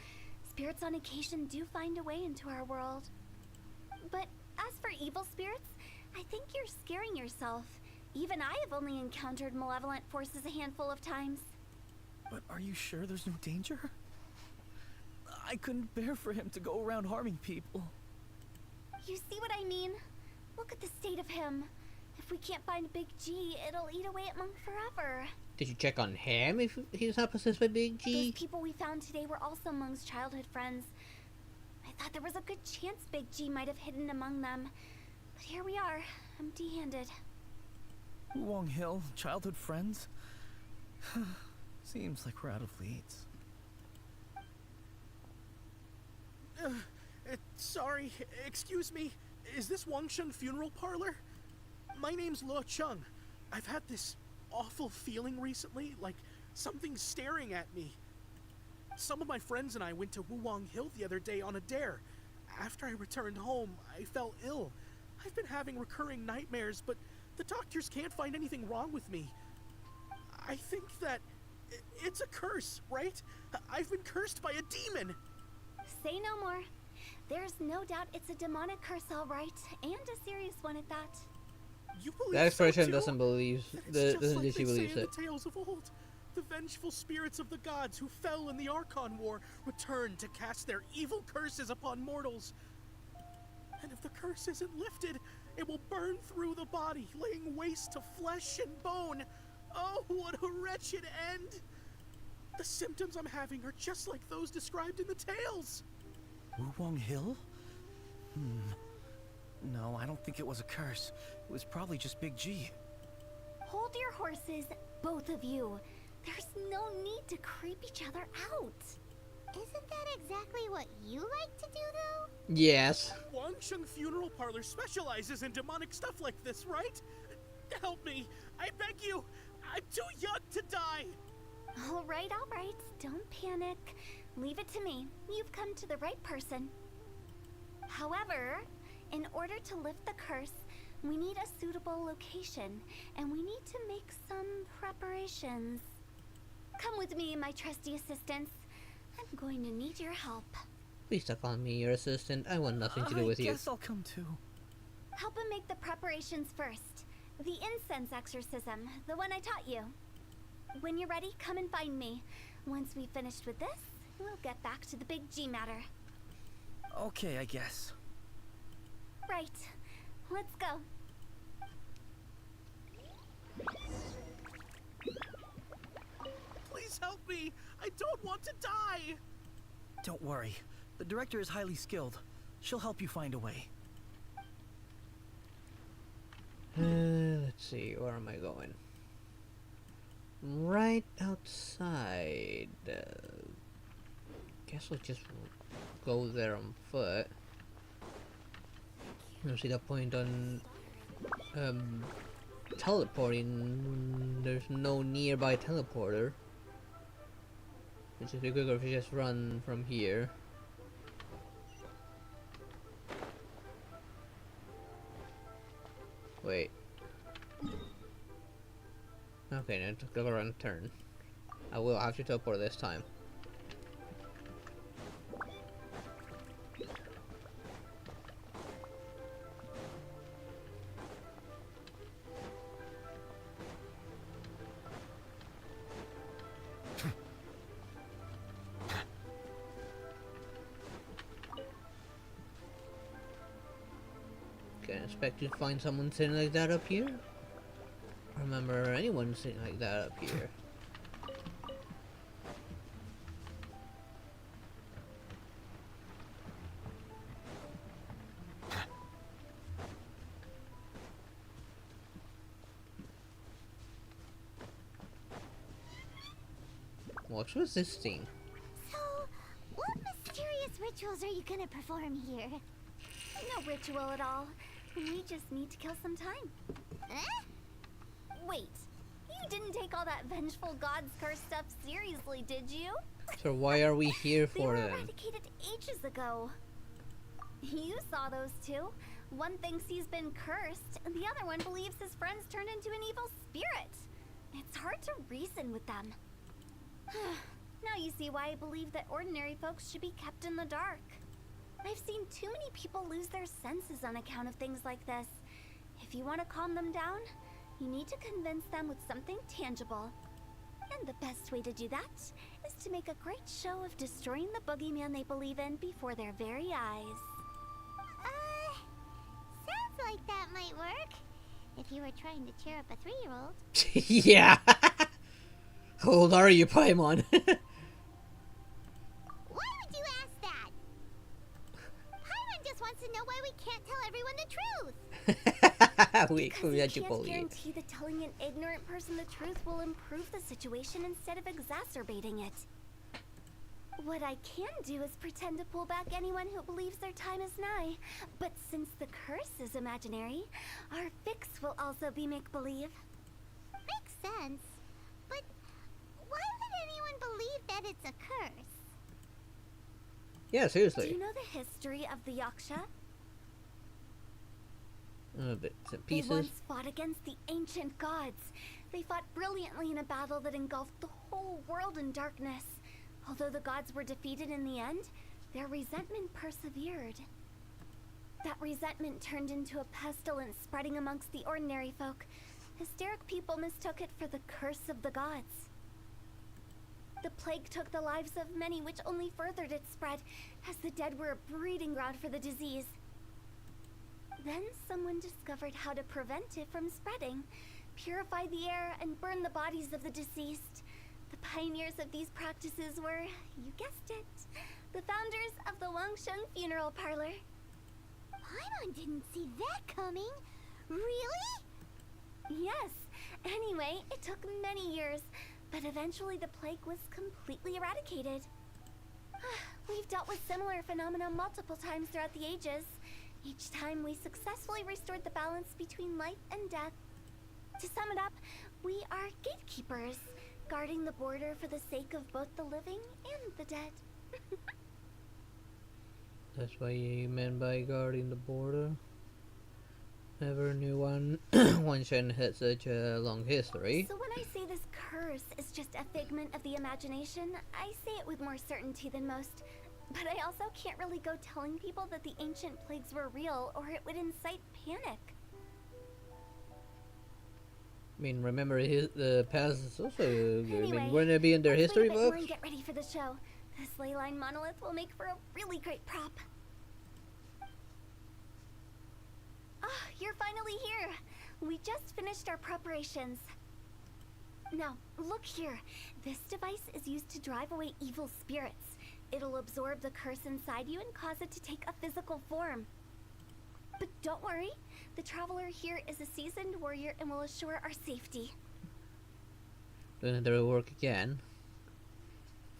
Spirits on occasion do find a way into our world. But as for evil spirits, I think you're scaring yourself. Even I have only encountered malevolent forces a handful of times. But are you sure there's no danger? I couldn't bear for him to go around harming people. You see what I mean? Look at the state of him. If we can't find Big G, it'll eat away at Meng forever. Did you check on him if he's not possessed by Big G? Those people we found today were also Meng's childhood friends. I thought there was a good chance Big G might have hidden among them. But here we are, empty-handed. Wuwang Hill, childhood friends? Seems like we're out of leads. Sorry, excuse me. Is this Wangsheng funeral parlor? My name's Luo Chung. I've had this awful feeling recently, like something's staring at me. Some of my friends and I went to Wuwang Hill the other day on a dare. After I returned home, I fell ill. I've been having recurring nightmares, but the doctors can't find anything wrong with me. I think that it's a curse, right? I've been cursed by a demon. Say no more. There's no doubt it's a demonic curse, all right, and a serious one at that. You believe That expression so too? doesn't believe. It's Doesn't like she they say believes in it? the tales of old. The vengeful spirits of the gods who fell in the Archon War return to cast their evil curses upon mortals. And if the curse isn't lifted, it will burn through the body, laying waste to flesh and bone. Oh, what a wretched end! The symptoms I'm having are just like those described in the tales. Wuwang Hill? No, I don't think it was a curse. It was probably just Big G. Hold your horses, both of you. There's no need to creep each other out. Isn't that exactly what you like to do, though? Yes. Wangsheng Funeral Parlor specializes in demonic stuff like this, right? Help me. I beg you. I'm too young to die. All right. Don't panic. Leave it to me. You've come to the right person. However, in order to lift the curse, we need a suitable location, and we need to make some preparations. Come with me, my trusty assistants. I'm going to need your help. Please stop calling me your assistant. I want nothing to do with you. I guess I'll come too. Help him make the preparations first. The incense exorcism, the one I taught you. When you're ready, come and find me. Once we've finished with this, we'll get back to the Big G matter. Okay, I guess. Right. Let's go. Please help me. I don't want to die. Don't worry. The director is highly skilled. She'll help you find a way. Let's see, where am I going? Right outside. Guess we'll just go there on foot. I don't see the point on teleporting. There's no nearby teleporter. It's just be quicker if you just run from here. Wait. Okay, now just go around and turn. I will have to teleport this time. Can't expect to find someone sitting like that up here. I remember anyone sitting like that up here. What's with this thing? So, what mysterious rituals are you gonna perform here? No ritual at all. We just need to kill some time. Wait, you didn't take all that vengeful god's curse stuff seriously, did you? So why are we here They for were then? eradicated ages ago. You saw those two. One thinks he's been cursed, and the other one believes his friends turned into an evil spirit. It's hard to reason with them. Now you see why I believe that ordinary folks should be kept in the dark. I've seen too many people lose their senses on account of things like this. If you want to calm them down, you need to convince them with something tangible. And the best way to do that is to make a great show of destroying the boogeyman they believe in before their very eyes. Sounds like that might work. If you were trying to cheer up a 3-year-old. Yeah! How old are you, Paimon? Why would you ask that? Paimon just wants to know why we can't tell everyone the truth. We Because you let you can't believe. guarantee that telling an ignorant person the truth will improve the situation instead of exacerbating it. What I can do is pretend to pull back anyone who believes their time is nigh. But since the curse is imaginary, our fix will also be make-believe. Makes sense. But why would anyone believe that it's a curse? Yeah, Do seriously. you know the history of the Yaksha? Bits and They pieces. once fought against the ancient gods. They fought brilliantly in a battle that engulfed the whole world in darkness. Although the gods were defeated in the end, their resentment persevered. That resentment turned into a pestilence spreading amongst the ordinary folk. Hysteric people mistook it for the curse of the gods. The plague took the lives of many, which only furthered its spread, as the dead were a breeding ground for the disease. Then someone discovered how to prevent it from spreading, purify the air, and burn the bodies of the deceased. The pioneers of these practices were, you guessed it, the founders of the Wangsheng Funeral Parlor. Paimon didn't see that coming. Really? Yes. Anyway, it took many years, but eventually the plague was completely eradicated. We've dealt with similar phenomena multiple times throughout the ages. Each time we successfully restored the balance between life and death. To sum it up, we are gatekeepers, guarding the border for the sake of both the living and the dead. That's what you meant by guarding the border. Never knew one Shen had such a long history. So when I say this curse is just a figment of the imagination, I say it with more certainty than most. But I also can't really go telling people that the ancient plagues were real, or it would incite panic. I mean, remember the past is also. Anyway, I mean, wouldn't it be in their let's history wait a bit more books? and get ready for the show. This leyline monolith will make for a really great prop. Ah, you're finally here. We just finished our preparations. Now, look here. This device is used to drive away evil spirits. It'll absorb the curse inside you and cause it to take a physical form. But don't worry, the traveler here is a seasoned warrior and will assure our safety. Doesn't there work again?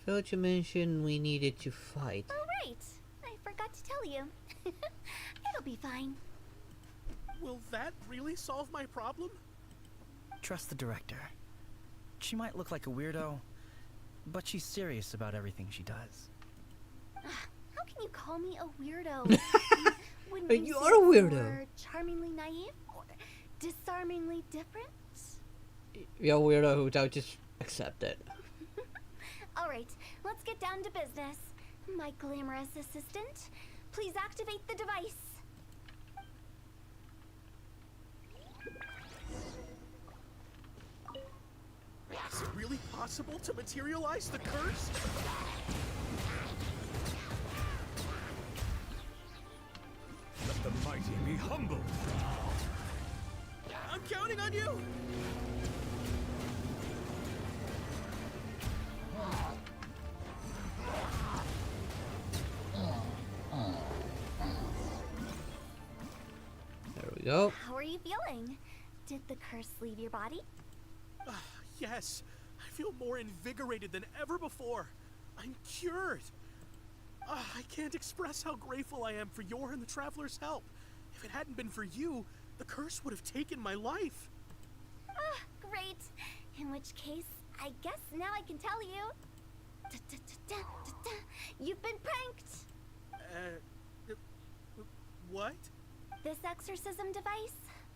Thought you mentioned we needed to fight. Oh, right. I forgot to tell you. It'll be fine. Will that really solve my problem? Trust the director. She might look like a weirdo, but she's serious about everything she does. How can you call me a weirdo? Wouldn't You say are a weirdo. more charmingly naive or disarmingly different? You're a weirdo who don't just accept it. Alright, let's get down to business. My glamorous assistant, please activate the device. Is it really possible to materialize the curse? Let the mighty be humbled. I'm counting on you! There we go. How are you feeling? Did the curse leave your body? Yes, I feel more invigorated than ever before. I'm cured. I can't express how grateful I am for your and the Traveler's help. If it hadn't been for you, the curse would have taken my life. Great. In which case, I guess now I can tell you. You've been pranked! What? This exorcism device?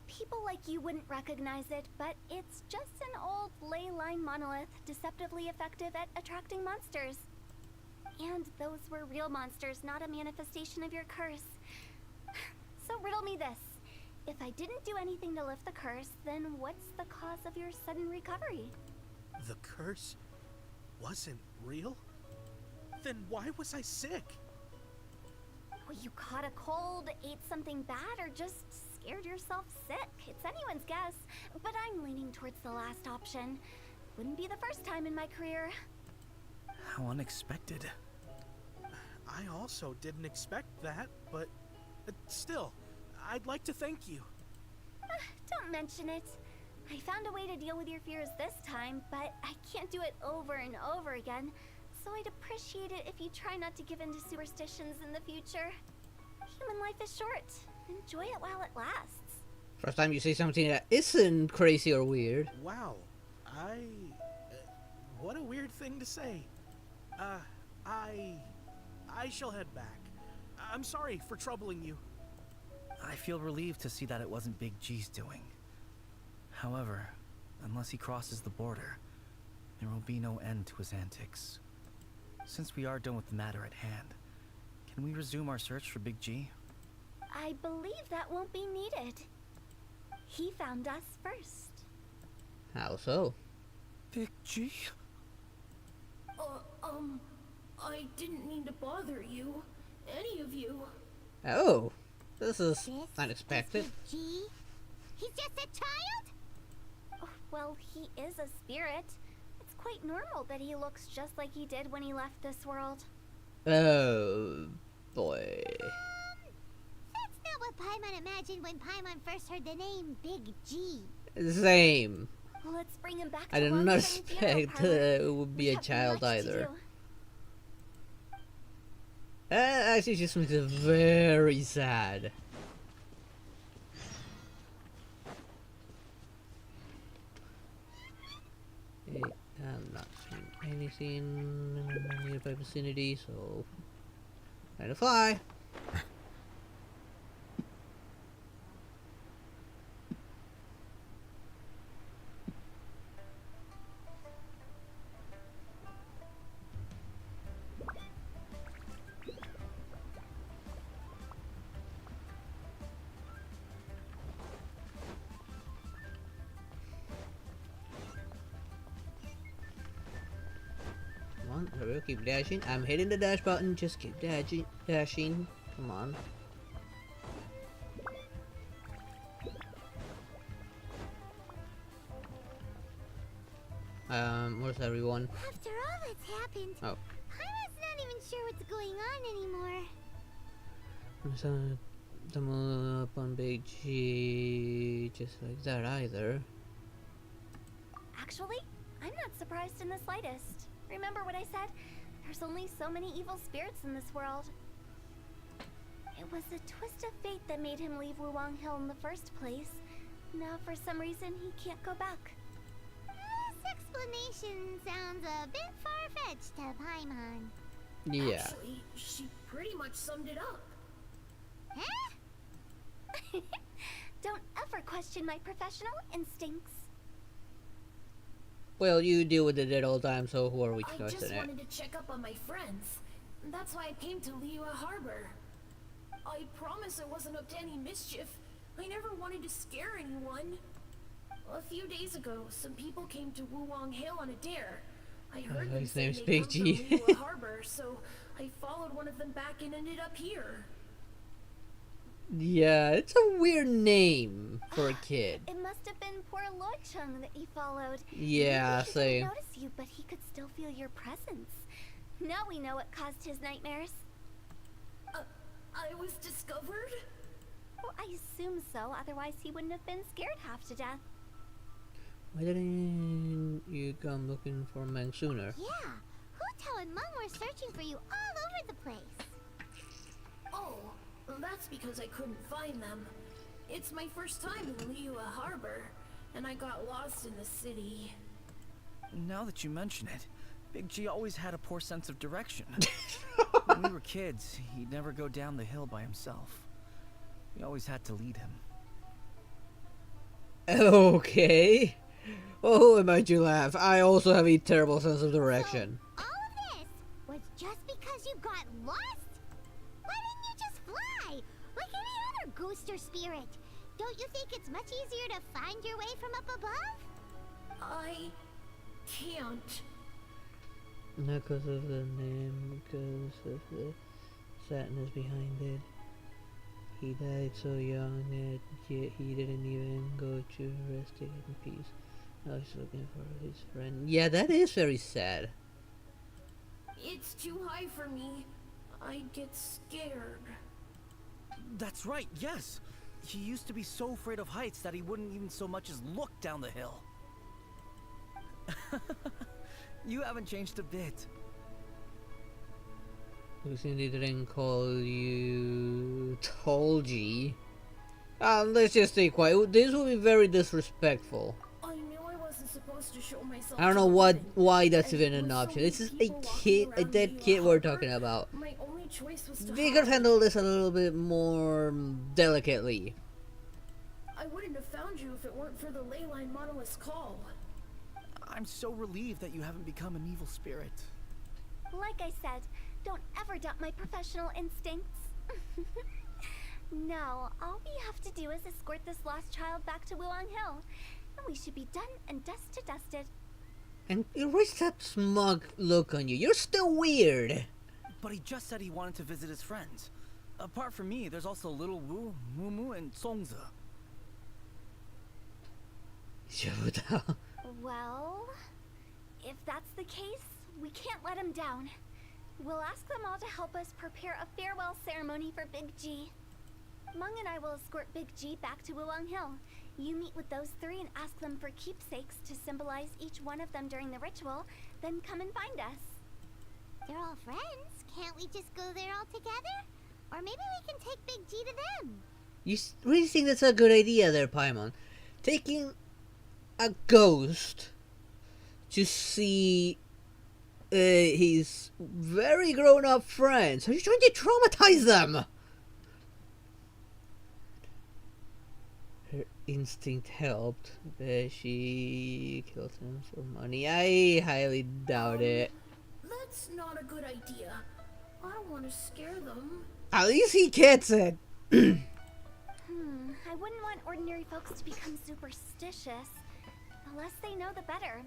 People like you wouldn't recognize it, but it's just an old ley line monolith, deceptively effective at attracting monsters. And those were real monsters, not a manifestation of your curse. So riddle me this. If I didn't do anything to lift the curse, then what's the cause of your sudden recovery? The curse wasn't real? Then why was I sick? Well, you caught a cold, ate something bad, or just scared yourself sick. It's anyone's guess, but I'm leaning towards the last option. Wouldn't be the first time in my career. How unexpected. I also didn't expect that, but still, I'd like to thank you. Don't mention it. I found a way to deal with your fears this time, but I can't do it over and over again, so I'd appreciate it if you try not to give in to superstitions in the future. Human life is short. Enjoy it while it lasts. First time you see something that isn't crazy or weird. Wow, what a weird thing to say. I shall head back. I'm sorry for troubling you. I feel relieved to see that it wasn't Big G's doing. However, unless he crosses the border, there will be no end to his antics. Since we are done with the matter at hand, can we resume our search for Big G? I believe that won't be needed. He found us first. How so? Big G? I didn't mean to bother you. Any of you. Oh, this is unexpected. G? He's just a child? Oh, well, he is a spirit. It's quite normal that he looks just like he did when he left this world. Oh, boy. That's not what what Paimon imagined when Paimon first heard the name Big G. Same. Well, let's bring him back I to did not Wangsheng Funeral expect Parlor. it would be We a have child much to either. do. That actually just makes it very sad. Hey, I'm not seeing anything in the nearby vicinity, so trying to fly. Come on, there we go, keep dashing. I'm hitting the dash button, just keep dashing. Come on. Where's everyone? After all that's happened, Oh. Paimon's not even sure what's going on anymore. Double up on Big G, just like that either. Actually, I'm not surprised in the slightest. Remember what I said? There's only so many evil spirits in this world. It was a twist of fate that made him leave Wuwang Hill in the first place. Now, for some reason, he can't go back. This explanation sounds a bit far-fetched to Paimon. Yeah. Actually, she pretty much summed it up. Huh? Don't ever question my professional instincts. Well, you deal with it all the time, so who are we to I question just it? wanted to check up on my friends. That's why I came to Liyue Harbor. I promise I wasn't up to any mischief. I never wanted to scare anyone. A few days ago, some people came to Wuwang Hill on a dare. I heard them his say name's they Big come G. from Liyue Harbor, so I followed one of them back and ended up here. Yeah, it's a weird name for a kid. It must have been poor Lord Chung that you followed. Yeah, Maybe he same. didn't notice you, but he could still feel your presence. Now we know what caused his nightmares. I was discovered? Well, I assume so, otherwise he wouldn't have been scared half to death. Why didn't you come looking for Meng sooner? Yeah, Hu and Meng were searching for you all over the place. Oh, that's because I couldn't find them. It's my first time in Liyue Harbor, and I got lost in the city. Now that you mention it, Big G always had a poor sense of direction. When we were kids, he'd never go down the hill by himself. We always had to lead him. Okay. Well, who am I to laugh? I also have a terrible sense of direction. So, all of this was just because you got lost? Why didn't you just fly? Like any other ghost or spirit? Don't you think it's much easier to find your way from up above? I can't. Not because of the name, because of the sadness behind it. He died so young that yet he didn't even go to rest in peace. Now he's looking for his friend. Yeah, that is very sad. It's too high for me. I'd get scared. That's right, yes! He used to be so afraid of heights that he wouldn't even so much as look down the hill. You haven't changed a bit. Lucindy didn't call you Tolji. Let's just stay quiet. This will be very disrespectful. I knew I wasn't supposed to show myself. I don't know why that's even an With so option. many This is a people kid, walking a around dead Liyue kid we're Harbor, talking about. My only choice was to We could hide. handle this a little bit more delicately. I wouldn't have found you if it weren't for the Leyline Monolith's call. I'm so relieved that you haven't become an evil spirit. Like I said, don't ever doubt my professional instincts. Now, all we have to do is escort this lost child back to Wuwang Hill, and we should be done and dust to dusted. And erase that smug look on you. You're still weird. But he just said he wanted to visit his friends. Apart from me, there's also Little Wu, Mumu, and Songza. Well, if that's the case, we can't let him down. We'll ask them all to help us prepare a farewell ceremony for Big G. Mung and I will escort Big G back to Wuwang Hill. You meet with those three and ask them for keepsakes to symbolize each one of them during the ritual, then come and find us. They're all friends. Can't we just go there all together? Or maybe we can take Big G to them. You really think that's a good idea there, Paimon? Taking a ghost to see his very grown-up friends. Are you trying to traumatize them? Her instinct helped. She killed him for money. I highly doubt it. That's not a good idea. I don't want to scare them. At least he gets it. I wouldn't want ordinary folks to become superstitious. The less they know, the better.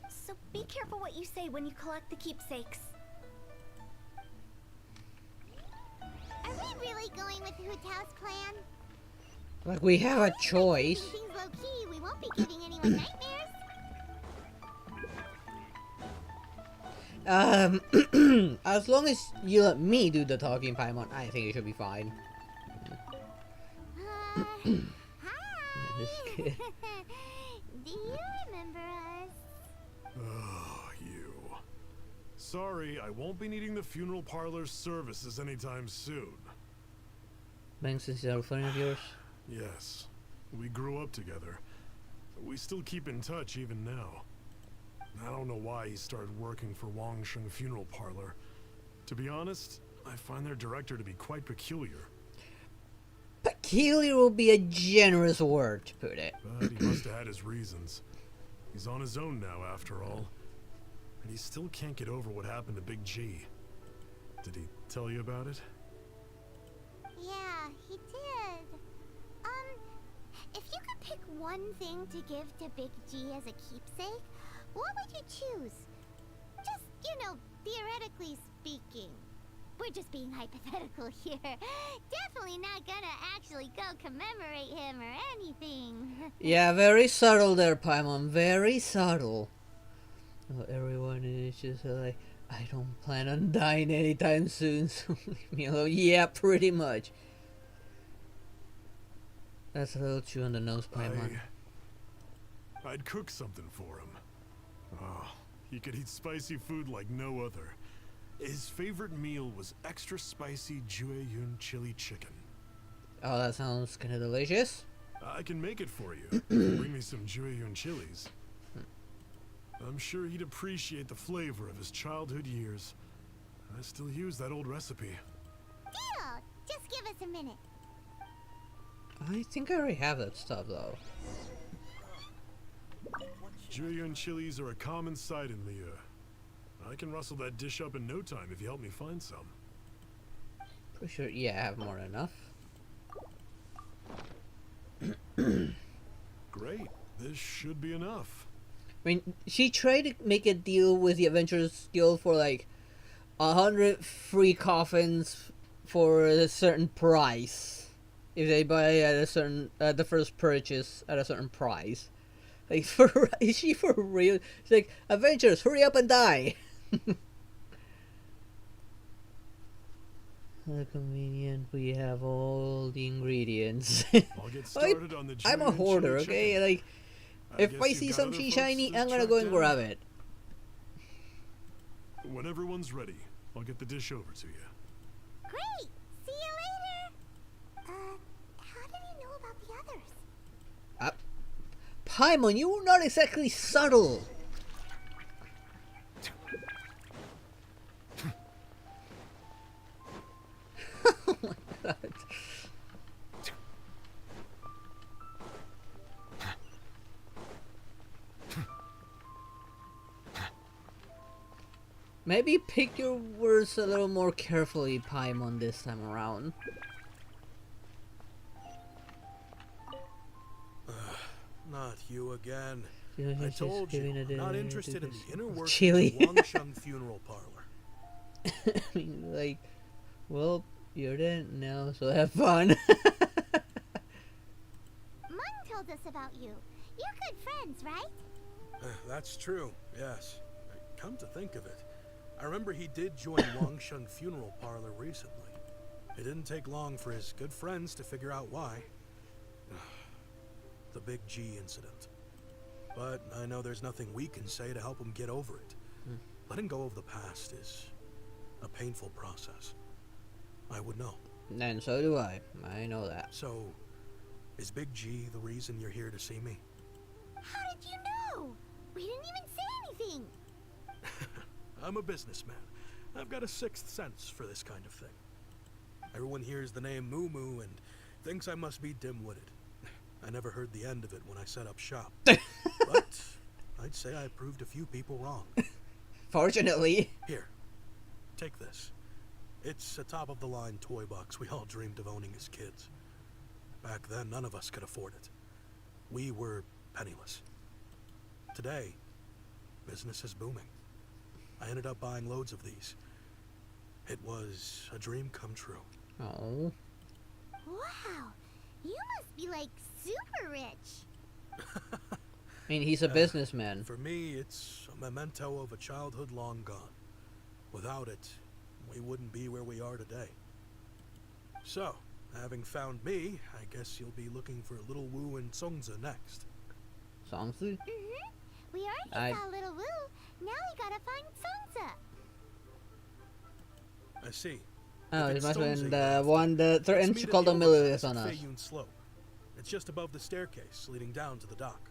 So be careful what you say when you collect the keepsakes. Are we really going with Hu Tao's plan? Like we have a choice. Keeping things low-key, we won't be giving anyone nightmares. As long as you let me do the talking, Paimon, I think it should be fine. Hi. Do you remember us? Oh, you. Sorry, I won't be needing the funeral parlor's services anytime soon. Banks is a friend of yours? Yes. We grew up together. We still keep in touch even now. I don't know why he started working for Wangsheng Funeral Parlor. To be honest, I find their director to be quite peculiar. Peculiar will be a generous word to put it. But he must have had his reasons. He's on his own now, after all. And he still can't get over what happened to Big G. Did he tell you about it? Yeah, he did. If you could pick one thing to give to Big G as a keepsake, what would you choose? Just, theoretically speaking. We're just being hypothetical here. Definitely not gonna actually go commemorate him or anything. Yeah, very subtle there, Paimon. Very subtle. Well, everyone is just like, I don't plan on dying anytime soon, so leave me alone. Yeah, pretty much. That's a little too on the nose, Paimon. I'd cook something for him. Oh, he could eat spicy food like no other. His favorite meal was extra spicy Jueyun chili chicken. Oh, that sounds kind of delicious. I can make it for you. Bring me some Jueyun chilies. I'm sure he'd appreciate the flavor of his childhood years. I still use that old recipe. Deal! Just give us a minute. I think I already have that stuff, though. Jueyun chilies are a common sight in Liu. I can rustle that dish up in no time if you help me find some. Pretty sure, yeah, I have more than enough. Great. This should be enough. I mean, she tried to make a deal with the Adventurers Guild for like 100 free coffins for a certain price. If they buy at a certain, the first purchase at a certain price. Like, is she for real? It's like, Adventurers, hurry up and die! How convenient, we have all the ingredients. I'll get started on the I'm a hoarder, okay? chicken. Like, if I see something shiny, I'm gonna go and grab it. When everyone's ready, I'll get the dish over to you. Great! See you later! How did he know about the others? Paimon, you were not exactly subtle. Oh my god. Maybe pick your words a little more carefully, Paimon, this time around. Not you again. Yeah, I he's told just you, giving it not a- interested in the inner workings chili. of Wangsheng Funeral Parlor. I mean, like, well, you're dead now, so have fun. Mung told us about you. You're good friends, right? That's true, yes. Come to think of it, I remember he did join Wangsheng Funeral Parlor recently. It didn't take long for his good friends to figure out why. The Big G incident. But I know there's nothing we can say to help him get over it. Letting go of the past is a painful process. I would know. And so do I. I know that. So, is Big G the reason you're here to see me? How did you know? We didn't even say anything. I'm a businessman. I've got a sixth sense for this kind of thing. Everyone hears the name Moo Moo and thinks I must be dim-witted. I never heard the end of it when I set up shop. But I'd say I proved a few people wrong. Fortunately. Here, take this. It's a top-of-the-line toy box we all dreamed of owning as kids. Back then, none of us could afford it. We were penniless. Today, business is booming. I ended up buying loads of these. It was a dream come true. Oh. Wow, you must be like super rich. I mean, he's a businessman. For me, it's a memento of a childhood long gone. Without it, we wouldn't be where we are today. So, having found me, I guess you'll be looking for Little Wu and Songza next. Songza? We already saw Little Wu. Now we gotta find Songza. I see. Oh, If it it's must have been Songza, the one that threatened let's to meet call at the overpass military on at us. Feiyun Slope. It's just above the staircase leading down to the dock.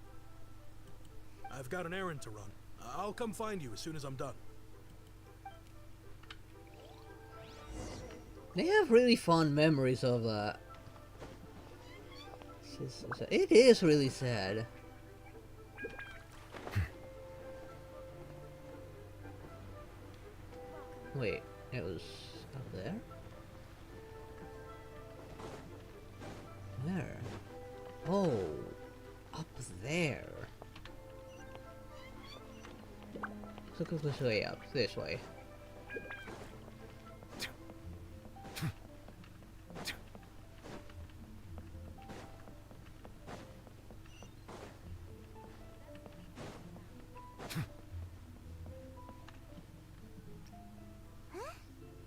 I've got an errand to run. I'll come find you as soon as I'm done. They have really fond memories of that. It is really sad. Wait, it was up there? Where? Oh, up there. So go this way up, this way.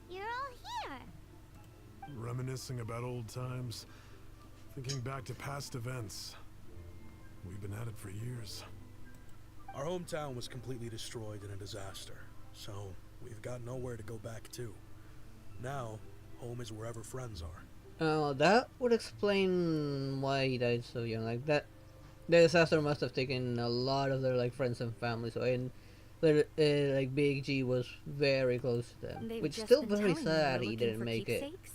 You're all here. Reminiscing about old times, thinking back to past events. We've been at it for years. Our hometown was completely destroyed in a disaster, so we've got nowhere to go back to. Now, home is wherever friends are. Oh, that would explain why he died so young. Like that, the disaster must have taken a lot of their like friends and family. So, and like Big G was very close to them, They've which just still been very telling me sad you're he looking didn't for make it. keepsakes?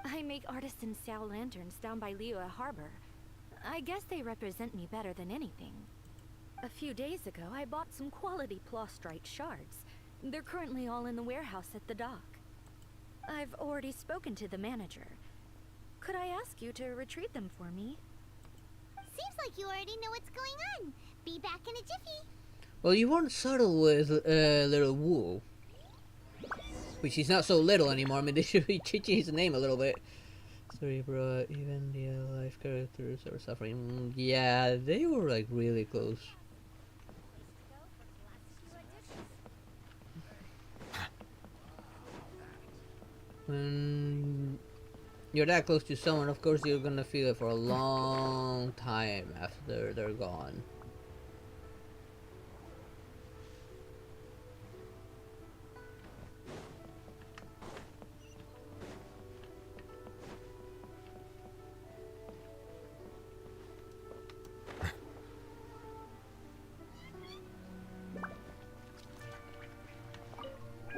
I make artisan Sao lanterns down by Liyue Harbor. I guess they represent me better than anything. A few days ago, I bought some quality plastrite shards. They're currently all in the warehouse at the dock. I've already spoken to the manager. Could I ask you to retrieve them for me? Seems like you already know what's going on. Be back in a jiffy. Well, you weren't subtle with Little Wu, which he's not so little anymore. I mean, they should change his name a little bit. Sorry, bro. Even the life characters are suffering. Yeah, they were like really close. When you're that close to someone, of course you're gonna feel it for a long time after they're gone.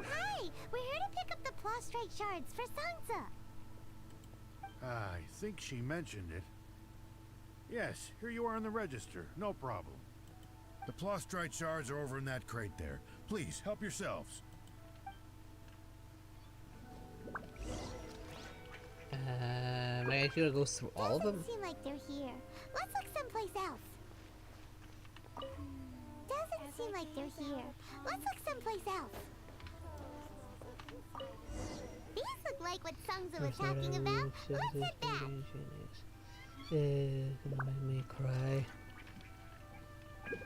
Hi, we're here to pick up the plastrite shards for Sansa. I think she mentioned it. Yes, here you are on the register. No problem. The plastrite shards are over in that crate there. Please, help yourselves. Am I actually gonna go through all of them? Doesn't seem like they're here. Let's look someplace else. Doesn't seem like they're here. Let's look someplace else. These look like what Sungza was talking about. Let's head back. Gonna make me cry.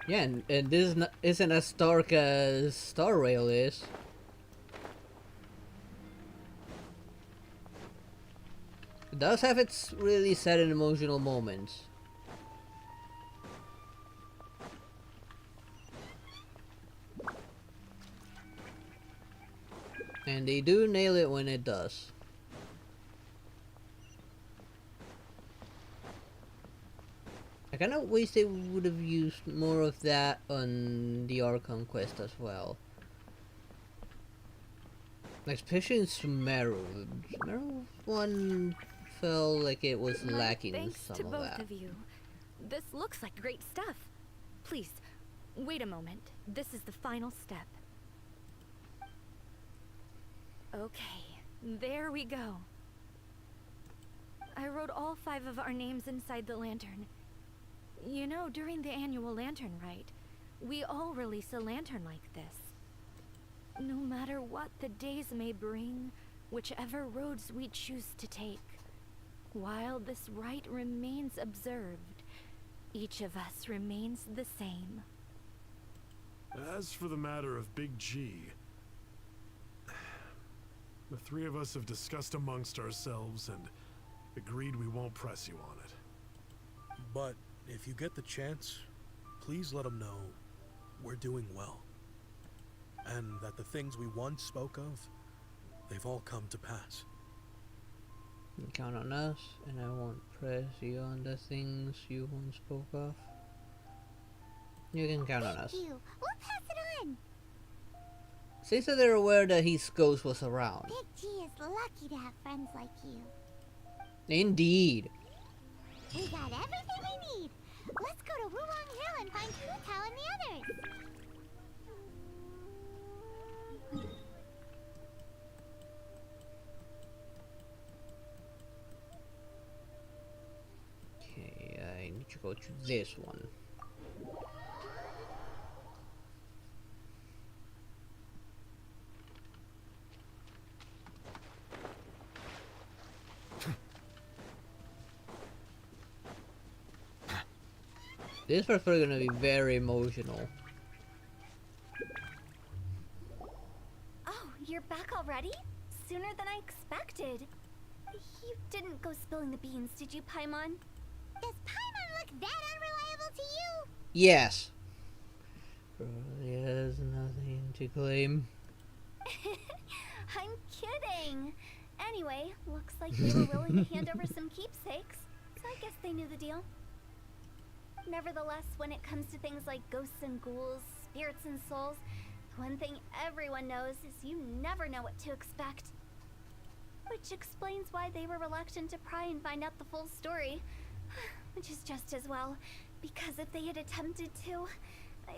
Yeah, and this is not, isn't as dark as Star Rail is. It does have its really sad and emotional moments. And they do nail it when it does. I kind of wish they would have used more of that on the Archon quest as well. Like, especially in Sumeru. Sumeru one felt like it was lacking Thanks some to of both that. of you. This looks like great stuff. Please, wait a moment. This is the final step. Okay, there we go. I wrote all 5 of our names inside the lantern. You know, during the annual lantern rite, we all release a lantern like this. No matter what the days may bring, whichever roads we choose to take, while this rite remains observed, each of us remains the same. As for the matter of Big G, the 3 of us have discussed amongst ourselves and agreed we won't press you on it. But if you get the chance, please let them know we're doing well. And that the things we once spoke of, they've all come to pass. You can count on us, and I won't press you on the things you once spoke of. You can count on us. Thank you. We'll pass it on. Seems that they're aware that his ghost was around. Big G is lucky to have friends like you. Indeed. We got everything we need. Let's go to Ruang Hill and find Hu Tao and the others. Okay, I need to go to this one. This part's probably gonna be very emotional. Oh, you're back already? Sooner than I expected. You didn't go spilling the beans, did you, Paimon? Does Paimon look that unreliable to you? Yes. Probably has nothing to claim. I'm kidding. Anyway, looks like they were willing to hand over some keepsakes, so I guess they knew the deal. Nevertheless, when it comes to things like ghosts and ghouls, spirits and souls, one thing everyone knows is you never know what to expect. Which explains why they were reluctant to pry and find out the full story. Which is just as well, because if they had attempted to,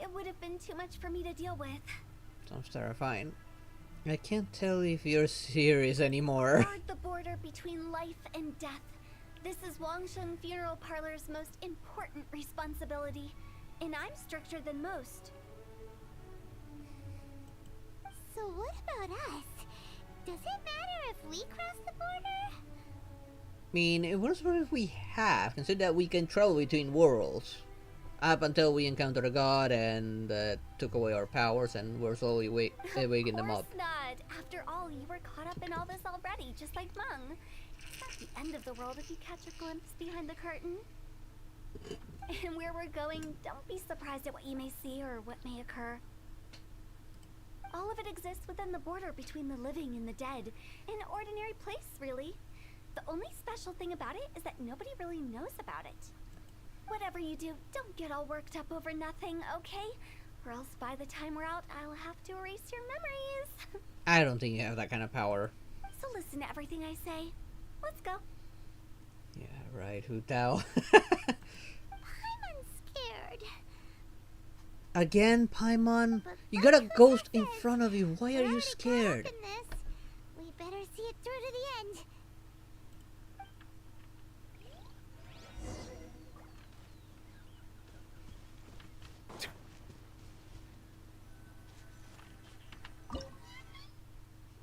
it would have been too much for me to deal with. Sounds terrifying. I can't tell if you're serious anymore. Guard the border between life and death. This is Wangsheng Funeral Parlor's most important responsibility, and I'm stricter than most. So what about us? Does it matter if we cross the border? I mean, it was what if we have. Consider that we can travel between worlds. Up until we encountered a god and took away our powers and we're slowly waking them up. Of course not. After all, you were caught up in all this already, just like Meng. It's not the end of the world if you catch a glimpse behind the curtain. And where we're going, don't be surprised at what you may see or what may occur. All of it exists within the border between the living and the dead. An ordinary place, really. The only special thing about it is that nobody really knows about it. Whatever you do, don't get all worked up over nothing, okay? Or else by the time we're out, I'll have to erase your memories. I don't think you have that kind of power. So listen to everything I say. Let's go. Yeah, right, Hu Tao. I'm scared. Again, Paimon? You got a ghost in front of you. Why are you scared? We better see it through to the end.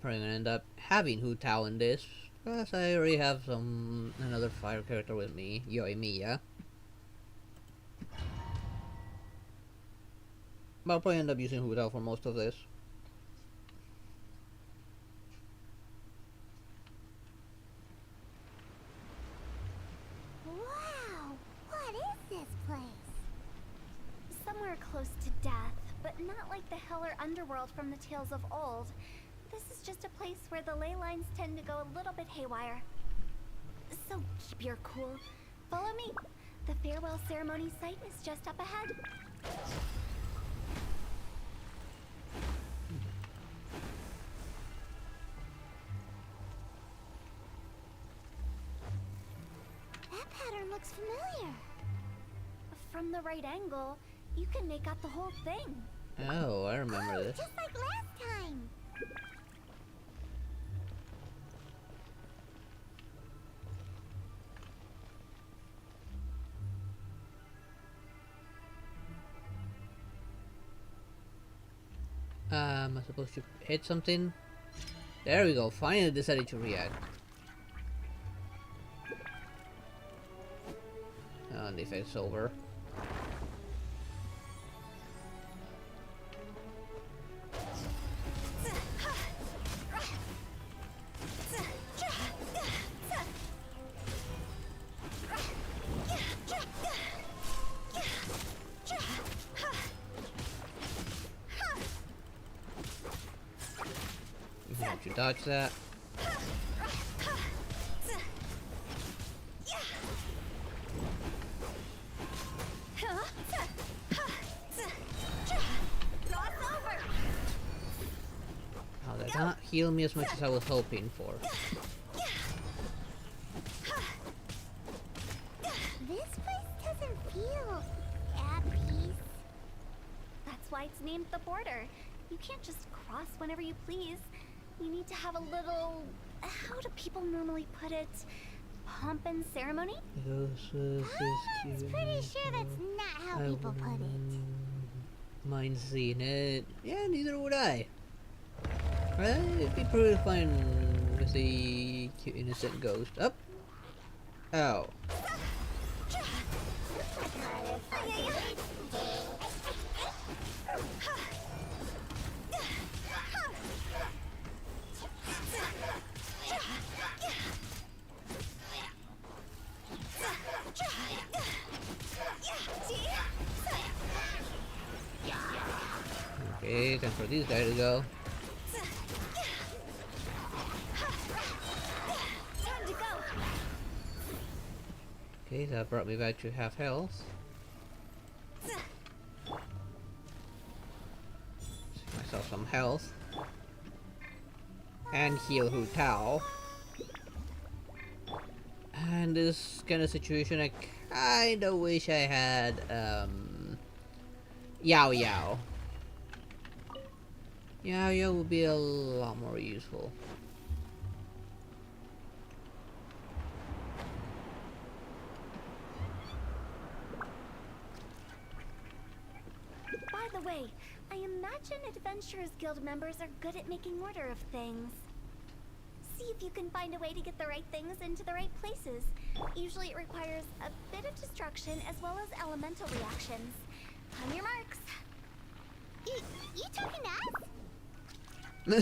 Probably gonna end up having Hu Tao in this, because I already have another fire character with me, Yoimiya. But I'll probably end up using Hu Tao for most of this. this place? Somewhere close to death, but not like the hell or underworld from the tales of old. This is just a place where the ley lines tend to go a little bit haywire. So keep your cool. Follow me. The farewell ceremony site is just up ahead. That pattern looks familiar. From the right angle, you can make out the whole thing. Oh, I remember this. Just like last time. Am I supposed to hit something? There we go, finally decided to react. And the effect's over. You have to dodge that. Oh, that did not heal me as much as I was hoping for. This place doesn't feel at peace. That's why it's named the border. You can't just cross whenever you please. You need to have a little... how do people normally put it? Pomp and ceremony? I'm pretty sure that's not how people put it. Mind seeing it. Yeah, neither would I. It'd be pretty fine with the cute innocent ghost. Up. Ow. Okay, time for these guys to go. Okay, that brought me back to half health. Save myself some health. And heal Hu Tao. And this kind of situation, I kinda wish I had, Yao Yao. Yao Yao would be a lot more useful. By the way, I imagine Adventurers Guild members are good at making order of things. See if you can find a way to get the right things into the right places. Usually it requires a bit of destruction as well as elemental reactions. On your marks. You talking to us? I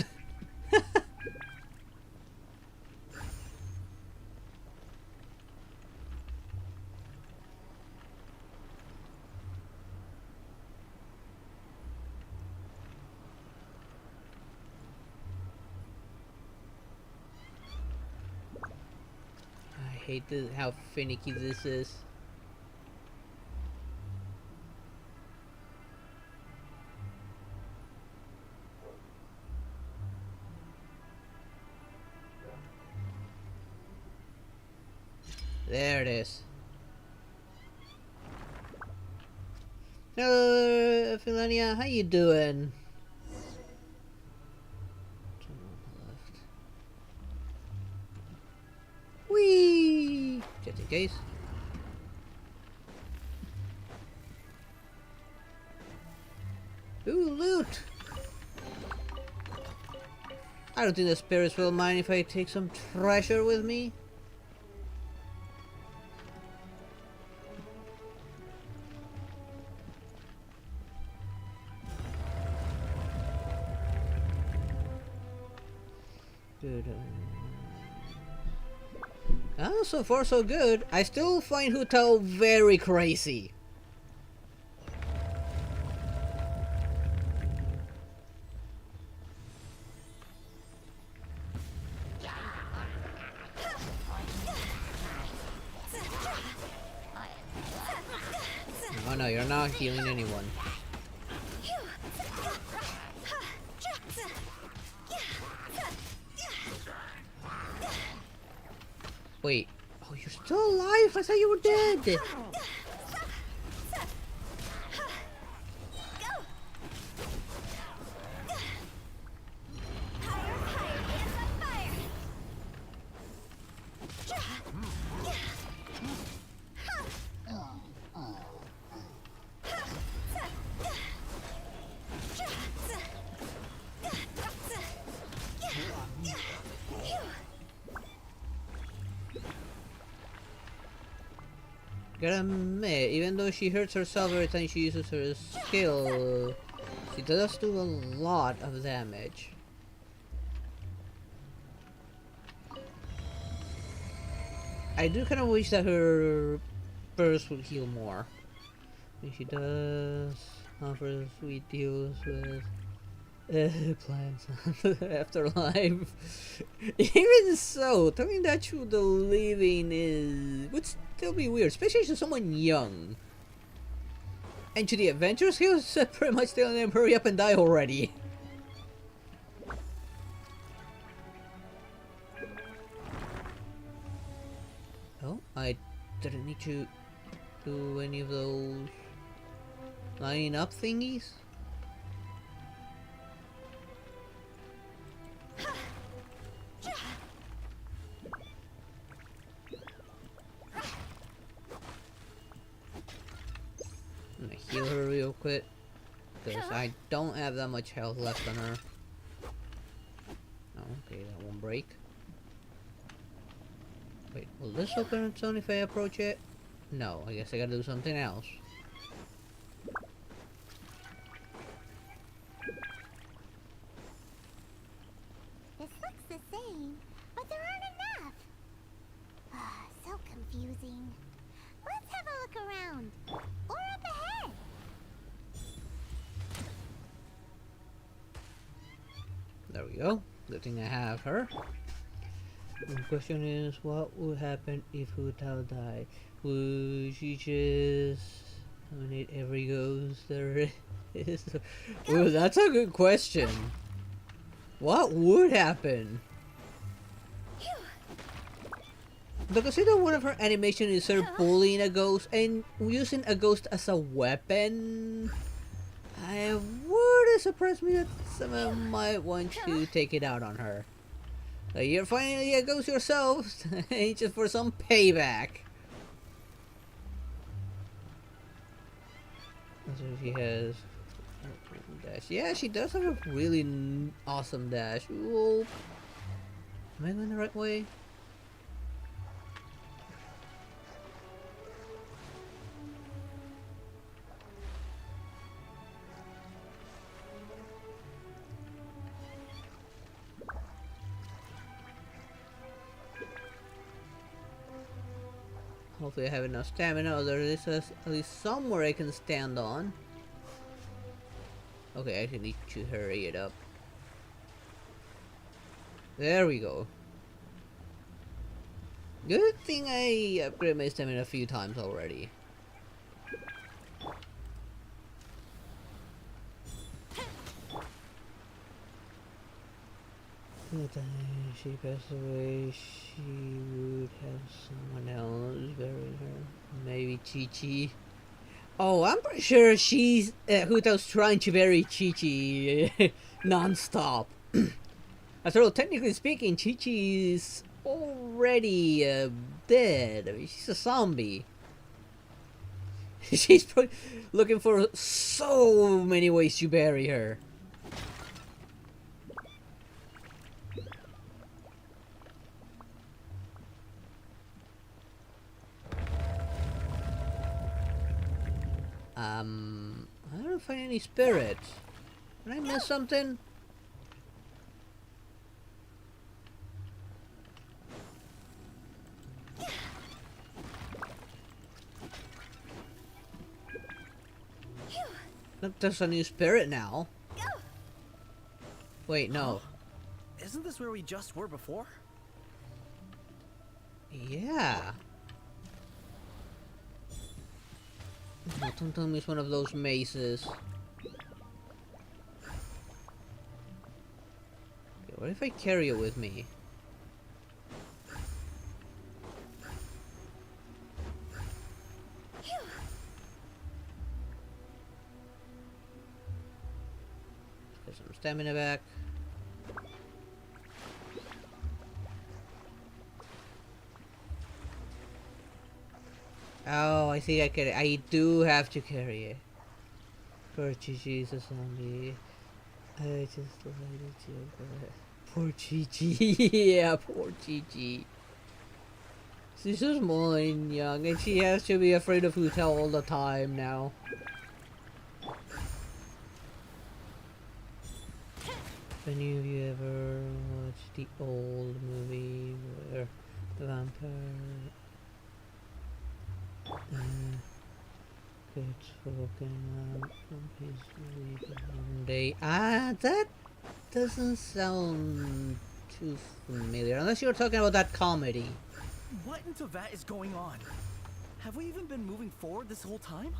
hate this, how finicky this is. There it is. Hello, Philania, how you doing? Whee! Just in case. Ooh, loot! I don't think the spirits will mind if I take some treasure with me. Good. Oh, so far so good. I still find Hu Tao very crazy. Oh no, you're not healing anyone. Wait. Oh, you're still alive? I thought you were dead. Gotta admit, even though she hurts herself every time she uses her skill, she does do a lot of damage. I do kind of wish that her burst would heal more. I mean, she does offer sweet deals with plants afterlife. Even so, telling that to the living would still be weird, especially to someone young. And to the adventurers, he was pretty much telling them hurry up and die already. Oh, I didn't need to do any of those lining up thingies. I'm gonna heal her real quick, because I don't have that much health left on her. Oh, okay, that won't break. Wait, will this open its own if I approach it? No, I guess I gotta do something else. This looks the same, but there aren't enough. Ah, so confusing. Let's have a look around. Or up ahead. There we go. Good thing I have her. The question is, what would happen if Hu Tao died? Would she just eliminate every ghost there is? Ooh, that's a good question. What would happen? Because you know, one of her animations is her bullying a ghost and using a ghost as a weapon. I wouldn't surprise me that someone might want to take it out on her. You're finally a ghost yourself, just for some payback. So she has dash. Yeah, she does have a really awesome dash. Ooh. Am I going the right way? Hopefully I have enough stamina, or there is at least somewhere I can stand on. Okay, I actually need to hurry it up. There we go. Good thing I upgraded my stamina a few times already. By the time she passed away, she would have someone else bury her. Maybe Chi-Chi. Oh, I'm pretty sure she's Hu Tao's trying to bury Chi-Chi non-stop. After all, technically speaking, Chi-Chi is already dead. I mean, she's a zombie. She's probably looking for so many ways to bury her. I don't find any spirits. Did I miss something? Look, there's a new spirit now. Wait, no. Isn't this where we just were before? Yeah. No, don't tell me it's one of those mazes. Okay, what if I carry it with me? Get some stamina back. Oh, I think I do have to carry it. Poor Gigi's a zombie. I just decided to. Poor Gigi. Yeah, poor Gigi. She's so small and young, and she has to be afraid of Hu Tao all the time now. Have any of you ever watched the old movie where the vampire gets woken up from his sleep one day? Ah, that doesn't sound too familiar, unless you're talking about that comedy. What in Tevat is going on? Have we even been moving forward this whole time?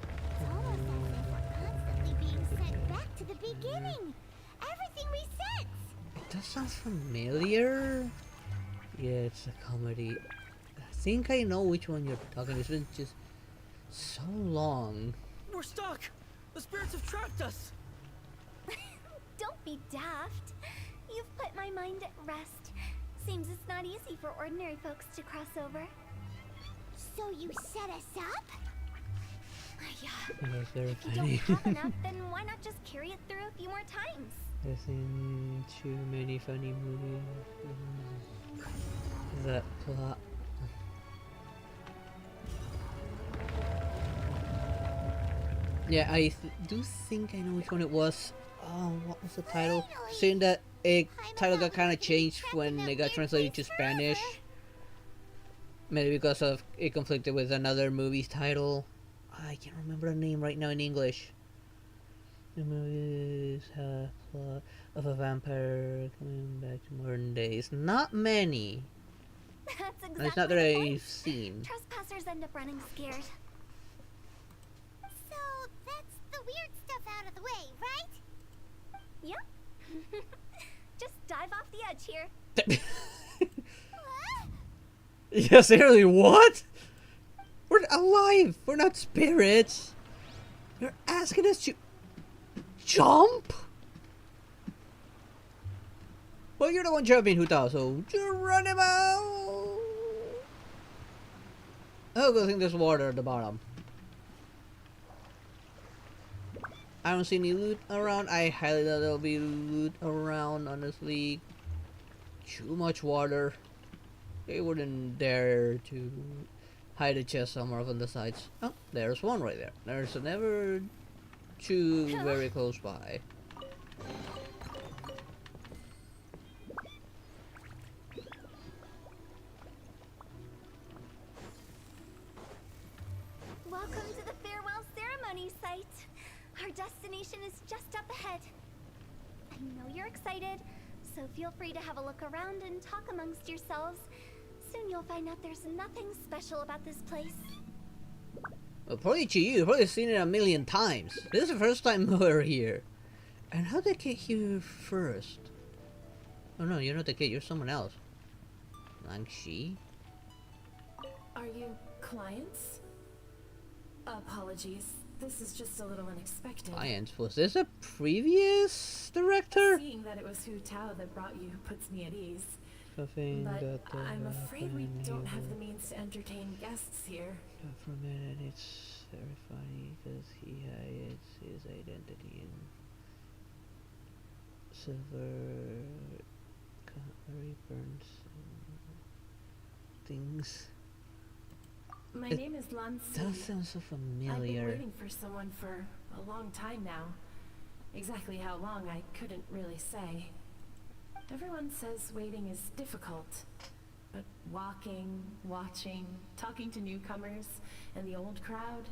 It's almost as if we're constantly being sent back to the beginning. Everything resets. That sounds familiar. Yeah, it's a comedy. I think I know which one you're talking. It's been just so long. We're stuck! The spirits have trapped us! Don't be daft. You've put my mind at rest. Seems it's not easy for ordinary folks to cross over. So you set us up? That was very If you funny. don't have enough, then why not just carry it through a few more times? I've seen too many funny movies. That plot. Yeah, I do think I know which one it was. Oh, what was the title? Seeing that a title got kind of changed when it got translated to Spanish. Maybe because of it conflicted with another movie's title. I can't remember the name right now in English. The movies have a plot of a vampire coming back to modern days. Not many. That's exactly It's not that the I've point. seen. Trespassers end up running scared. So that's the weird stuff out of the way, right? Yep. Just dive off the edge here. Yeah, seriously, what? We're alive! We're not spirits! You're asking us to jump? Well, you're the one jumping, Huta, so Geronimo! Oh, good thing there's water at the bottom. I don't see any loot around. I highly doubt there'll be loot around, honestly. Too much water. They wouldn't dare to hide a chest somewhere up on the sides. Oh, there's one right there. There's never two very close by. Welcome to the farewell ceremony site. Our destination is just up ahead. I know you're excited, so feel free to have a look around and talk amongst yourselves. Soon you'll find out there's nothing special about this place. Well, probably to you. You've probably seen it a million times. This is the first time we're here. And how did I get here first? Oh no, you're not the kid. You're someone else. Langshi? Are you clients? Apologies. This is just a little unexpected. Clients? Was this a previous director? Seeing that it was Hu Tao that brought you puts me at ease. Something But that I'm afraid we don't have the neighbor- means to entertain guests here. For a minute, it's very funny because he hides his identity in silver cutlery burns things. My It name is Lan Si. That sounds so I've been familiar. waiting for someone for a long time now. Exactly how long, I couldn't really say. Everyone says waiting is difficult. But walking, watching, talking to newcomers, and the old crowd,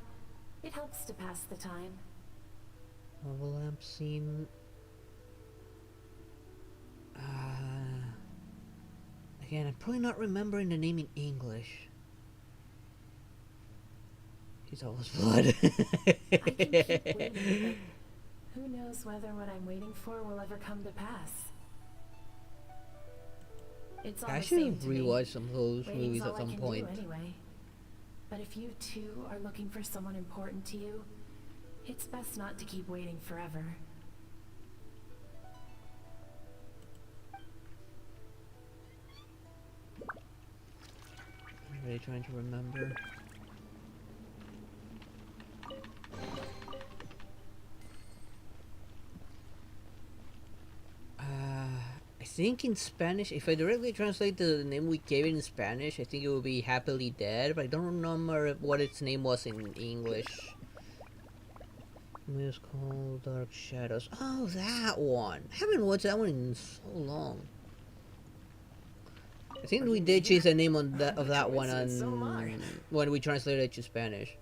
it helps to pass the time. Lava lamp scene. Again, I'm probably not remembering the name in English. He's always blood. I can keep waiting, but who knows whether what I'm waiting for will ever come to pass. It's all I the should same to me. rewatch some of those Waiting's movies all at I some can point. do anyway. But if you too are looking for someone important to you, it's best not to keep waiting forever. I'm really trying to remember. I think in Spanish, if I directly translate the name we gave it in Spanish, I think it would be Happily Dead, but I don't remember what its name was in English. It was called Dark Shadows. Oh, that one! I haven't watched that one in so long. I think we did choose the name on that of that one on when we translated it to Spanish.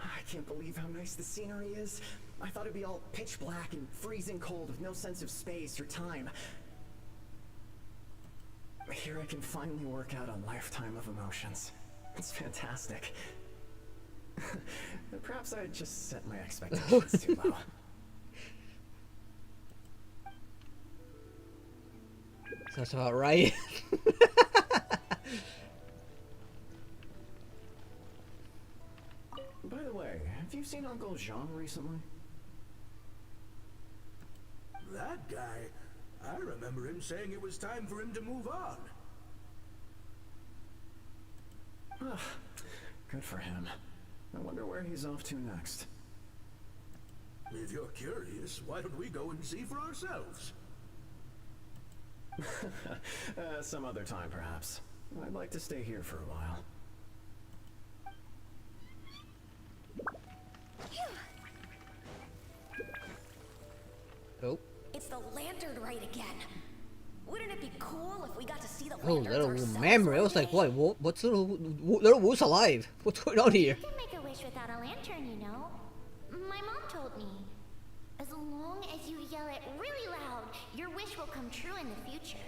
I can't believe how nice the scenery is. I thought it'd be all pitch black and freezing cold with no sense of space or time. Here I can finally work out a lifetime of emotions. It's fantastic. Perhaps I just set my expectations too low. That's about right. By the way, have you seen Uncle Jean recently? That guy, I remember him saying it was time for him to move on. Good for him. I wonder where he's off to next. If you're curious, why don't we go and see for ourselves? Some other time, perhaps. I'd like to stay here for a while. Oh. It's the lantern rite again. Wouldn't it be cool if we got to see the Oh, lanterns little ourselves memory. I was one like, day? what? What's little Woo's alive? What's going on here? You can make a wish without a lantern, you know. My mom told me. As long as you yell it really loud, your wish will come true in the future.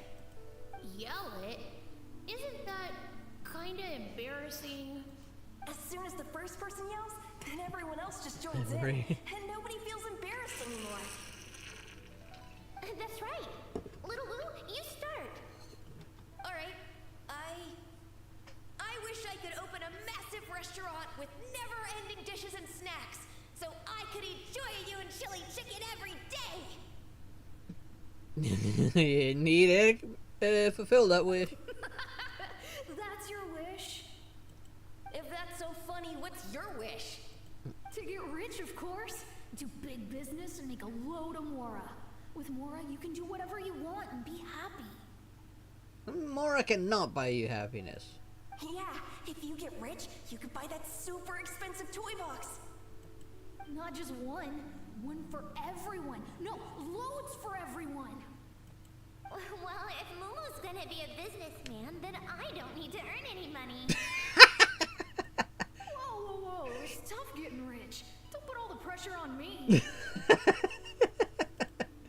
Yell it? Isn't that kinda embarrassing? As soon as the first person yells, then everyone else just joins in. Memory. And nobody feels embarrassed anymore. That's right. Little Woo, you start. Alright, I wish I could open a massive restaurant with never-ending dishes and snacks, so I could eat Joy of You and chili chicken every day! You need it. Fulfill that wish. That's your wish? If that's so funny, what's your wish? To get rich, of course. Do big business and make a load of Mora. With Mora, you can do whatever you want and be happy. Mora cannot buy you happiness. Yeah, if you get rich, you could buy that super expensive toy box. Not just one. One for everyone. No, loads for everyone. Well, if Momo's gonna be a businessman, then I don't need to earn any money. Whoa. It's tough getting rich. Don't put all the pressure on me.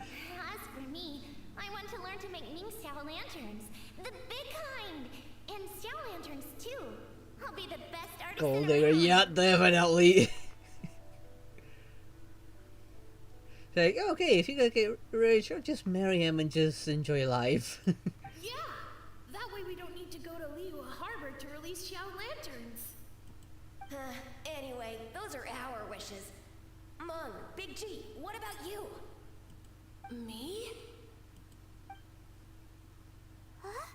As for me, I want to learn to make Ming Xiao lanterns. The big kind. And Xiao lanterns, too. I'll be the best artist Gold in digger, yeah, definitely. Like, okay, if you gotta get rich, or just marry him and just enjoy life. Yeah! That way we don't need to go to Liyue Harbor to release Xiao lanterns. Anyway, those are our wishes. Mung, Big G, what about you? Me? Huh?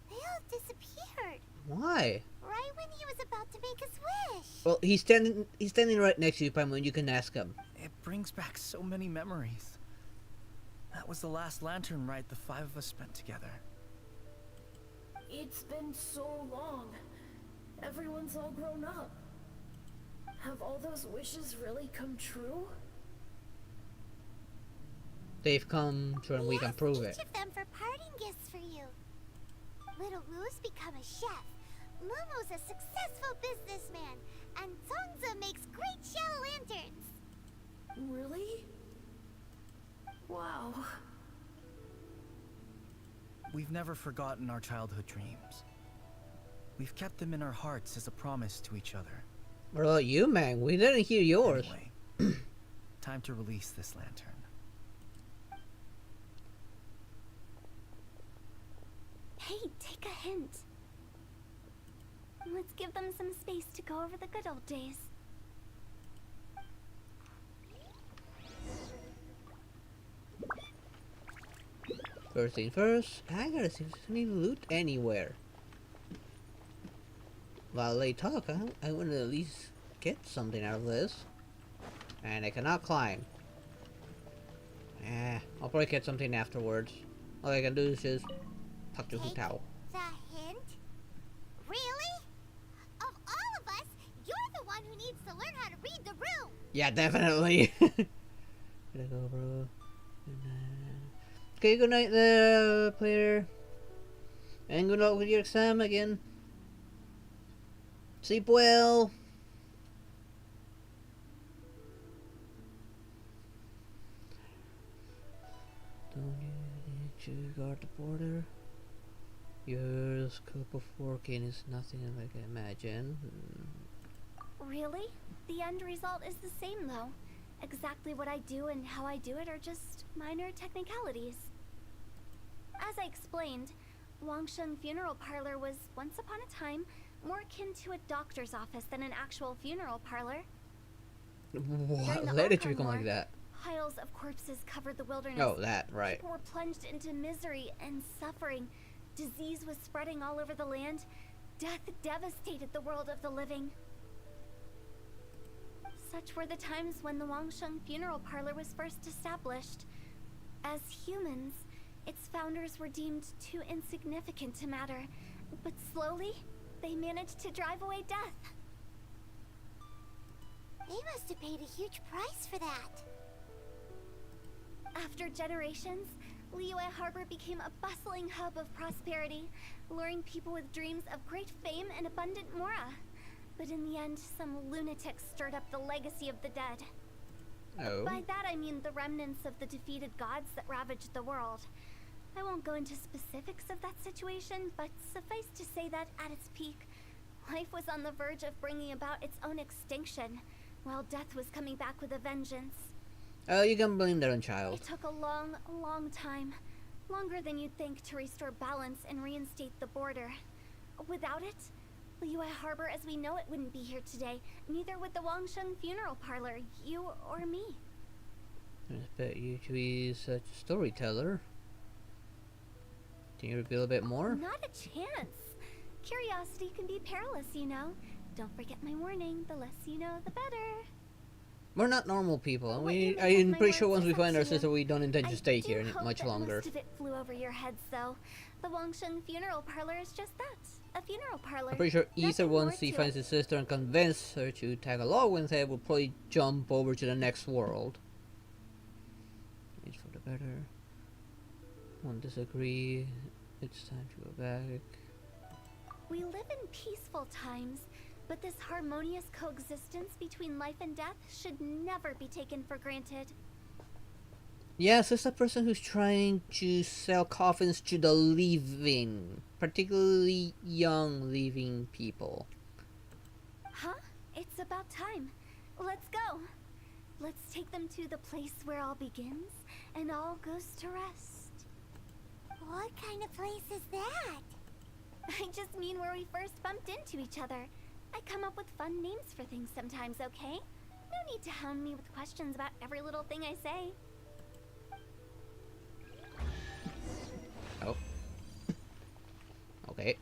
They all disappeared. Why? Right when he was about to make his wish. Well, he's standing right next to you, Paimon. You can ask him. It brings back so many memories. That was the last lantern ride the five of us spent together. It's been so long. Everyone's all grown up. Have all those wishes really come true? They've come true and we can prove it. Each of them for parting gifts for you. Little Woo's become a chef. Momo's a successful businessman, and Zongza makes great shell lanterns. Really? Wow. We've never forgotten our childhood dreams. We've kept them in our hearts as a promise to each other. What about you, man? We didn't hear yours. Anyway, time to release this lantern. Hey, take a hint. Let's give them some space to go over the good old days. First thing first, I gotta see if there's any loot anywhere. While they talk, I want to at least get something out of this. And I cannot climb. I'll probably get something afterwards. All I can do is just talk to Hutao. The hint? Really? Of all of us, you're the one who needs to learn how to read the room. Yeah, definitely. Gotta go, bro. Okay, good night there, player. And good luck with your exam again. Sleep well. Don't you need to guard the border? Your scope of working is nothing like I imagine. Really? The end result is the same, though. Exactly what I do and how I do it are just minor technicalities. As I explained, Wangsheng Funeral Parlor was, once upon a time, more akin to a doctor's office than an actual funeral parlor. What led it to become like that? Piles of corpses covered the wilderness. Oh, that, right. People were plunged into misery and suffering. Disease was spreading all over the land. Death devastated the world of the living. Such were the times when the Wangsheng Funeral Parlor was first established. As humans, its founders were deemed too insignificant to matter, but slowly, they managed to drive away death. They must have paid a huge price for that. After generations, Liyue Harbor became a bustling hub of prosperity, luring people with dreams of great fame and abundant mora. But in the end, some lunatics stirred up the legacy of the dead. Oh. By that I mean the remnants of the defeated gods that ravaged the world. I won't go into specifics of that situation, but suffice to say that at its peak, life was on the verge of bringing about its own extinction, while death was coming back with a vengeance. Oh, you can blame that on child. It took a long, long time, longer than you'd think, to restore balance and reinstate the border. Without it, Liyue Harbor as we know it wouldn't be here today, neither would the Wangsheng Funeral Parlor, you or me. I expect you to be such a storyteller. Can you reveal a bit more? Not a chance. Curiosity can be perilous, you know. Don't forget my warning. The less you know, the better. We're not normal people, and I'm pretty sure once we find our sister, we don't intend to stay here much longer. Most of it flew over your heads, though. The Wangsheng Funeral Parlor is just that, a funeral parlor. I'm pretty sure either once he finds his sister and convinces her to tag along with him, will probably jump over to the next world. It's for the better. Won't disagree. It's time to go back. We live in peaceful times, but this harmonious coexistence between life and death should never be taken for granted. Yes, it's a person who's trying to sell coffins to the living, particularly young living people. Huh? It's about time. Let's go. Let's take them to the place where all begins and all goes to rest. What kind of place is that? I just mean where we first bumped into each other. I come up with fun names for things sometimes, okay? No need to hound me with questions about every little thing I say. Oh. Okay.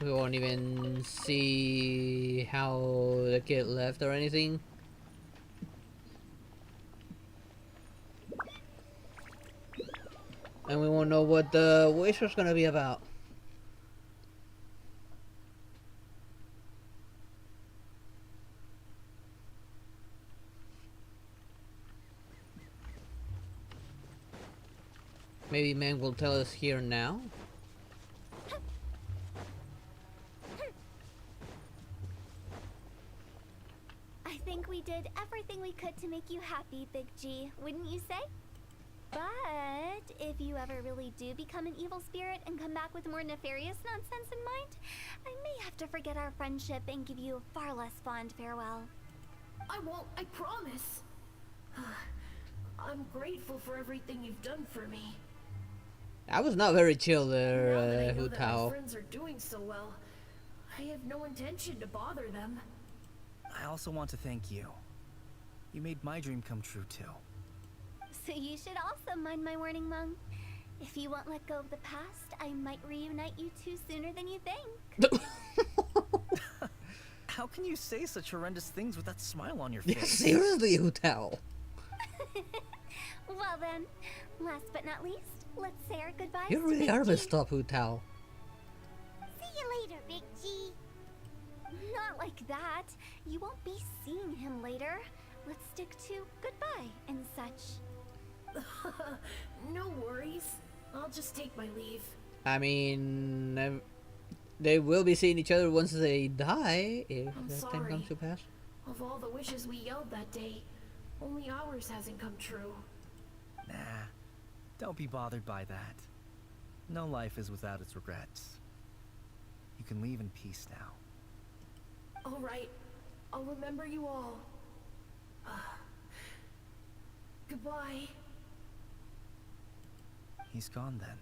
We won't even see how the kid left or anything. And we won't know what the wish was gonna be about. Maybe man will tell us here now. to make you happy, Big G, wouldn't you say? But if you ever really do become an evil spirit and come back with more nefarious nonsense in mind, I may have to forget our friendship and give you a far less fond farewell. I won't, I promise. I'm grateful for everything you've done for me. I was not very chill Now there, that I know Hu that my Tao. friends are doing so well, I have no intention to bother them. I also want to thank you. You made my dream come true too. So you should also mind my warning, Mung. If you won't let go of the past, I might reunite you two sooner than you think. How can you say such horrendous things with that smile on your face? Seriously, Hu Tao. Well then, last but not least, let's say our goodbyes. You really to are Big messed G. up, Hu Tao. See you later, Big G. Not like that. You won't be seeing him later. Let's stick to goodbye and such. No worries. I'll just take my leave. I mean, they will be seeing each other once they die, if I'm that thing sorry. comes to pass. Of all the wishes we yelled that day, only ours hasn't come true. Nah, don't be bothered by that. No life is without its regrets. You can leave in peace now. All right. I'll remember you all. Goodbye. He's gone then.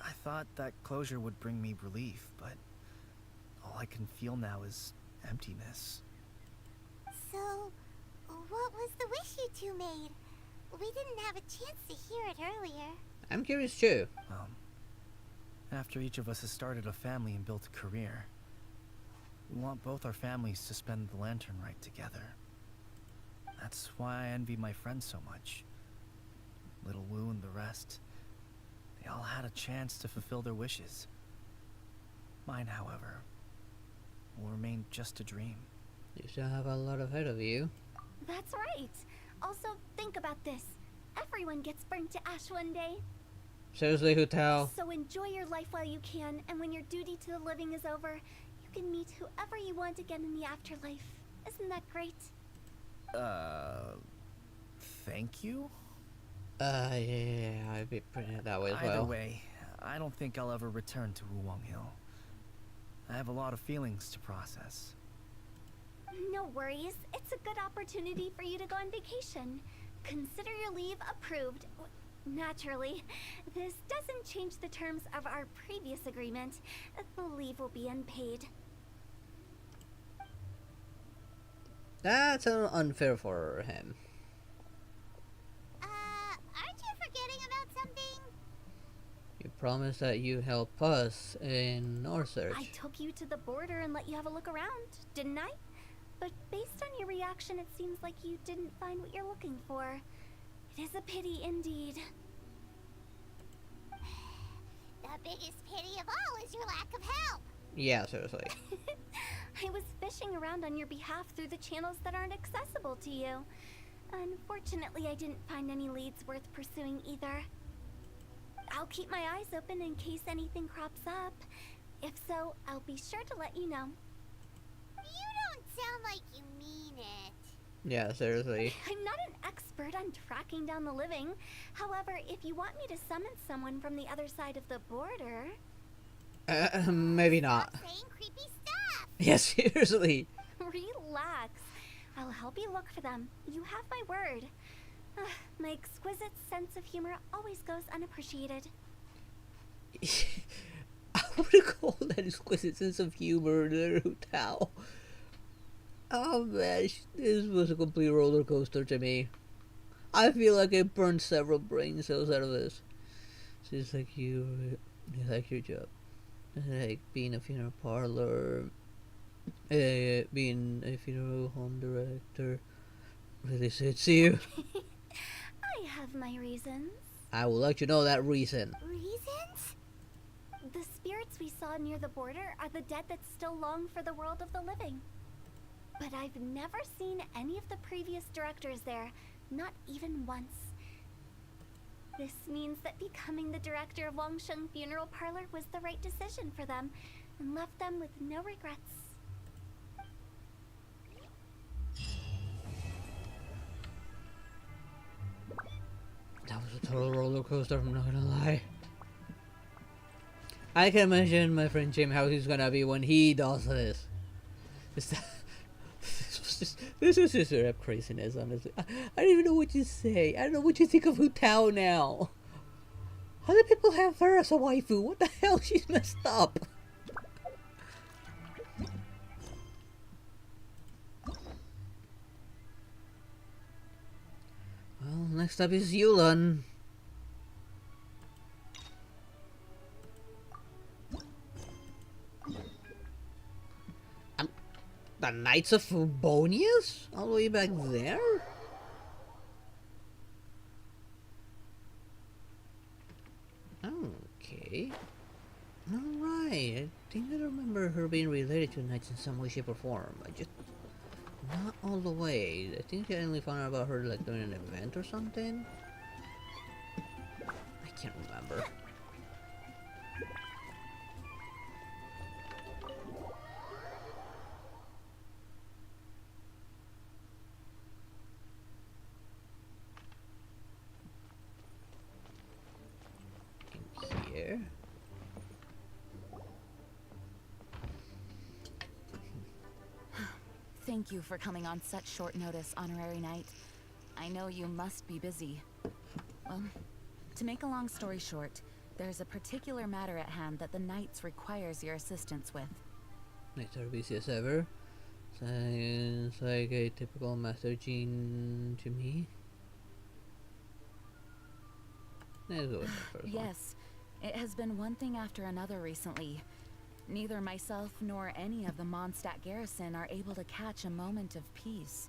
I thought that closure would bring me relief, but all I can feel now is emptiness. So, what was the wish you two made? We didn't have a chance to hear it earlier. I'm curious too. After each of us has started a family and built a career, we want both our families to spend the lantern right together. That's why I envy my friends so much. Little Wu and the rest. They all had a chance to fulfill their wishes. Mine, however, will remain just a dream. You still have a lot ahead of you. That's right. Also, think about this. Everyone gets burnt to ash one day. Seriously, Hu Tao. So enjoy your life while you can, and when your duty to the living is over, you can meet whoever you want again in the afterlife. Isn't that great? Thank you? Yeah, I'd be putting it that way as Either well. way, I don't think I'll ever return to Wuwang Hill. I have a lot of feelings to process. No worries. It's a good opportunity for you to go on vacation. Consider your leave approved. Naturally, this doesn't change the terms of our previous agreement. The leave will be unpaid. That's unfair for him. Aren't you forgetting about something? You promised that you help us in our search. I took you to the border and let you have a look around, didn't I? But based on your reaction, it seems like you didn't find what you're looking for. It is a pity indeed. The biggest pity of all is your lack of help. Yeah, seriously. I was fishing around on your behalf through the channels that aren't accessible to you. Unfortunately, I didn't find any leads worth pursuing either. I'll keep my eyes open in case anything crops up. If so, I'll be sure to let you know. You don't sound like you mean it. Yeah, seriously. I'm not an expert on tracking down the living. However, if you want me to summon someone from the other side of the border... Maybe not. Saying creepy stuff. Yeah, seriously. Relax. I'll help you look for them. You have my word. My exquisite sense of humor always goes unappreciated. I would call that exquisite sense of humor there, Hu Tao. Oh man, this was a complete roller coaster to me. I feel like I burned several brain cells out of this. Seems like you like your job. Like being a funeral parlor, being a funeral home director really suits you. I have my reasons. I will let you know that reason. Reasons? The spirits we saw near the border are the dead that still long for the world of the living. But I've never seen any of the previous directors there, not even once. This means that becoming the director of Wangsheng Funeral Parlor was the right decision for them, and left them with no regrets. coaster, I'm not gonna lie. I can imagine my friend Jim how he's gonna be when he does this. This is just rap craziness, honestly. I don't even know what to say. I don't know what you think of Hutao now. How do people have her as a waifu? What the hell? She's messed up. Well, next up is Yulan. The Knights of Favonius? All the way back there? Okay. Alright. I think I remember her being related to Knights in some way, shape, or form. I just... not all the way. I think I only found out about her like during an event or something. I can't remember. Here. Thank you for coming on such short notice, Honorary Knight. I know you must be busy. Well, to make a long story short, there's a particular matter at hand that the Knights requires your assistance with. Knights are busy as ever. Sounds like a typical Master Gene to me. Let's go with that first one. Yes, it has been one thing after another recently. Neither myself nor any of the Mondstadt garrison are able to catch a moment of peace.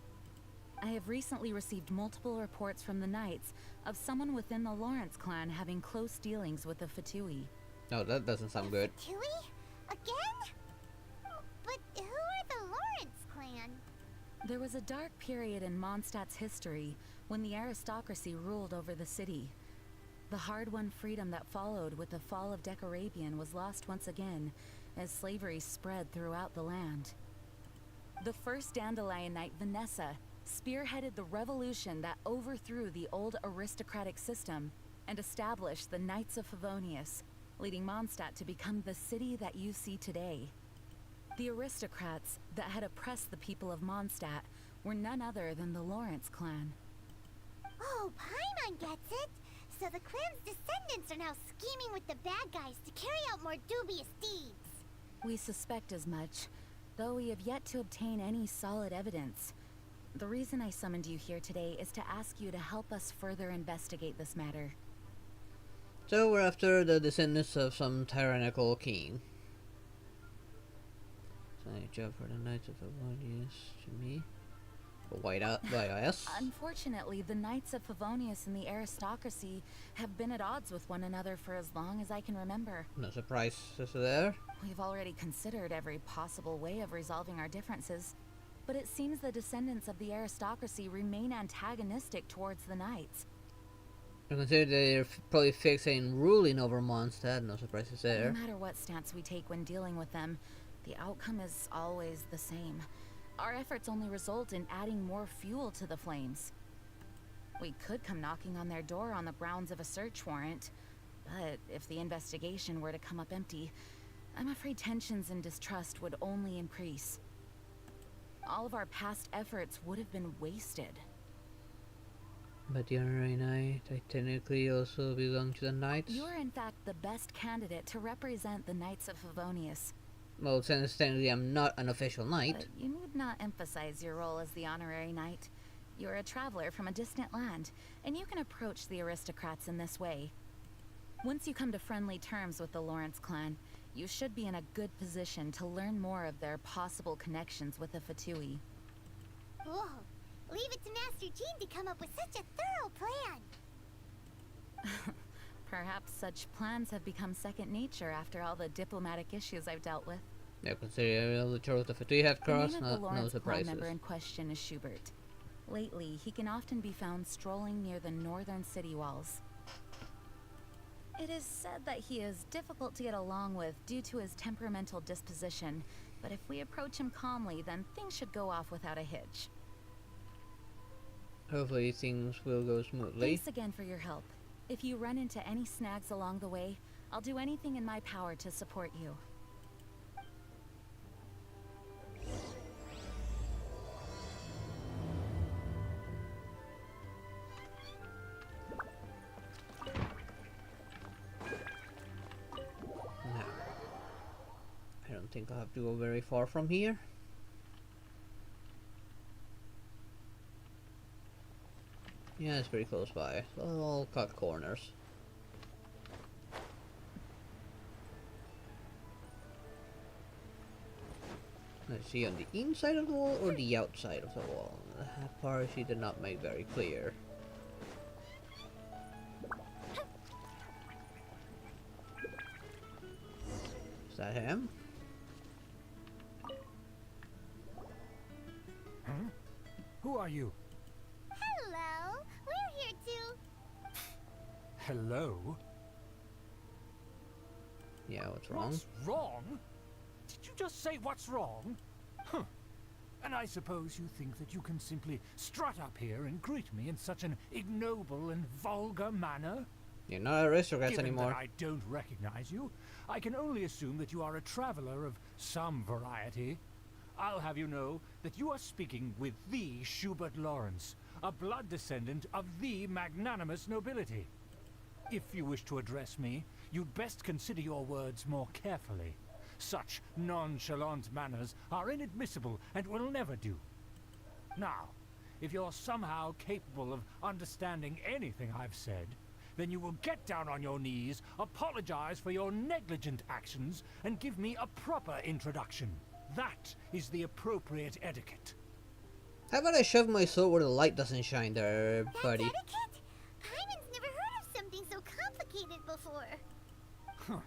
I have recently received multiple reports from the Knights of someone within the Lawrence clan having close dealings with the Fatui. No, that doesn't sound good. Fatui? Again? But who are the Lawrence clan? There was a dark period in Mondstadt's history when the aristocracy ruled over the city. The hard-won freedom that followed with the fall of Decarabian was lost once again as slavery spread throughout the land. The first Dandelion Knight, Vanessa, spearheaded the revolution that overthrew the old aristocratic system and established the Knights of Favonius, leading Mondstadt to become the city that you see today. The aristocrats that had oppressed the people of Mondstadt were none other than the Lawrence clan. Oh, Paimon gets it! So the clan's descendants are now scheming with the bad guys to carry out more dubious deeds. We suspect as much, though we have yet to obtain any solid evidence. The reason I summoned you here today is to ask you to help us further investigate this matter. So we're after the descendants of some tyrannical king. So a job for the Knights of Favonius to me. White out by us. Unfortunately, the Knights of Favonius and the aristocracy have been at odds with one another for as long as I can remember. No surprises there. We've already considered every possible way of resolving our differences, but it seems the descendants of the aristocracy remain antagonistic towards the Knights. I consider they're probably fixing ruling over Mondstadt. No surprises there. No matter what stance we take when dealing with them, the outcome is always the same. Our efforts only result in adding more fuel to the flames. We could come knocking on their door on the grounds of a search warrant, but if the investigation were to come up empty, I'm afraid tensions and distrust would only increase. All of our past efforts would have been wasted. But the Honorary Knight, I technically also belong to the Knights. You are in fact the best candidate to represent the Knights of Favonius. Well, since technically I'm not an official knight. But you need not emphasize your role as the Honorary Knight. You're a traveler from a distant land, and you can approach the aristocrats in this way. Once you come to friendly terms with the Lawrence clan, you should be in a good position to learn more of their possible connections with the Fatui. Whoa, leave it to Master Gene to come up with such a thorough plan. Perhaps such plans have become second nature after all the diplomatic issues I've dealt with. Yeah, considering all the chores the Fatui have crossed, no surprises. The member in question is Schubert. Lately, he can often be found strolling near the northern city walls. It is said that he is difficult to get along with due to his temperamental disposition, but if we approach him calmly, then things should go off without a hitch. Hopefully things will go smoothly. Thanks again for your help. If you run into any snags along the way, I'll do anything in my power to support you. No. I don't think I have to go very far from here. Yeah, it's pretty close by. So I'll cut corners. Let's see, on the inside of the wall or the outside of the wall? That part she did not make very clear. Is that him? Huh? Who are you? Hello, we're here too. Hello? Yeah, what's wrong? What's wrong? Did you just say what's wrong? Huh. And I suppose you think that you can simply strut up here and greet me in such an ignoble and vulgar manner? You're not aristocrats Given anymore. that I don't recognize you, I can only assume that you are a traveler of some variety. I'll have you know that you are speaking with the Schubert Lawrence, a blood descendant of the magnanimous nobility. If you wish to address me, you'd best consider your words more carefully. Such nonchalant manners are inadmissible and will never do. Now, if you're somehow capable of understanding anything I've said, then you will get down on your knees, apologize for your negligent actions, and give me a proper introduction. That is the appropriate etiquette. How about I shove my sword where the light doesn't shine there, buddy? That's etiquette? Paimon's never heard of something so complicated before. Huh.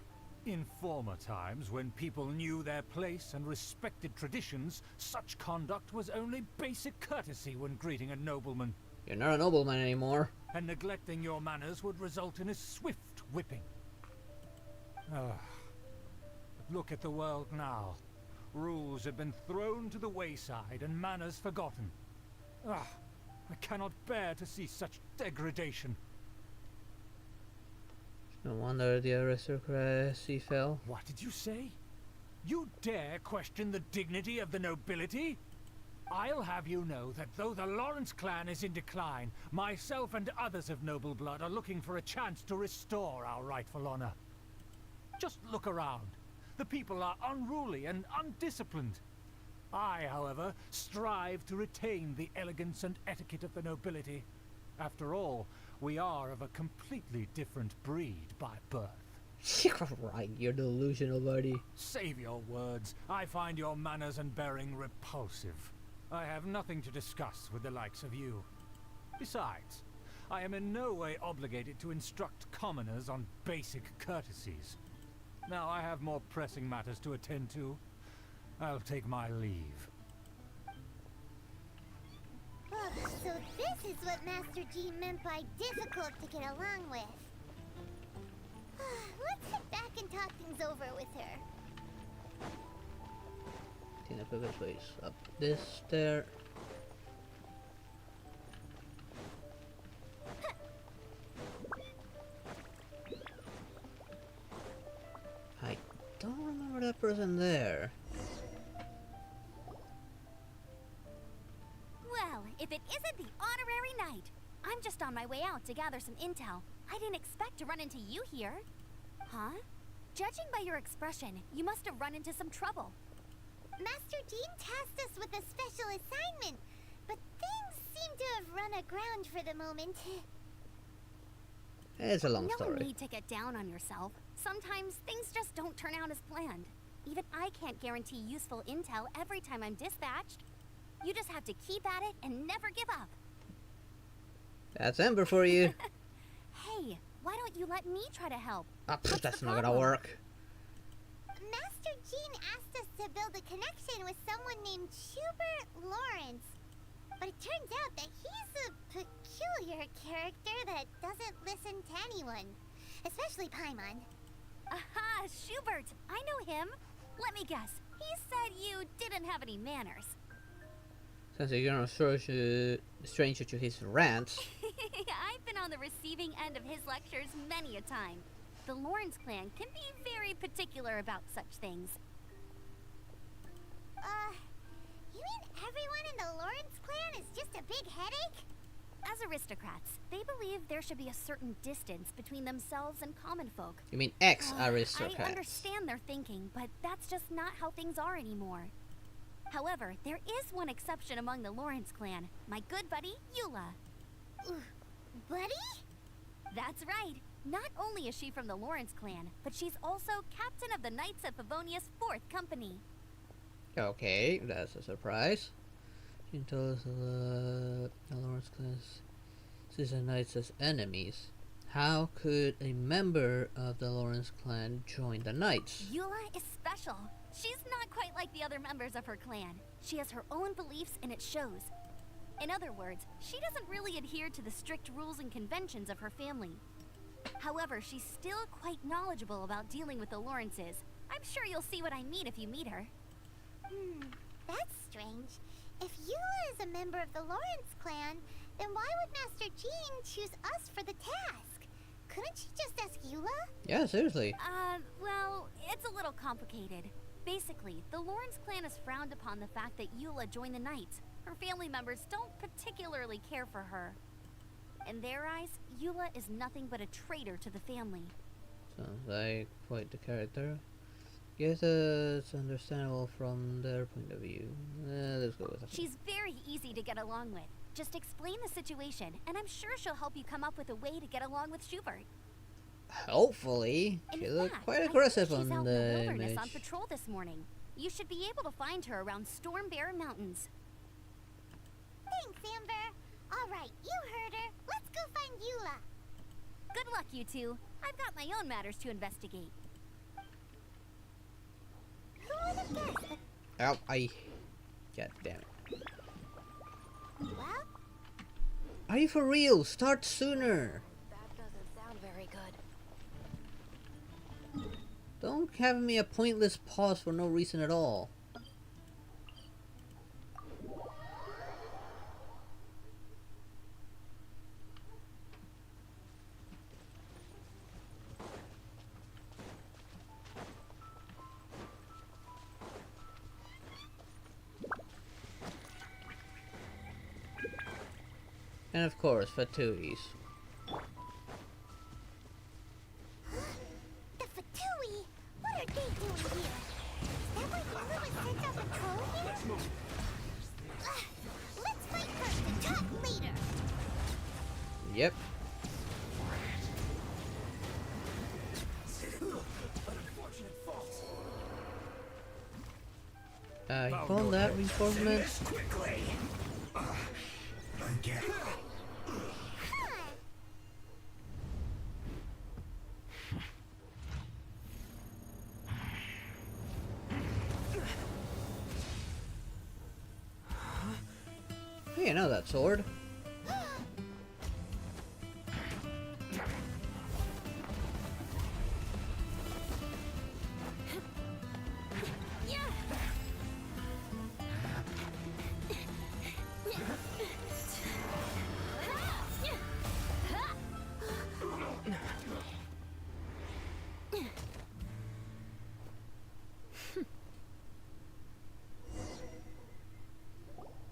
In former times, when people knew their place and respected traditions, such conduct was only basic courtesy when greeting a nobleman. You're not a nobleman anymore. And neglecting your manners would result in a swift whipping. Ah. But look at the world now. Rules have been thrown to the wayside and manners forgotten. Ah, I cannot bear to see such degradation. No wonder the aristocracy fell. What did you say? You dare question the dignity of the nobility? I'll have you know that though the Lawrence clan is in decline, myself and others of noble blood are looking for a chance to restore our rightful honor. Just look around. The people are unruly and undisciplined. I, however, strive to retain the elegance and etiquette of the nobility. After all, we are of a completely different breed by birth. You're right, you're delusional, buddy. Save your words. I find your manners and bearing repulsive. I have nothing to discuss with the likes of you. Besides, I am in no way obligated to instruct commoners on basic courtesies. Now I have more pressing matters to attend to. I'll take my leave. Oh, so this is what Master G meant by difficult to get along with. Let's head back and talk things over with her. I think the quickest way is up this stair. I don't remember that person there. Well, if it isn't the honorary knight. I'm just on my way out to gather some intel. I didn't expect to run into you here. Huh? Judging by your expression, you must have run into some trouble. Master Jean tasked us with a special assignment, but things seem to have run aground for the moment. It's a long story. No need to get down on yourself. Sometimes things just don't turn out as planned. Even I can't guarantee useful intel every time I'm dispatched. You just have to keep at it and never give up. That's Ember for you. Hey, why don't you let me try to help? That's not gonna work. Master Jean asked us to build a connection with someone named Schubert Lawrence. But it turns out that he's a peculiar character that doesn't listen to anyone. Especially Paimon. Aha, Schubert! I know him. Let me guess. He said you didn't have any manners. Since you're not a stranger to his rants. I've been on the receiving end of his lectures many a time. The Lawrence clan can be very particular about such things. You mean everyone in the Lawrence clan is just a big headache? As aristocrats, they believe there should be a certain distance between themselves and common folk. You mean ex-aristocrats? I understand their thinking, but that's just not how things are anymore. However, there is one exception among the Lawrence clan, my good buddy, Eula. Buddy? That's right. Not only is she from the Lawrence clan, but she's also captain of the Knights of Favonia's 4th Company. Okay, that's a surprise. She told us the Lawrence clan sees the Knights as enemies. How could a member of the Lawrence clan join the Knights? Eula is special. She's not quite like the other members of her clan. She has her own beliefs and it shows. In other words, she doesn't really adhere to the strict rules and conventions of her family. However, she's still quite knowledgeable about dealing with the Lawrences. I'm sure you'll see what I mean if you meet her. That's strange. If Eula is a member of the Lawrence clan, then why would Master Jean choose us for the task? Couldn't she just ask Eula? Yeah, seriously. Well, it's a little complicated. Basically, the Lawrence clan has frowned upon the fact that Eula joined the Knights. Her family members don't particularly care for her. In their eyes, Eula is nothing but a traitor to the family. Sounds like quite the character. Guess it's understandable from their point of view. Let's go with it. She's very easy to get along with. Just explain the situation, and I'm sure she'll help you come up with a way to get along with Schubert. Hopefully. She looked quite aggressive on she's out the in the wilderness image. on patrol this morning. You should be able to find her around Storm Bear Mountains. Thanks, Amber. All right, you heard her. Let's go find Eula. Good luck, you two. I've got my own matters to investigate. Who would have guessed Ow, that... God damn it. Well? Are you for real? Start sooner. That doesn't sound very good. Don't have me a pointless pause for no reason at all. And of course, Fatuis. The Fatui? What are they doing here? Is that why Eula was sent on patrol here? Let's move. Let's fight first and talk later. Yep. You call that reinforcements? Hey, I know that sword.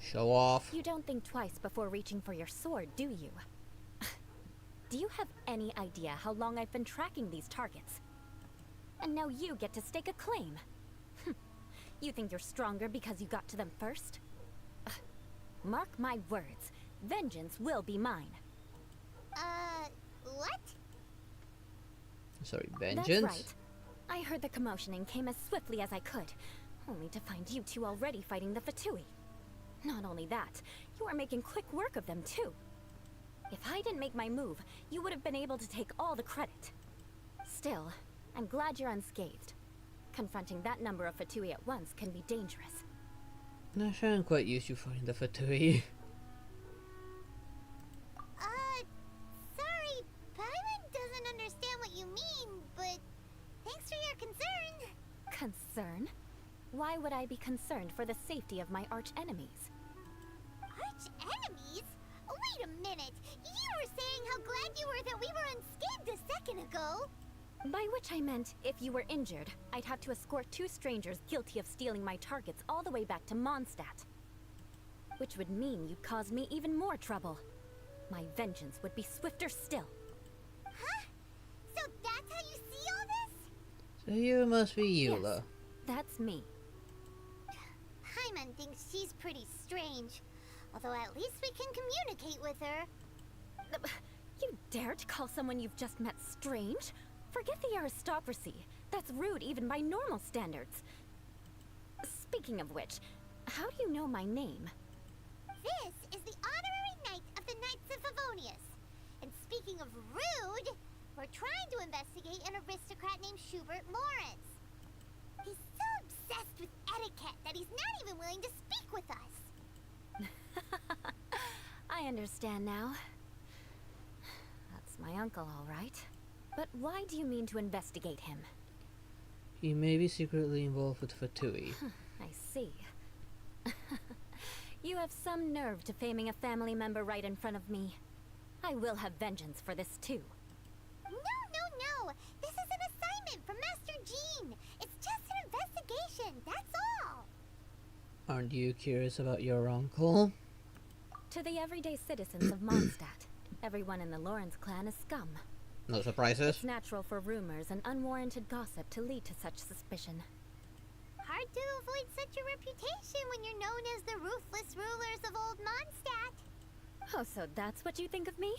Show off. You don't think twice before reaching for your sword, do you? Do you have any idea how long I've been tracking these targets? And now you get to stake a claim. You think you're stronger because you got to them first? Mark my words, vengeance will be mine. What? Sorry, vengeance? That's right. I heard the commotion and came as swiftly as I could, only to find you two already fighting the Fatui. Not only that, you are making quick work of them too. If I didn't make my move, you would have been able to take all the credit. Still, I'm glad you're unscathed. Confronting that number of Fatui at once can be dangerous. I shan't quite use you fighting the Fatui. Sorry, Paimon doesn't understand what you mean, but thanks for your concern. Concern? Why would I be concerned for the safety of my arch-enemies? Arch-enemies? Wait a minute! You're how glad you were that we were unscathed a second ago. By which I meant, if you were injured, I'd have to escort 2 strangers guilty of stealing my targets all the way back to Mondstadt. Which would mean you'd cause me even more trouble. My vengeance would be swifter still. Huh? So that's how you see all this? So you must be Eula. Yes, that's me. Hyman thinks she's pretty strange. Although at least we can communicate with her. You dare to call someone you've just met strange? Forget the aristocracy. That's rude even by normal standards. Speaking of which, how do you know my name? This is the honorary knight of the Knights of Favonius. And speaking of rude, we're trying to investigate an aristocrat named Schubert Lawrence. He's so obsessed with etiquette that he's not even willing to speak with us. I understand now. That's my uncle, all right. But why do you mean to investigate him? He may be secretly involved with Fatui. I see. You have some nerve to faming a family member right in front of me. I will have vengeance for this too. No. This is an assignment from Master Jean. It's just an investigation, that's all. Aren't you curious about your uncle? To the everyday citizens of Mondstadt, everyone in the Lawrence clan is scum. No surprises? It's natural for rumors and unwarranted gossip to lead to such suspicion. Hard to avoid such a reputation when you're known as the ruthless rulers of Old Mondstadt. Oh, so that's what you think of me?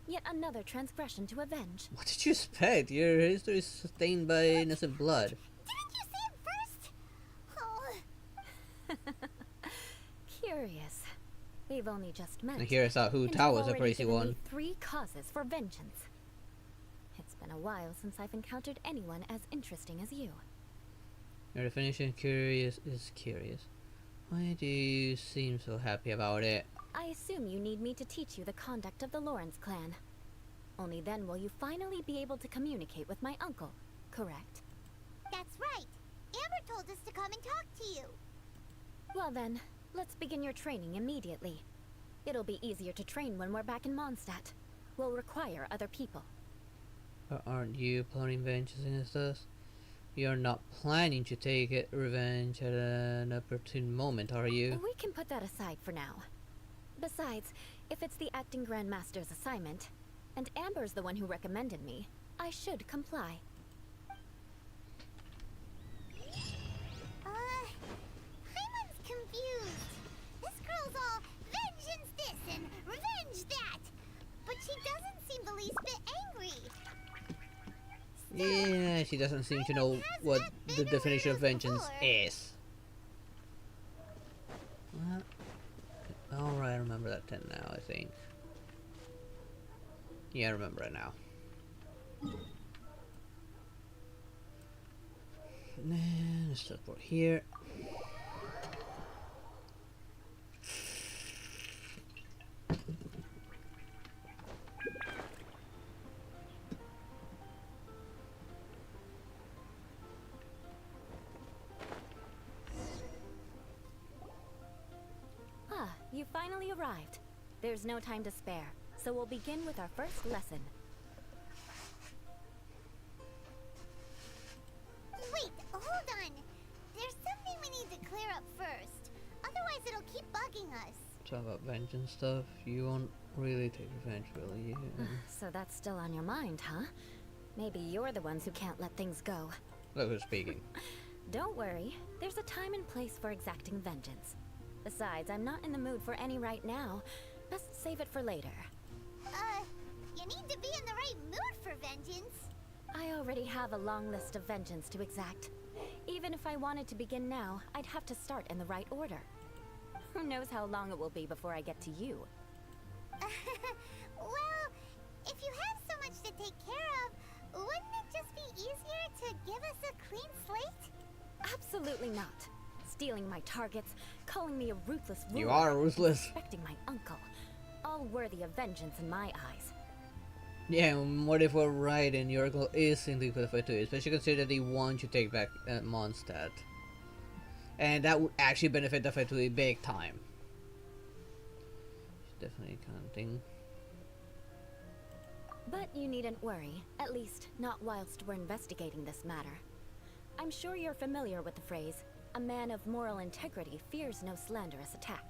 Yet another transgression to avenge. What did you expect? Your history is stained by innocent blood. Didn't you say it first? Oh. Curious. We've only just met. And here's how Hu Tao was a crazy one. 3 causes for vengeance. It's been a while since I've encountered anyone as interesting as you. Your definition curious is curious. Why do you seem so happy about it? I assume you need me to teach you the conduct of the Lawrence clan. Only then will you finally be able to communicate with my uncle, correct? That's right. Amber told us to come and talk to you. Well then, let's begin your training immediately. It'll be easier to train when we're back in Mondstadt. We'll require other people. But aren't you planning vengeance against us? You're not planning to take revenge at an opportune moment, are you? We can put that aside for now. Besides, if it's the acting Grandmaster's assignment, and Amber's the one who recommended me, I should comply. Hyman's confused. This girl's all vengeance this and revenge that. But she doesn't seem the least bit angry. Yeah, she doesn't seem to know what the definition of vengeance is. What? Alright, I remember that 10 now, I think. Yeah, I remember it now. Then let's teleport here. You finally arrived. There's no time to spare, so we'll begin with our first lesson. Wait, hold on. There's something we need to clear up first. Otherwise it'll keep bugging us. Talk about vengeance stuff. You won't really take revenge, will you? So that's still on your mind, huh? Maybe you're the ones who can't let things go. Look who's speaking. Don't worry. There's a time and place for exacting vengeance. Besides, I'm not in the mood for any right now. Best save it for later. You need to be in the right mood for vengeance. I already have a long list of vengeance to exact. Even if I wanted to begin now, I'd have to start in the right order. Who knows how long it will be before I get to you? Well, if you have so much to take care of, wouldn't it just be easier to give us a clean slate? Absolutely not. Stealing my targets, calling me a ruthless ruler, you are ruthless. Respecting my uncle. All worthy of vengeance in my eyes. Yeah, what if we're right and your uncle is in league with Fatui, especially considering that he wants to take back Mondstadt. And that would actually benefit the Fatui big time. Definitely counting. But you needn't worry, at least not whilst we're investigating this matter. I'm sure you're familiar with the phrase, a man of moral integrity fears no slanderous attack.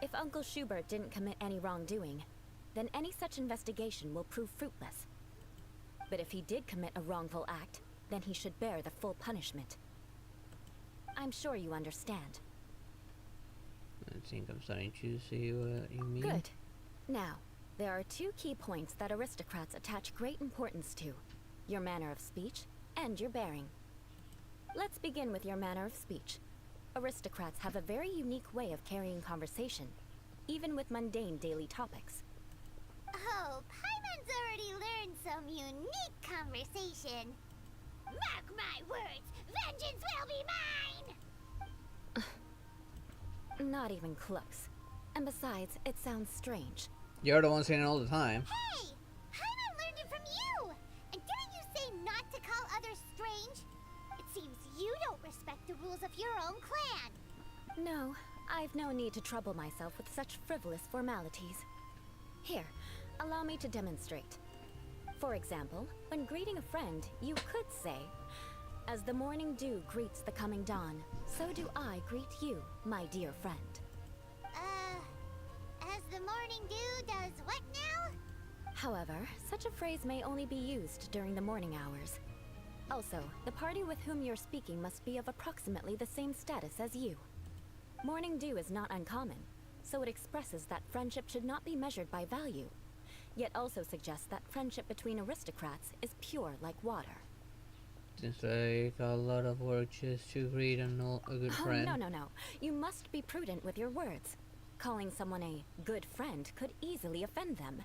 If Uncle Schubert didn't commit any wrongdoing, then any such investigation will prove fruitless. But if he did commit a wrongful act, then he should bear the full punishment. I'm sure you understand. I think I'm starting to see what you mean. Good. Now, there are two key points that aristocrats attach great importance to: your manner of speech and your bearing. Let's begin with your manner of speech. Aristocrats have a very unique way of carrying conversation, even with mundane daily topics. Oh, Paimon's already learned some unique conversation. Mark my words, vengeance will be mine! Not even close. And besides, it sounds strange. You're the one saying it all the time. Hey! Paimon learned it from you! And didn't you say not to call others strange? It seems you don't respect the rules of your own clan. No, I've no need to trouble myself with such frivolous formalities. Here, allow me to demonstrate. For example, when greeting a friend, you could say, "As the morning dew greets the coming dawn, so do I greet you, my dear friend." As the morning dew does what now? However, such a phrase may only be used during the morning hours. Also, the party with whom you're speaking must be of approximately the same status as you. Morning dew is not uncommon, so it expresses that friendship should not be measured by value, yet also suggests that friendship between aristocrats is pure like water. Seems like a lot of work just to greet a good friend. Oh, no. You must be prudent with your words. Calling someone a good friend could easily offend them.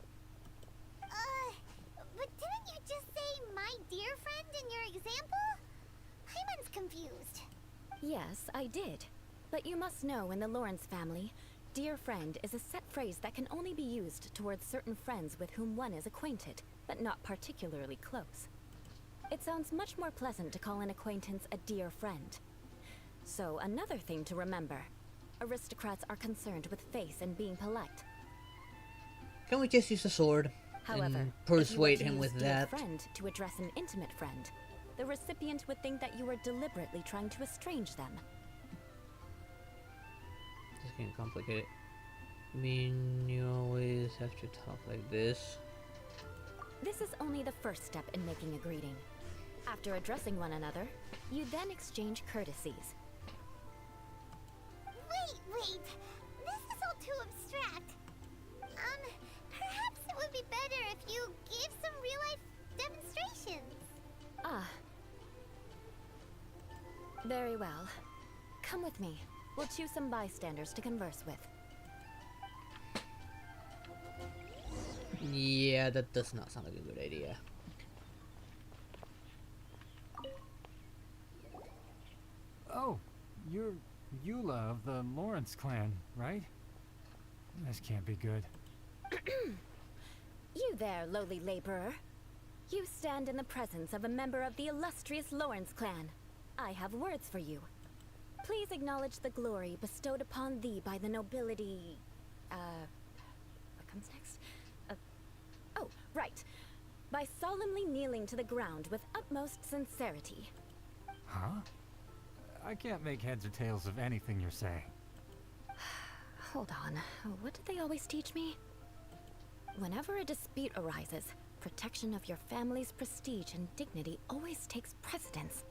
But didn't you just say my dear friend in your example? Paimon's confused. Yes, I did. But you must know in the Lawrence family, dear friend is a set phrase that can only be used towards certain friends with whom one is acquainted, but not particularly close. It sounds much more pleasant to call an acquaintance a dear friend. So another thing to remember, aristocrats are concerned with face and being polite. Can we just use a sword? However, and if you were persuade to him use with dear that? friend to address an intimate friend, the recipient would think that you were deliberately trying to estrange them. This is getting complicated. I mean, you always have to talk like this. This is only the first step in making a greeting. After addressing one another, you then exchange courtesies. Wait! This is all too abstract. Perhaps it would be better if you gave some real-life demonstrations. Ah. Very well. Come with me. We'll choose some bystanders to converse with. Yeah, that does not sound like a good idea. Oh, you're Eula of the Lawrence clan, right? This can't be good. You there, lowly laborer. You stand in the presence of a member of the illustrious Lawrence clan. I have words for you. Please acknowledge the glory bestowed upon thee by the nobility... what comes next? Oh, right. By solemnly kneeling to the ground with utmost sincerity. Huh? I can't make heads or tails of anything you're saying. Hold on. What did they always teach me? Whenever a dispute arises, protection of your family's prestige and dignity always takes precedence.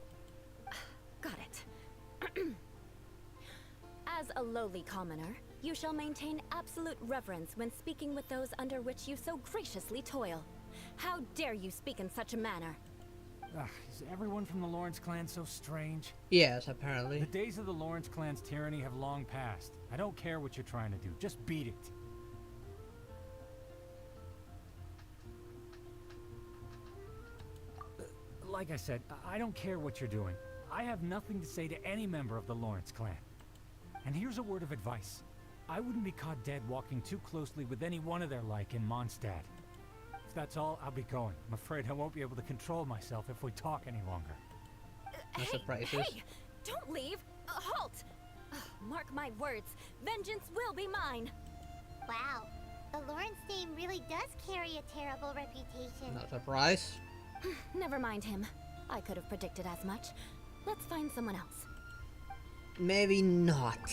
Got it. As a lowly commoner, you shall maintain absolute reverence when speaking with those under which you so graciously toil. How dare you speak in such a manner? Is everyone from the Lawrence clan so strange? Yes, apparently. The days of the Lawrence clan's tyranny have long passed. I don't care what you're trying to do. Just beat it. Like I said, I don't care what you're doing. I have nothing to say to any member of the Lawrence clan. And here's a word of advice. I wouldn't be caught dead walking too closely with any one of their like in Mondstadt. If that's all, I'll be going. I'm afraid I won't be able to control myself if we talk any longer. No surprises. Hey! Don't leave! Halt! Mark my words, vengeance will be mine! Wow, the Lawrence name really really does carry a terrible reputation. Not surprised. Never mind him. I could have predicted as much. Let's find someone else. Maybe not.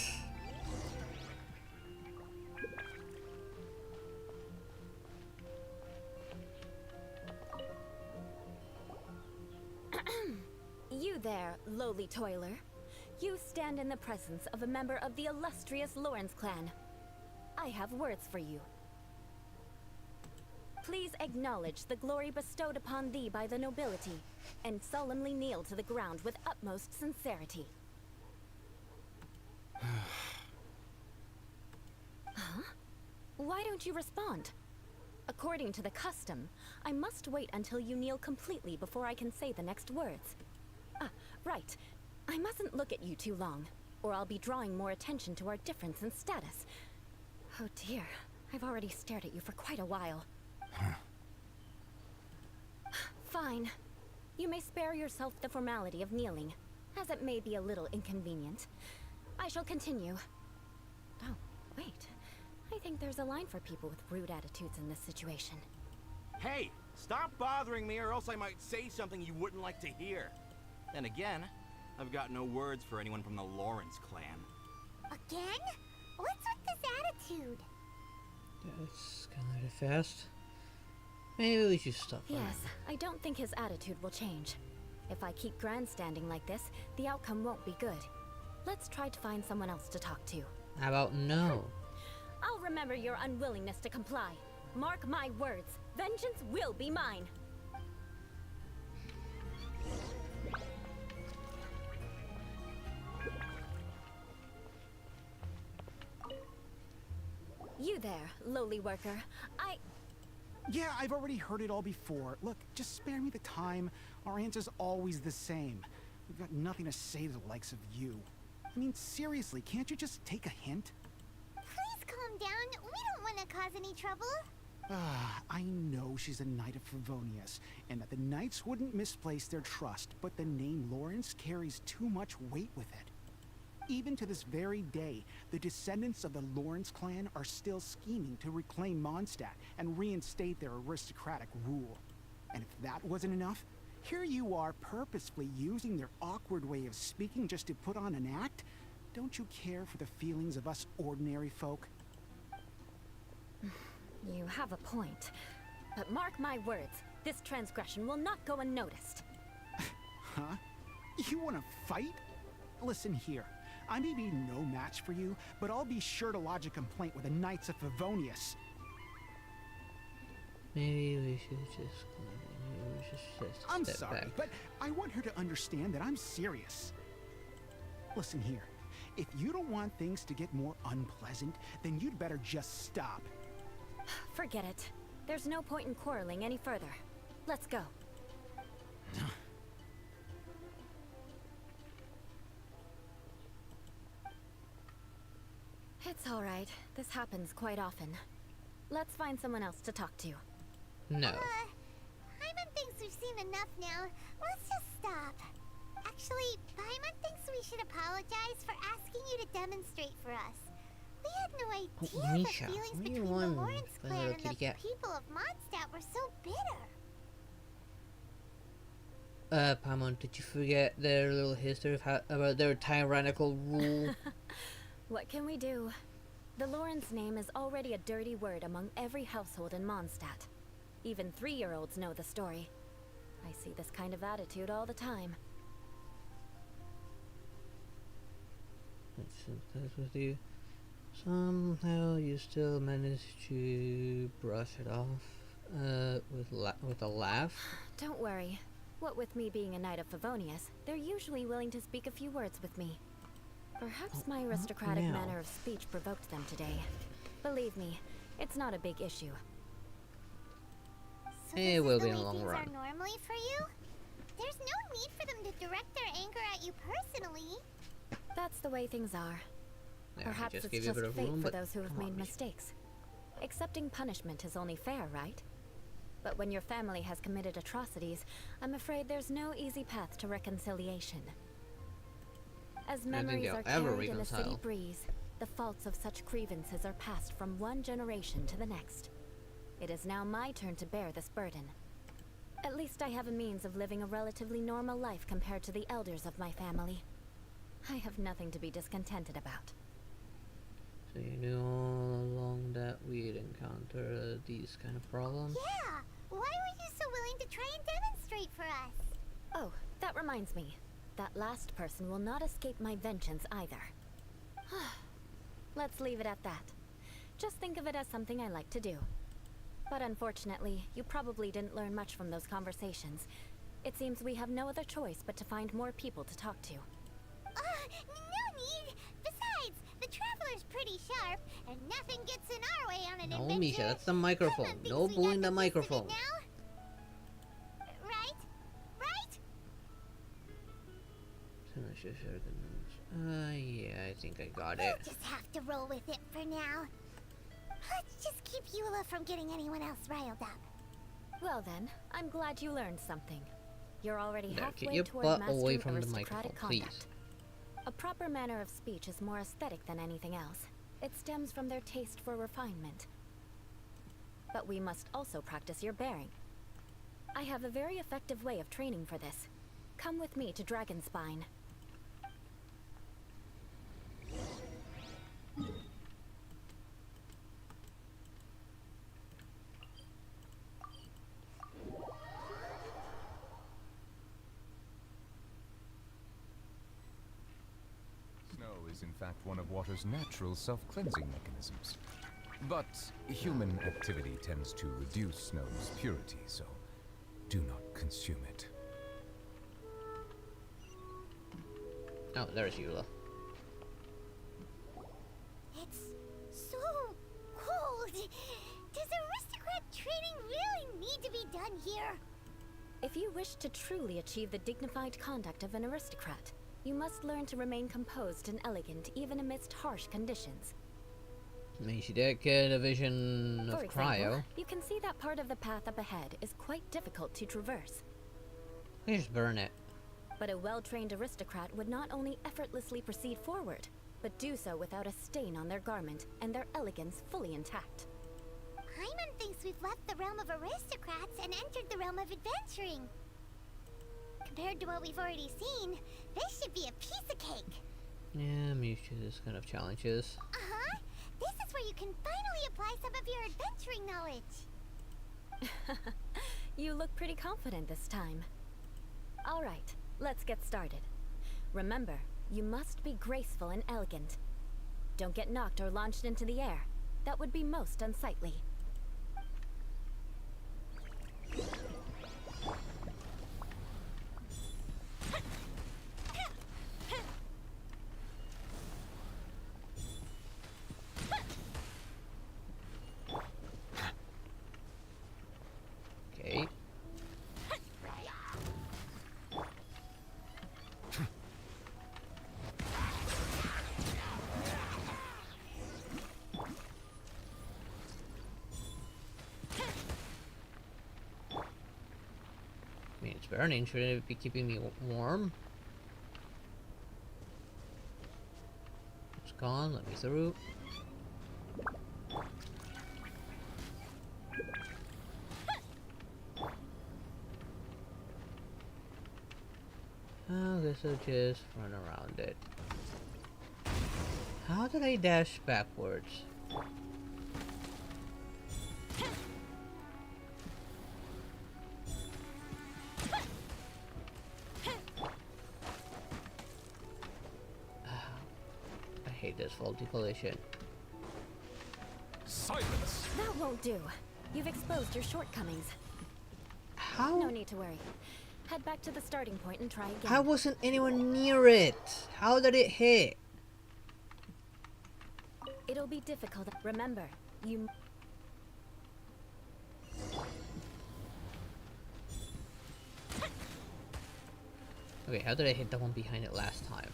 You there, lowly toiler. You stand in the presence of a member of the illustrious Lawrence clan. I have words for you. Please acknowledge the glory bestowed upon thee by the nobility, and solemnly kneel to the ground with utmost sincerity. Huh? Why don't you respond? According to the custom, I must wait until you kneel completely before I can say the next words. Ah, right. I mustn't look at you too long, or I'll be drawing more attention to our difference in status. Oh dear, I've already stared at you for quite a while. Fine. You may spare yourself the formality of kneeling, as it may be a little inconvenient. I shall continue. Oh, wait. I think there's a line for people with rude attitudes in this situation. Hey, stop bothering me or else I might say something you wouldn't like to hear. Then again, I've got no words for anyone from the Lawrence clan. Again? What's with this attitude? That's kind of fast. Maybe we should stop. Yes, I don't think his attitude will change. If I keep grandstanding like this, the outcome won't be good. Let's try to find someone else to talk to. How about no? I'll remember your unwillingness to comply. Mark my words, vengeance will be mine. You there, lowly worker. Yeah, I've already heard it all before. Look, just spare me the time. Our answer's always the same. We've got nothing to say to the likes of you. I mean, seriously, can't you just take a hint? Please calm down. We don't want to cause any trouble. I know she's a Knight of Favonius, and that the Knights wouldn't misplace their trust, but the name Lawrence carries too much weight with it. Even to this very day, the descendants of the Lawrence clan are still scheming to reclaim Mondstadt and reinstate their aristocratic rule. And if that wasn't enough, here you are purposefully using their awkward way of speaking just to put on an act? Don't you care for the feelings of us ordinary folk? You have a point. But mark my words, this transgression will not go unnoticed. Huh? You want to fight? Listen here. I may be no match for you, but I'll be sure to lodge a complaint with the Knights of Favonius. Maybe we should just I'm step sorry, back. but I want her to understand that I'm serious. Listen here. If you don't want things to get more unpleasant, then you'd better just stop. Forget it. There's no point in quarreling any further. Let's go. It's all right. This happens quite often. Let's find someone else to talk to. No. Paimon thinks we've seen enough now. Let's just stop. Actually, Paimon thinks we should apologize for asking you to demonstrate for us. We had no idea Misha, the feelings what do you between the want, Lawrence my clan little and the kitty cat? people of Mondstadt were so bitter. Paimon, did you forget their little history of about their tyrannical rule? What can we do? The Lawrence name is already a dirty word among every household in Mondstadt. Even 3-year-olds know the story. I see this kind of attitude all the time. Let's sympathize with you. Somehow you still manage to brush it off with a laugh. Don't worry. What with me being a Knight of Favonius, they're usually willing to speak a few words with me. Perhaps my aristocratic now. manner of speech provoked them today. Believe me, it's not a big issue. So It this is will the be in way the long things run. are normally for you? There's no need for them to direct their anger at you personally. That's the way things are. Yeah, Perhaps just it's give you a just bit of fate room, for but those who have come on, made Misha. mistakes. Accepting punishment is only fair, right? But when your family has committed atrocities, I'm afraid there's no easy path to reconciliation. As memories they'll are ever carried in a city reconcile. breeze, the faults of such grievances are passed from one generation to the next. It is now my turn to bear this burden. At least I have a means of living a relatively normal life compared to the elders of my family. I have nothing to be discontented about. So you knew all along that we'd encounter these kind of problems? Yeah! Why were you so willing to try and demonstrate for us? Oh, that reminds me. That last person will not escape my vengeance either. Let's leave it at that. Just think of it as something I like to do. But unfortunately, you probably didn't learn much from those conversations. It seems we have no other choice but to find more people to talk to. No need! Besides, the Traveler's pretty sharp, and nothing gets in our way on an adventure. No, Misha, that's the microphone. No bullying the microphone. Right? Right? Yeah, I think I got it. We'll just have to roll with it for now. Let's just keep Eula from getting anyone else riled up. Well then, I'm glad you learned something. You're already Now, halfway get your toward butt mastering away from the aristocratic microphone, please. conduct. A proper manner of speech is more aesthetic than anything else. It stems from their taste for refinement. But we must also practice your bearing. I have a very effective way of training for this. Come with me to Dragonspine. Is in fact one of water's natural self-cleansing mechanisms. But human activity tends to reduce snow's purity, so do not consume it. Oh, there's Eula. It's so cold. Does aristocrat training really need to be done here? If you wish to truly achieve the dignified conduct of an aristocrat, you must learn to remain composed and elegant even amidst harsh conditions. I mean, she did get a vision of For example, cryo. you can see that part of the path up ahead is quite difficult to traverse. I just burn it. But a well-trained aristocrat would not only effortlessly proceed forward, but do so without a stain on their garment and their elegance fully intact. Paimon thinks we've left the realm of aristocrats and entered the realm of adventuring. Compared to what we've already seen, this should be a piece of cake. Yeah, I'm used to this kind of challenges. Uh-huh. This is where you can finally apply some of your adventuring knowledge. You look pretty confident this time. All right, let's get started. Remember, you must be graceful and elegant. Don't get knocked or launched into the air. That would be most unsightly. Okay. I mean, it's burning. Shouldn't it be keeping me warm? It's gone. Let me through. I guess I'll just run around it. How did I dash backwards? I hate this faulty collision. Silence! That won't do. You've exposed your shortcomings. How? No need to worry. Head back to the starting point and try again. I wasn't anywhere near it. How did it hit? It'll be difficult. Remember, you... Okay, how did I hit the one behind it last time?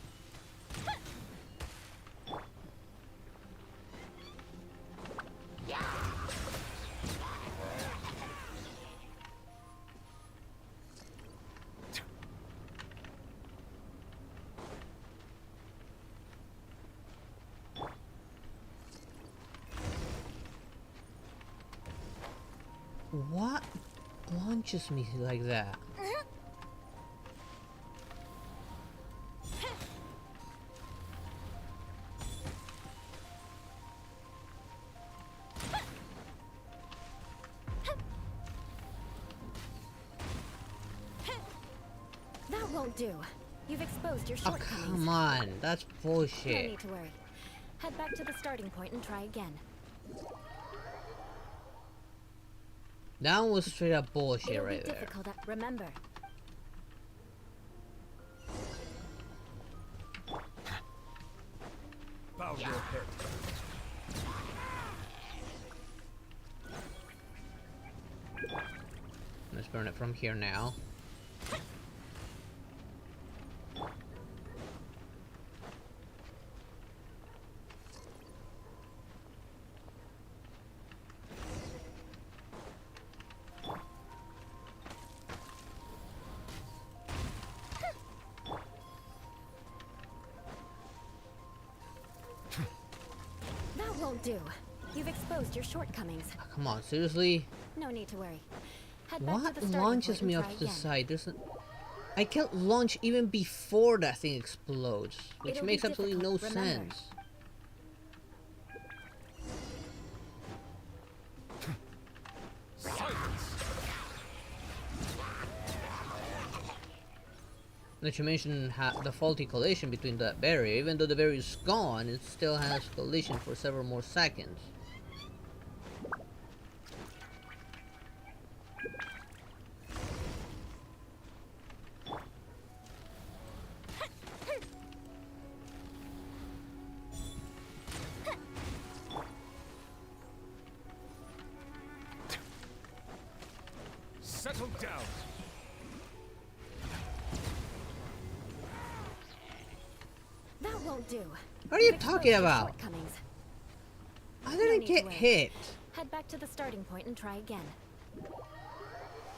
What launches me like that? That won't do. You've exposed your Oh, shortcomings. come on. That's No bullshit. need to worry. Head back to the starting point and try again. That was straight up bullshit It'll right be there. difficult. Remember. Bow your head. Let's burn it from here now. That won't do. You've exposed your shortcomings. Come on, seriously? No need to worry. Head back What to the starting launches point me and off try to the again. side? There's I can't launch even before that thing explodes, which It'll makes be absolutely no difficult, remember. sense. Not to mention the faulty collision between that barrier. Even though the barrier is gone, it still has collision for several more seconds. Settle down. That won't do. What are you You've talking exposed your about? shortcomings. I No didn't need to get worry. hit. Head back to the starting point and try again.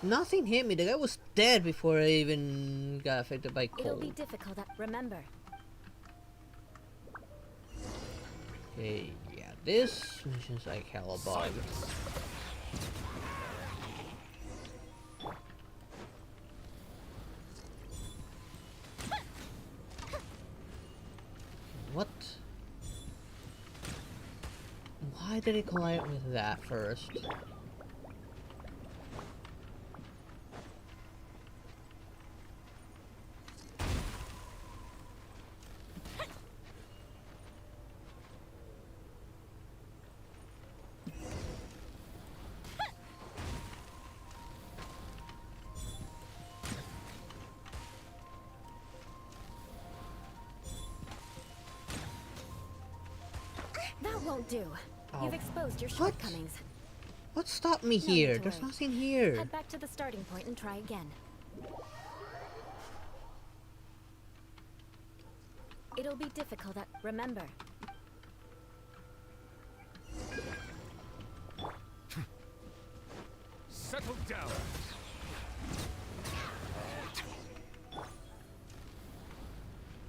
Nothing hit me. The guy was dead before I even got affected by It'll be cold. difficult. Remember. Okay, yeah, this mission's like hella bugged. What? Why did it collide with that first? That won't do. Oh. You've exposed your What? shortcomings. What stopped me No need here? to There's worry. nothing here. Head back to the starting point and try again. It'll be difficult. Remember. Settle down.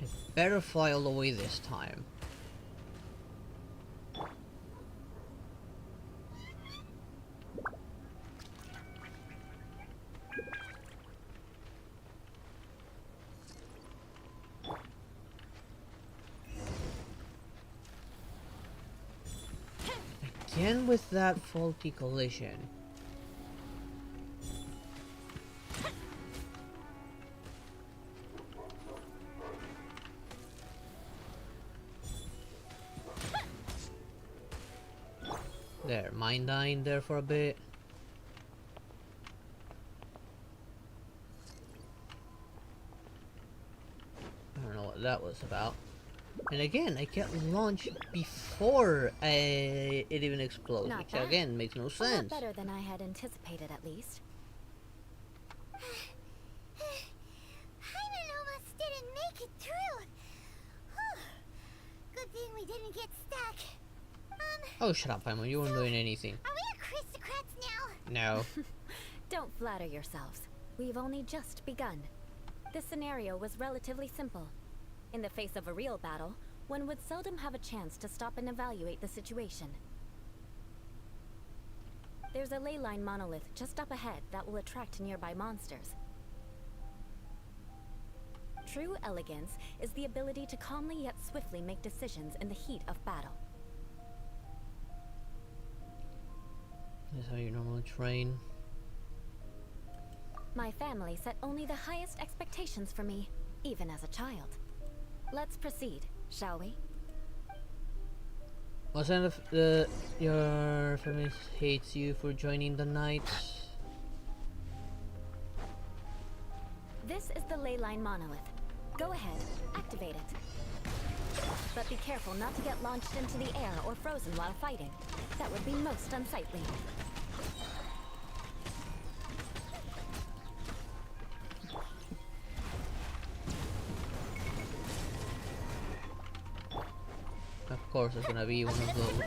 It better fly all the way this time. Again with that faulty collision. There, mine dying there for a bit. I don't know what that was about. And again, I can't launch before it even explodes, Not which bad. again makes no A lot sense. better than I had anticipated, at least. Hyman almost didn't make it through. Whew. Good thing we didn't get stuck. Oh, shut up, Paimon. You weren't doing anything. Are we aristocrats now? No. Don't flatter yourselves. We've only just begun. This scenario was relatively simple. In the face of a real battle, one would seldom have a chance to stop and evaluate the situation. There's a ley line monolith just up ahead that will attract nearby monsters. True elegance is the ability to calmly yet swiftly make decisions in the heat of battle. That's how you normally train. My family set only the highest expectations for me, even as a child. Let's proceed, shall we? Wasn't your family hates you for joining the Knights? This is the ley line monolith. Go ahead, activate it. But be careful not to get launched into the air or frozen while fighting. That would be most unsightly. Of course, it's gonna be one of those.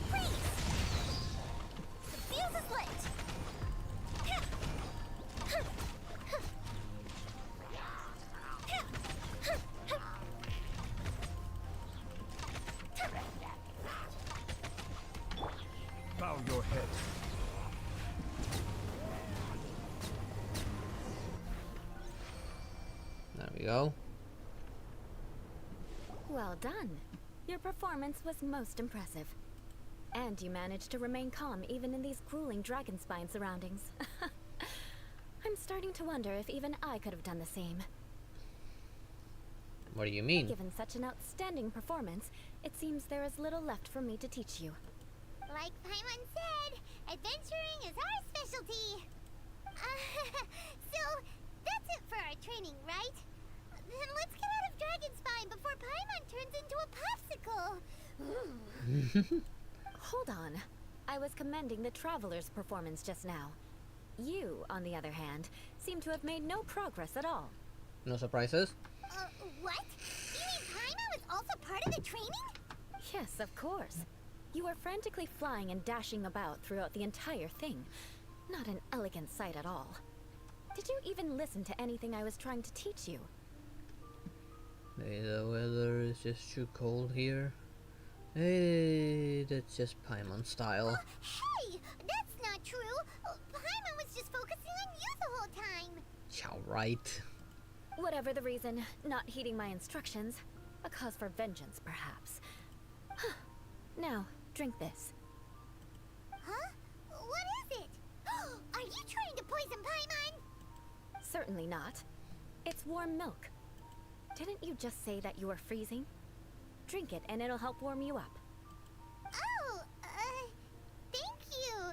Bow your head. There we go. Well done. Your performance was most impressive. And you managed to remain calm even in these grueling dragon spine surroundings. I'm starting to wonder if even I could have done the same. What do you mean? Given such an outstanding performance, it seems there is little left for me to teach you. Like Paimon said, adventuring is our specialty. So, that's it for our training, right? Then let's get out of Dragonspine before Paimon turns into a popsicle. Hold on. I was commending the Traveler's performance just now. You, on the other hand, seem to have made no progress at all. No surprises? What? You mean Paimon was also part of the training? Yes, of course. You were frantically flying and dashing about throughout the entire thing. Not an elegant sight at all. Did you even listen to anything I was trying to teach you? Hey, the weather is just too cold here. Hey, that's just Paimon style. Hey, that's not true. Paimon was just focusing on you the whole time. Yeah, right. Whatever the reason, not heeding my instructions. A cause for vengeance, perhaps. Now, drink this. Huh? What is it? Are you trying to poison Paimon? Certainly not. It's warm milk. Didn't you just say that you were freezing? Drink it and it'll help warm you up. Oh, thank you.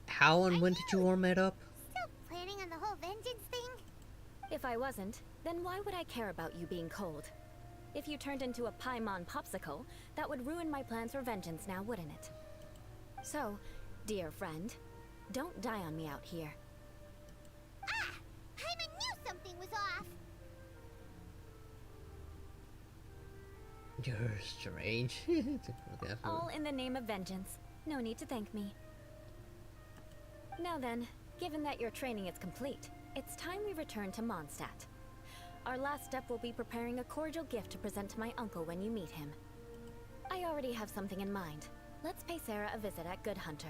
How and when did you warm it up? Still planning on the whole vengeance thing? If I wasn't, then why would I care about you being cold? If you turned into a Paimon popsicle, that would ruin my plans for vengeance now, wouldn't it? So, dear friend, don't die on me out here. Ah! Paimon knew something was off! You're strange. All in the name of vengeance. No need to thank me. Now then, given that your training is complete, it's time we return to Mondstadt. Our last step will be preparing a cordial gift to present to my uncle when you meet him. I already have something in mind. Let's pay Sarah a visit at Good Hunter.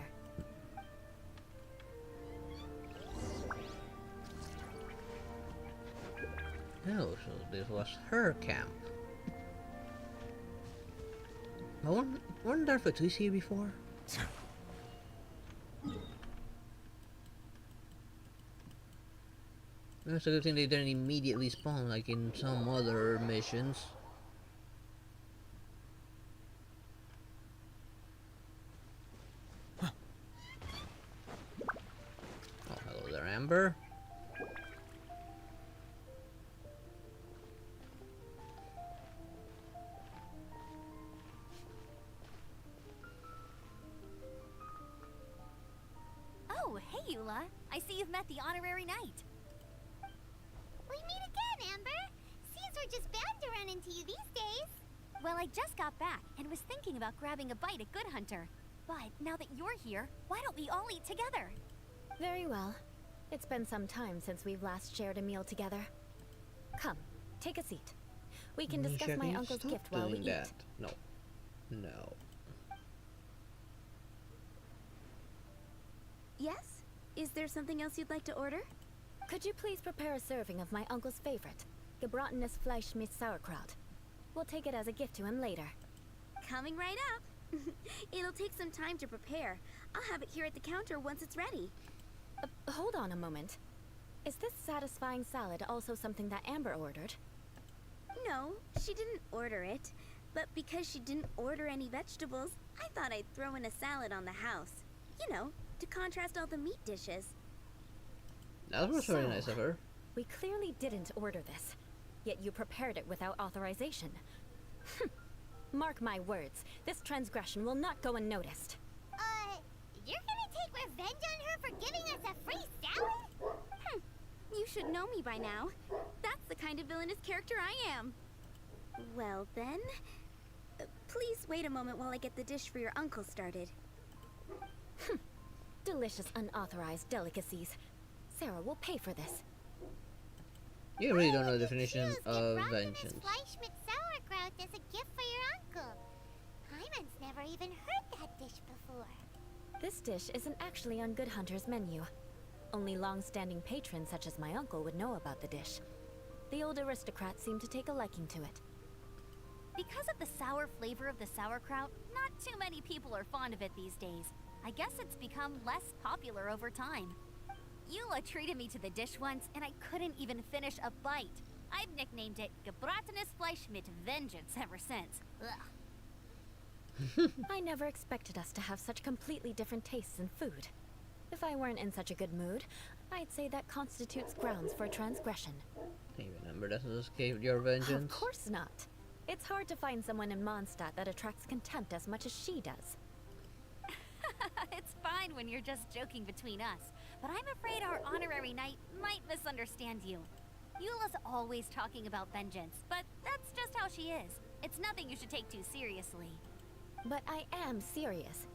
Oh, so this was her camp. Weren't there Vtuber here before? That's a good thing they didn't immediately spawn like in some other missions. Oh, hello there, Amber. Oh, hey, Eula. I see you've met the honorary knight. We meet again, Amber. Seems we're just bound to run into you these days. Well, I just got back and was thinking about grabbing a bite at Good Hunter. But now that you're here, why don't we all eat together? Very well. It's been some time since we've last shared a meal together. Come, take a seat. We can discuss my uncle's gift while we eat. No. No. Yes? Is there something else you'd like to order? Could you please prepare a serving of my uncle's favorite, gebratenes Fleisch mit Sauerkraut? We'll take it as a gift to him later. Coming right up. It'll take some time to prepare. I'll have it here at the counter once it's ready. Hold on a moment. Is this satisfying salad also something that Amber ordered? No, she didn't order it. But because she didn't order any vegetables, I thought I'd throw in a salad on the house. You know, to contrast all the meat dishes. That was very nice of her. We clearly didn't order this, yet you prepared it without authorization. Mark my words, this transgression will not go unnoticed. You're gonna take revenge on her for giving us a free salad? You should know me by now. That's the kind of villainous character I am. Well then, please wait a moment while I get the dish for your uncle started. Delicious unauthorized delicacies. Sarah will pay for this. You really don't know the definition of vengeance. Fleisch mit Sauerkraut as a gift for your uncle. Hyman's never even heard that dish before. This dish isn't actually on Good Hunter's menu. Only long-standing patrons such as my uncle would know about the dish. The old aristocrat seemed to take a liking to it. Because of the sour flavor of the sauerkraut, not too many people are fond of it these days. I guess it's become less popular over time. Eula treated me to the dish once, and I couldn't even finish a bite. I've nicknamed it gebratenes Fleisch mit Vengeance ever since. Ugh. I never expected us to have such completely different tastes in food. If I weren't in such a good mood, I'd say that constitutes grounds for transgression. Hey, remember that has escaped your vengeance? Of course not. It's hard to find someone in Mondstadt that attracts contempt as much as she does. It's fine when you're just joking between us, but I'm afraid our honorary knight might misunderstand you. Eula's always talking about vengeance, but that's just how she is. It's nothing you should take too seriously. But I am serious,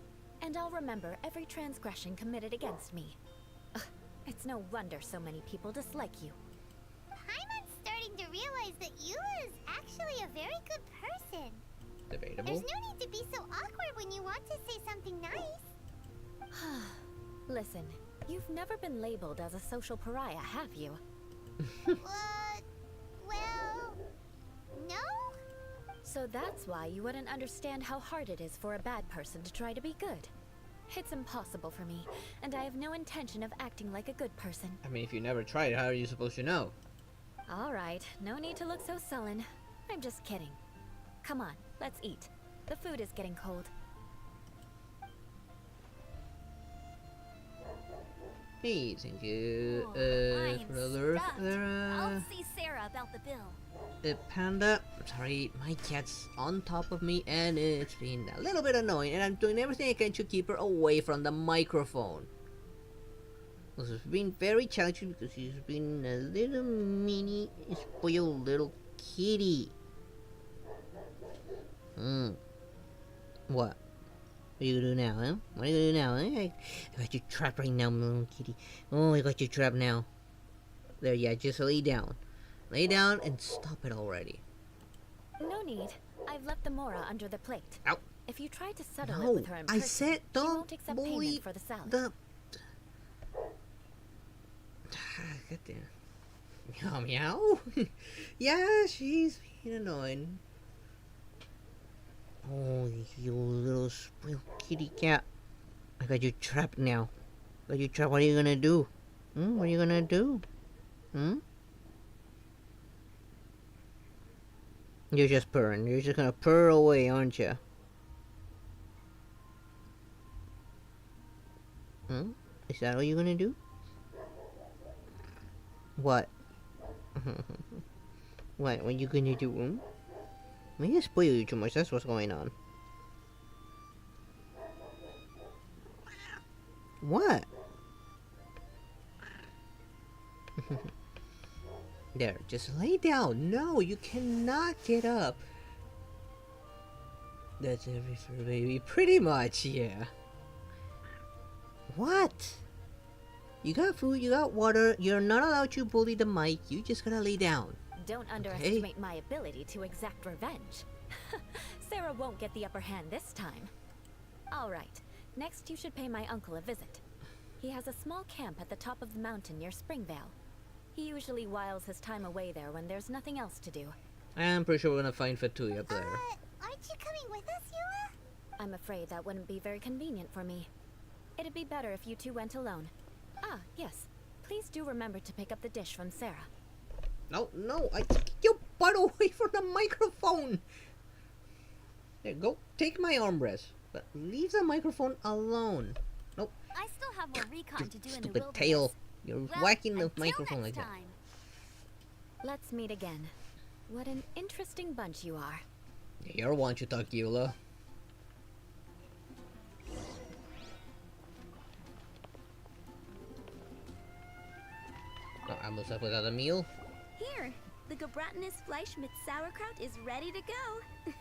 and I'll remember every transgression committed against me. Ugh, it's no wonder so many people dislike you. Hyman's starting to realize that Eula is actually a very good person. Debatable. There's no need to be so awkward when you want to say something nice. Listen, you've never been labeled as a social pariah, have you? Well, no? So that's why you wouldn't understand how hard it is for a bad person to try to be good. It's impossible for me, and I have no intention of acting like a good person. I mean, if you never tried, how are you supposed to know? Alright, no need to look so sullen. I'm just kidding. Come on, let's eat. The food is getting cold. Hey, thank you, I'm brother. stuffed. I'll see Sarah about the bill. Panda, sorry, my cat's on top of me and it's been a little bit annoying, and I'm doing everything I can to keep her away from the microphone. This has been very challenging because she's been a little mini, spoiled little kitty. What? What are you gonna do now, huh? What are you gonna do now, huh? I got you trapped right now, little kitty. Oh, I got you trapped now. There, yeah, just lay down. Lay down and stop it already. No need. I've left the Mora under the plate. Ow. If you try to settle No, it with her in person, I said she don't won't accept bully payment for the salad. God damn. Meow meow. Yeah, she's being annoying. Oh, you little spoiled kitty cat. I got you trapped now. Got you trapped. What are you gonna do? What are you gonna do? You're just purring. You're just gonna purr away, aren't you? Is that what you're gonna do? What? What are you gonna do? I just spoil you too much, that's what's going on. What? There, just lay down. No, you cannot get up. That's every fur baby. Pretty much, yeah. What? You got food, you got water, you're not allowed to bully the mic, you just gotta lay down. Don't underestimate my ability to exact revenge. Sarah won't get the upper hand this time. Alright, next you should pay my uncle a visit. He has a small camp at the top of the mountain near Springvale. He usually whiles his time away there when there's nothing else to do. I'm pretty sure we're gonna find Fatui up there. Aren't you coming with us, Eula? I'm afraid that wouldn't be very convenient for me. It'd be better if you two went alone. Ah, yes. Please do remember to pick up the dish from Sarah. No, you butt away from the microphone! There, go, take my armrest, but leave the microphone alone. Nope. I still have more recon to do in the Stupid wilderness. tail. You're Well, whacking the until microphone like next that. time. Let's meet again. What an interesting bunch you are. You're one to talk, Eula. Oh, I must have without a meal. Here, the gebratinous Fleischmitz sauerkraut is ready to go.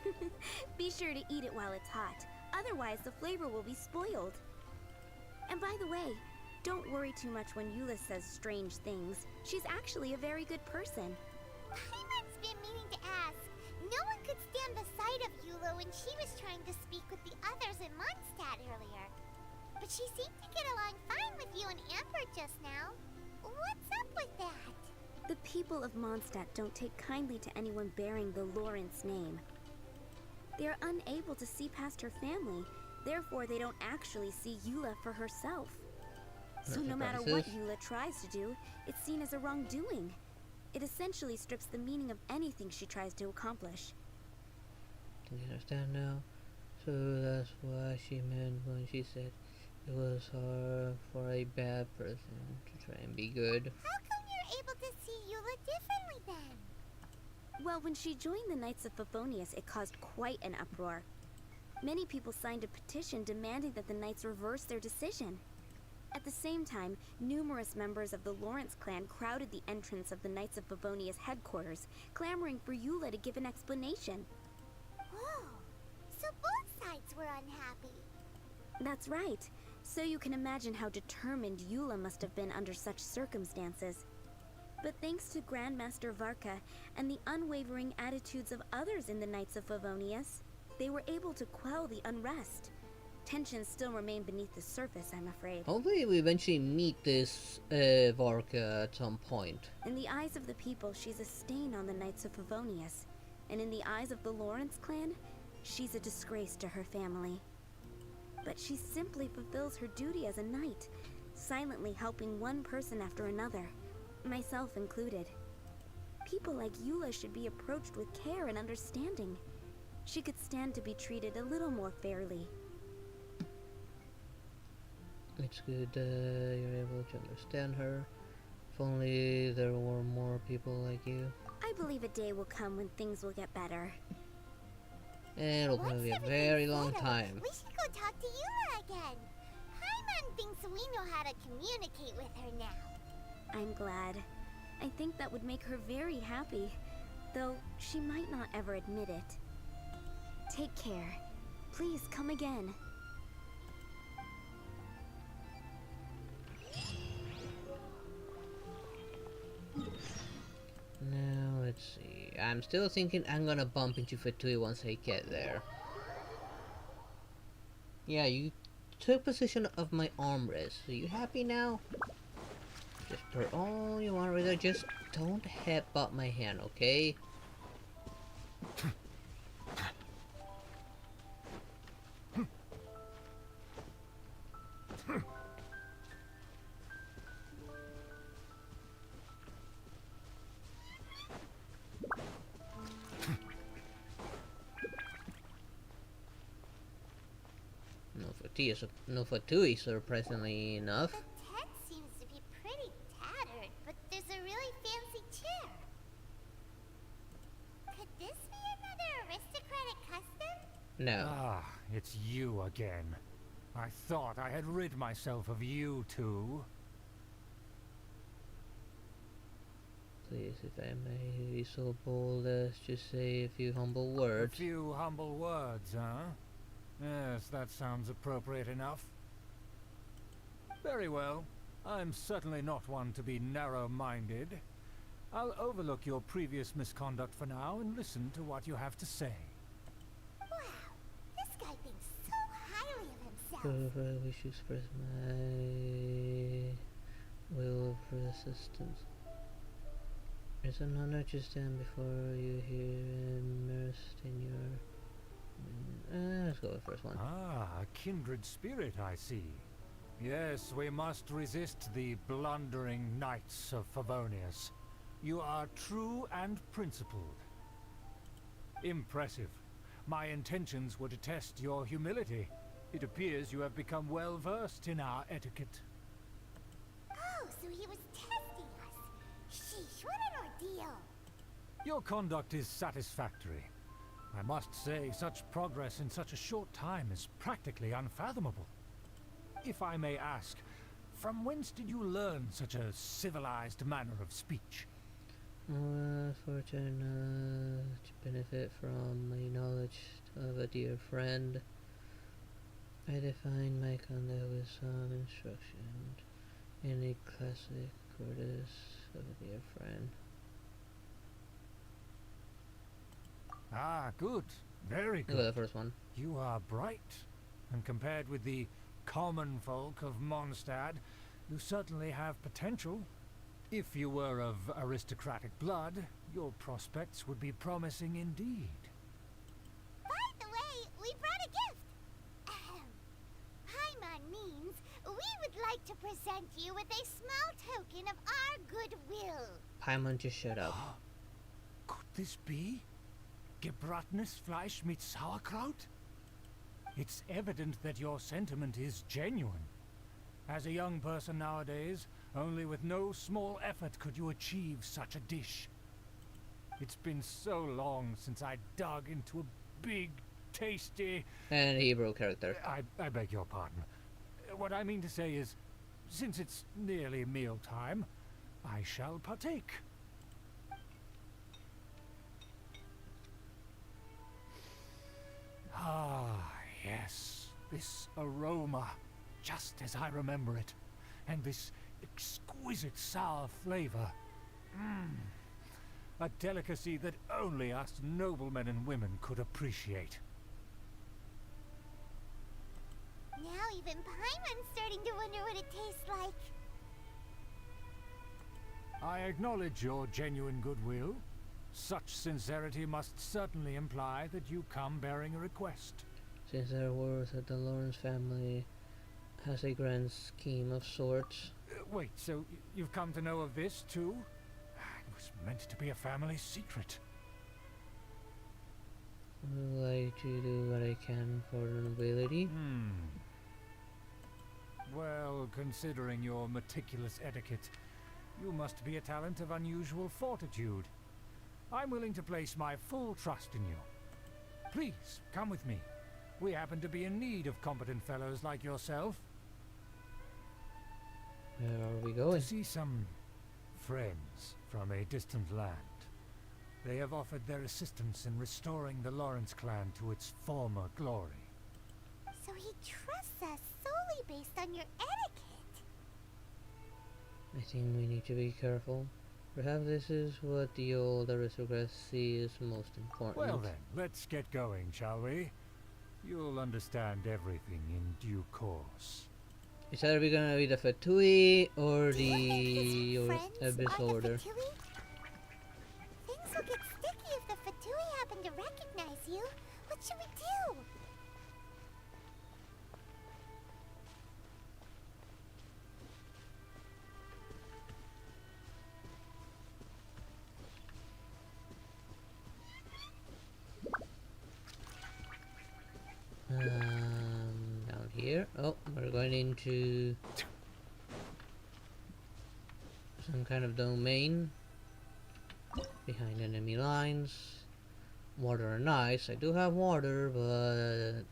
Be sure to eat it while it's hot, otherwise the flavor will be spoiled. And by the way, don't worry too much when Eula says strange things. She's actually a very good person. Paimon's been meaning to ask. No one could stand the sight of Eula when she was trying to speak with the others in Mondstadt earlier. But she seemed to get along fine with you and Amber just now. What's up with that? The people of Mondstadt don't take kindly to anyone bearing the Lawrence name. They are unable to see past her family, therefore they don't actually see Eula for herself. So no matter what Eula tries to do, it's seen as a wrongdoing. It essentially strips the meaning of anything she tries to accomplish. Can you understand now? So that's what she meant when she said it was hard for a bad person to try and be good. How come you're able to see Eula differently then? Well, when she joined the Knights of Favonius, it caused quite an uproar. Many people signed a petition demanding that the Knights reverse their decision. At the same time, numerous members of the Lawrence clan crowded the entrance of the Knights of Favonius headquarters, clamoring for Eula to give an explanation. Whoa, so both sides were unhappy. That's right. So you can imagine how determined Eula must have been under such circumstances. But thanks to Grandmaster Varka and the unwavering attitudes of others in the Knights of Favonius, they were able to quell the unrest. Tensions still remain beneath the surface, I'm afraid. Hopefully we eventually meet this Varka at some point. In the eyes of the people, she's a stain on the Knights of Favonius. And in the eyes of the Lawrence clan, she's a disgrace to her family. But she simply fulfills her duty as a knight, silently helping one person after another, myself included. People like Eula should be approached with care and understanding. She could stand to be treated a little more fairly. It's good you're able to understand her. If only there were more people like you. I believe a day will come when things will get better. It'll probably be a very long time. We should go talk to Eula again. Paimon thinks we know how to communicate with her now. I'm glad. I think that would make her very happy, though she might not ever admit it. Take care. Please come again. Now let's see. I'm still thinking I'm gonna bump into Fatui once I get there. Yeah, you took possession of my armrest. Are you happy now? Just pour all you want right there. Just don't headbutt my hand, okay? No Fatui, surprisingly enough. The tent seems to be pretty tattered, but there's a really fancy chair. Could this be another aristocratic custom? No. Ah, it's you again. I thought I had rid myself of you two. Please, if I may be so bold as to say a few humble words. A few humble words, huh? Yes, that sounds appropriate enough. Very well. I'm certainly not one to be narrow-minded. I'll overlook your previous misconduct for now and listen to what you have to say. Wow, this guy thinks so highly of So if I wish to express my will of resistance. It's an honor to stand before you here immersed in your... let's go with the first one. Ah, a kindred spirit, I see. Yes, we must resist the blundering knights of Favonius. You are true and principled. Impressive. My intentions were to test your humility. It appears you have become well versed in our etiquette. Oh, so he was testing us. Sheesh, what an ordeal. Your conduct is satisfactory. I must say, such progress in such a short time is practically unfathomable. If I may ask, from whence did you learn such a civilized manner of speech? Fortunate to benefit from my knowledge of a dear friend. I define my conduct with some instruction in a classic courtesy of a dear friend. Ah, good. Very good. Look at the first one. You are bright, and compared with the common folk of Mondstadt, you certainly have potential. If you were of aristocratic blood, your prospects would be promising indeed. By the way, we brought a gift. Ahem. Paimon means we would like to present you with a small token of our goodwill. Paimon, just shut up. Could this be Gebratenes Fleisch mit Sauerkraut? It's evident that your sentiment is genuine. As a young person nowadays, only with no small effort could you achieve such a dish. It's been so long since I dug into a big, tasty... And Hebrew character. I beg your pardon. What I mean to say is, since it's nearly mealtime, I shall partake. Ah, yes. This aroma, just as I remember it. And this exquisite sour flavor. A delicacy that only us noblemen and women could appreciate. Now even Paimon's starting to wonder what it tastes like. I acknowledge your genuine goodwill. Such sincerity must certainly imply that you come bearing a request. Since there was that the Lawrence family has a grand scheme of sorts. Wait, so you've come to know of this too? It was meant to be a family secret. I would like to do what I can for the nobility. Well, considering your meticulous etiquette, you must be a talent of unusual fortitude. I'm willing to place my full trust in you. Please, come with me. We happen to be in need of competent fellows like yourself. Where are we going? To see some friends from a distant land. They have offered their assistance in restoring the Lawrence clan to its former glory. So he trusts us solely based on your etiquette. I think we need to be careful. Perhaps this is what the old aristocrats see is most important. Well then, let's get going, shall we? You'll understand everything in due course. It's either gonna be the Fatui or the Abyss Order. Things will get sticky if the Fatui happen to recognize you. What should we do? Down here. Oh, we're going into some kind of domain behind enemy lines. Water and ice. I do have water, but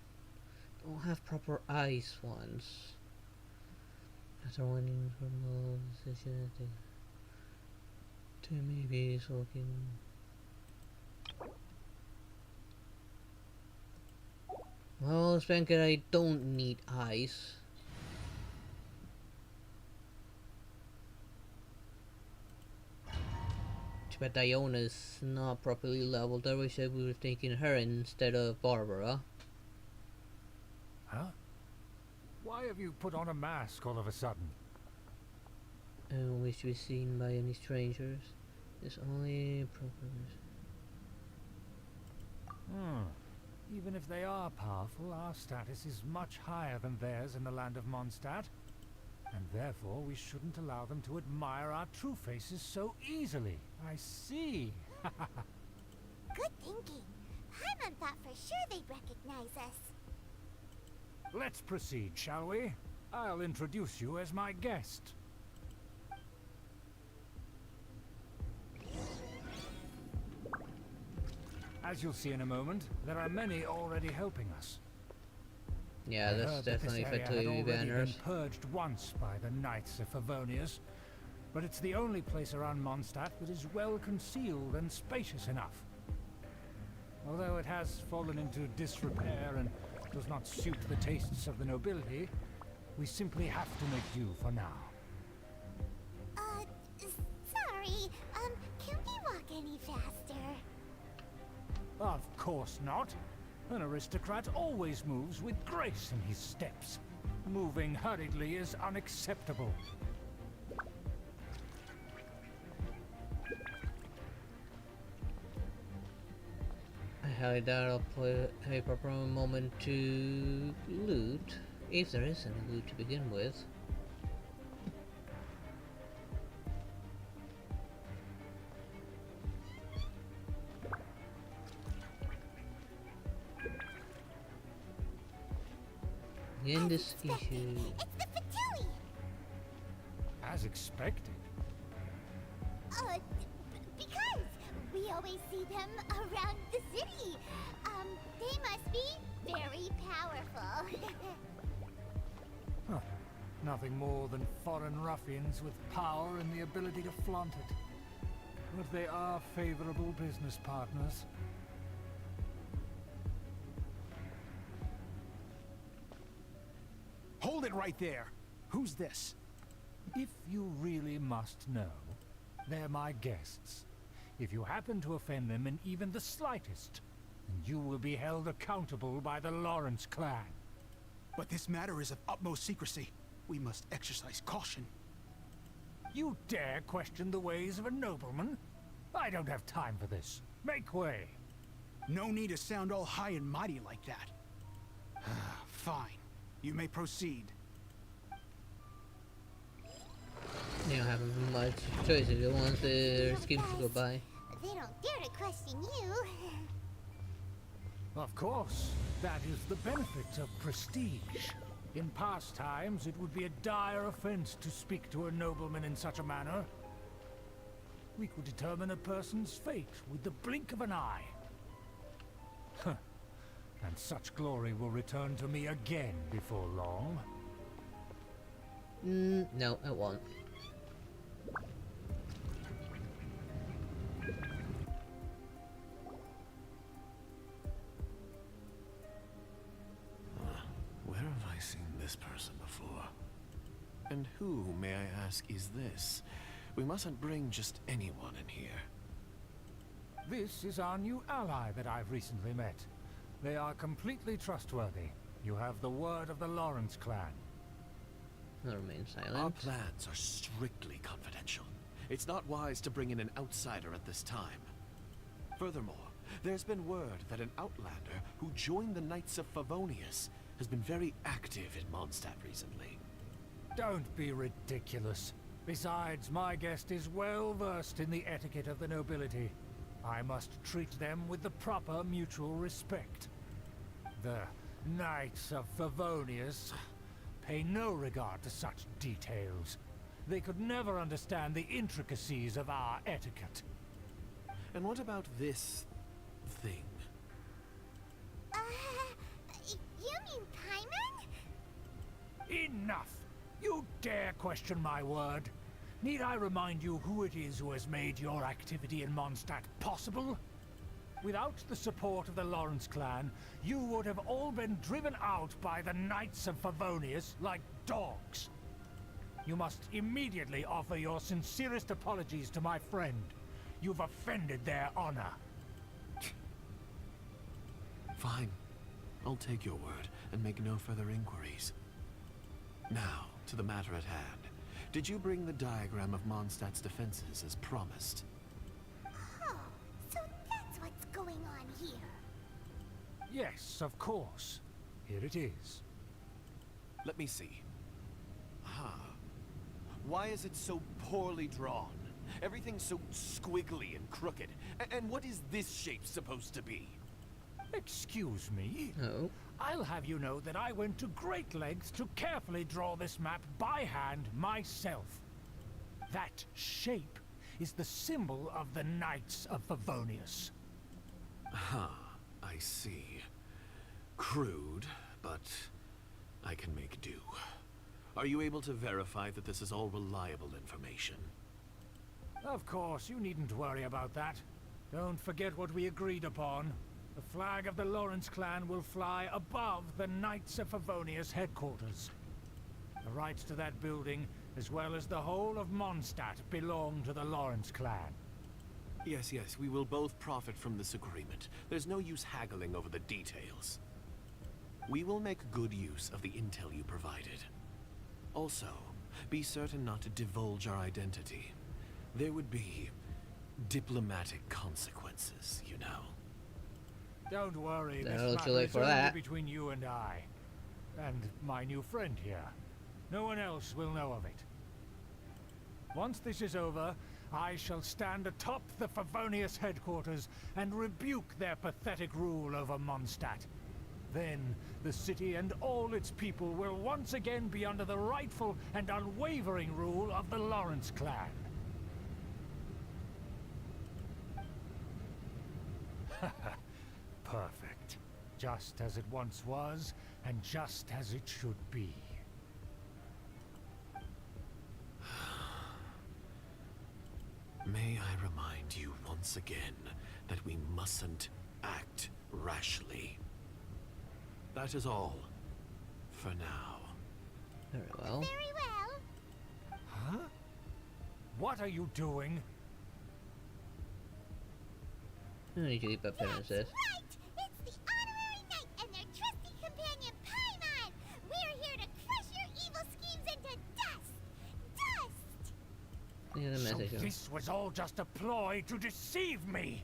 don't have proper ice ones. After winning from all decision to maybe soaking. Well, Spanker, I don't need ice. But Diona's not properly leveled. I wish I would have taken her instead of Barbara. Huh? Why have you put on a mask all of a sudden? I don't wish to be seen by any strangers. It's only proper. Even if they are powerful, our status is much higher than theirs in the land of Mondstadt. And therefore we shouldn't allow them to admire our true faces so easily. I see. Good thinking. Paimon thought for sure they'd recognize us. Let's proceed, shall we? I'll introduce you as my guest. As you'll see in a moment, there are many already helping us. Yeah, that's definitely Vtuber banners. Been purged once by the Knights of Favonius, but it's the only place around Mondstadt that is well concealed and spacious enough. Although it has fallen into disrepair and does not suit the tastes of the nobility, we simply have to make do for now. Sorry, can we walk any faster? Of course not. An aristocrat always moves with grace in his steps. Moving hurriedly is unacceptable. I highly doubt I'll play a proper moment to loot, if there is any loot to begin with. In this issue, It's the Fatui! As expected. Because we always see them around the city. They must be very powerful. Huh. Nothing more than foreign ruffians with power and the ability to flaunt it. But they are favorable business partners. Hold it right there. Who's this? If you really must know, they're my guests. If you happen to offend them in even the slightest, then you will be held accountable by the Lawrence clan. But this matter is of utmost secrecy. We must exercise caution. You dare question the ways of a nobleman? I don't have time for this. Make way. No need to sound all high and mighty like that. Fine. You may proceed. You don't have much choice if you want the schemes to go by. They don't dare to question you. Of course. That is the benefit of prestige. In past times, it would be a dire offense to speak to a nobleman in such a manner. We could determine a person's fate with the blink of an eye. Huh. And such glory will return to me again before long. No, it won't. Where have I seen this person before? And who, may I ask, is this? We mustn't bring just anyone in here. This is our new ally that I've recently met. They are completely trustworthy. You have the word of the Lawrence clan. I'll remain silent. Our plans are strictly confidential. It's not wise to bring in an outsider at this time. Furthermore, there's been word that an outlander who joined the Knights of Favonius has been very active in Mondstadt recently. Don't be ridiculous. Besides, my guest is well versed in the etiquette of the nobility. I must treat them with the proper mutual respect. The Knights of Favonius pay no regard to such details. They could never understand the intricacies of our etiquette. And what about this thing? You mean Paimon? Enough! You dare question my word? Need I remind you who it is who has made your activity in Mondstadt possible? Without the support of the Lawrence clan, you would have all been driven out by the Knights of Favonius like dogs. You must immediately offer your sincerest apologies to my friend. You've offended their honor. Fine. I'll take your word and make no further inquiries. Now, to the matter at hand. Did you bring the diagram of Mondstadt's defenses as promised? Oh, so that's what's going on here. Yes, of course. Here it is. Let me see. Ah. Why is it so poorly drawn? Everything's so squiggly and crooked. And what is this shape supposed to be? Excuse me? Oh. I'll have you know that I went to great lengths to carefully draw this map by hand myself. That shape is the symbol of the Knights of Favonius. Huh, I see. Crude, but I can make do. Are you able to verify that this is all reliable information? Of course, you needn't worry about that. Don't forget what we agreed upon. The flag of the Lawrence clan will fly above the Knights of Favonius headquarters. The rights to that building, as well as the whole of Mondstadt, belong to the Lawrence clan. Yes, we will both profit from this agreement. There's no use haggling over the details. We will make good use of the intel you provided. Also, be certain not to divulge our identity. There would be diplomatic consequences, you know. Don't worry, That'll this too matter late is for only that. between you and I. And my new friend here. No one else will know of it. Once this is over, I shall stand atop the Favonius headquarters and rebuke their pathetic rule over Mondstadt. Then, the city and all its people will once again be under the rightful and unwavering rule of the Lawrence clan. Perfect. Just as it once was, and just as it should be. May I remind you once again that we mustn't act rashly. That is all. For now. Very well. Very well. Huh? What are you doing? I need to keep up appearances. Right! It's the Honorary Knight and their trusty companion, Paimon! We're here to crush your evil schemes into dust! Dust! Yeah, the So message. this was all just a ploy to deceive me!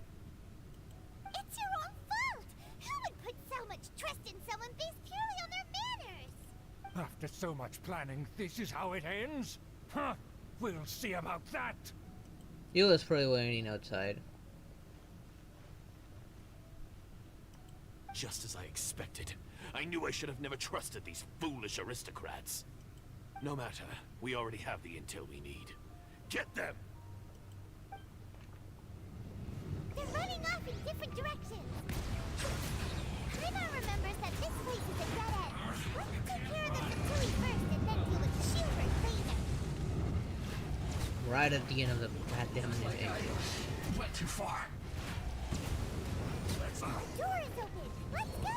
It's your own fault! Who would put so much trust in someone based purely on their manners? After so much planning, this is how it ends? Huh? We'll see about that! You was probably waiting outside. Just as I expected. I knew I should have never trusted these foolish aristocrats. No matter, we already have the intel we need. Get them! They're running off in different directions. Rima remembers that this place is a dead end. Let's take care of the Fatui first and then deal with Schubert later. Right at the end of the goddamn movie. Went too far. The door is open. Let's go!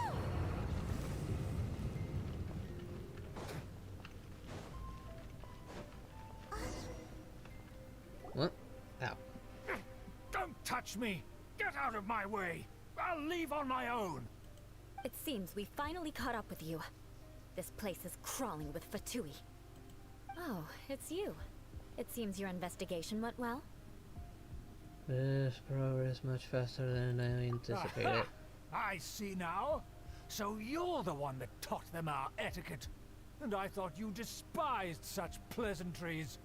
What? Ow. Don't touch me! Get out of my way! I'll leave on my own! It seems we finally caught up with you. This place is crawling with Fatui. Oh, it's you. It seems your investigation went well. This progress much faster than I anticipated. Aha! I see now. So you're the one that taught them our etiquette. And I thought you despised such pleasantries.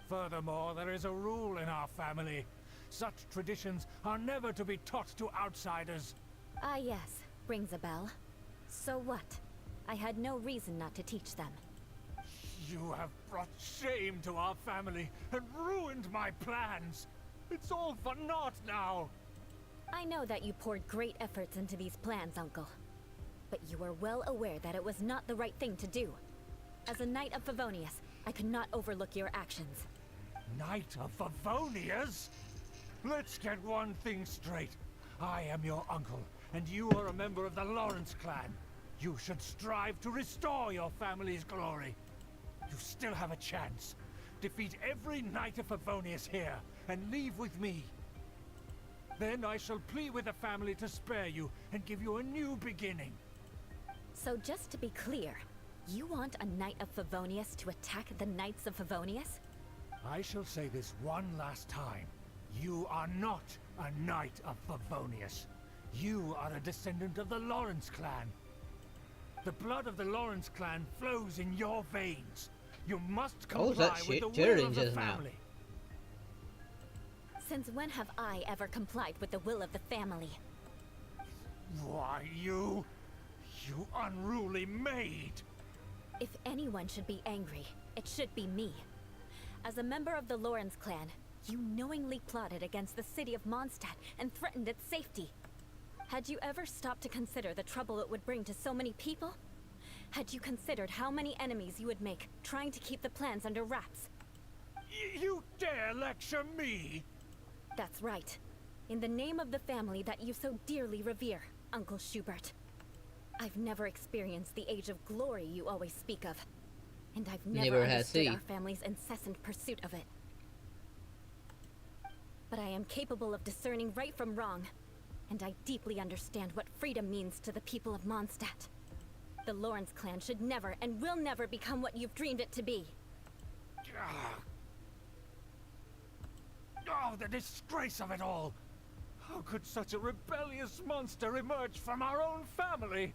Furthermore, there is a rule in our family. Such traditions are never to be taught to outsiders. Ah yes, rings a bell. So what? I had no reason not to teach them. You have brought shame to our family and ruined my plans. It's all for naught now. I know that you poured great efforts into these plans, Uncle. But you are well aware that it was not the right thing to do. As a Knight of Favonius, I could not overlook your actions. Knight of Favonius? Let's get one thing straight. I am your uncle, and you are a member of the Lawrence clan. You should strive to restore your family's glory. You still have a chance. Defeat every Knight of Favonius here, and leave with me. Then I shall plead with the family to spare you, and give you a new beginning. So just to be clear, You want a Knight of Favonius to attack the Knights of Favonius? I shall say this one last time. You are not a Knight of Favonius. You are a descendant of the Lawrence clan. The blood of the Lawrence clan flows in your veins. You must comply with the will of the family. Since when have I ever complied with the will of the family? Why, you unruly maid! If anyone should be angry, it should be me. As a member of the Lawrence clan, you knowingly plotted against the city of Mondstadt and threatened its safety. Had you ever stopped to consider the trouble it would bring to so many people? Had you considered how many enemies you would make trying to keep the plans under wraps? You dare lecture me? That's right. In the name of the family that you so dearly revere, Uncle Schubert. I've never experienced the age of glory you always speak of. And I've never understood our family's incessant pursuit of it. But I am capable of discerning right from wrong. And I deeply understand what freedom means to the people of Mondstadt. The Lawrence clan should never and will never become what you've dreamed it to be. Oh, the disgrace of it all! How could such a rebellious monster emerge from our own family?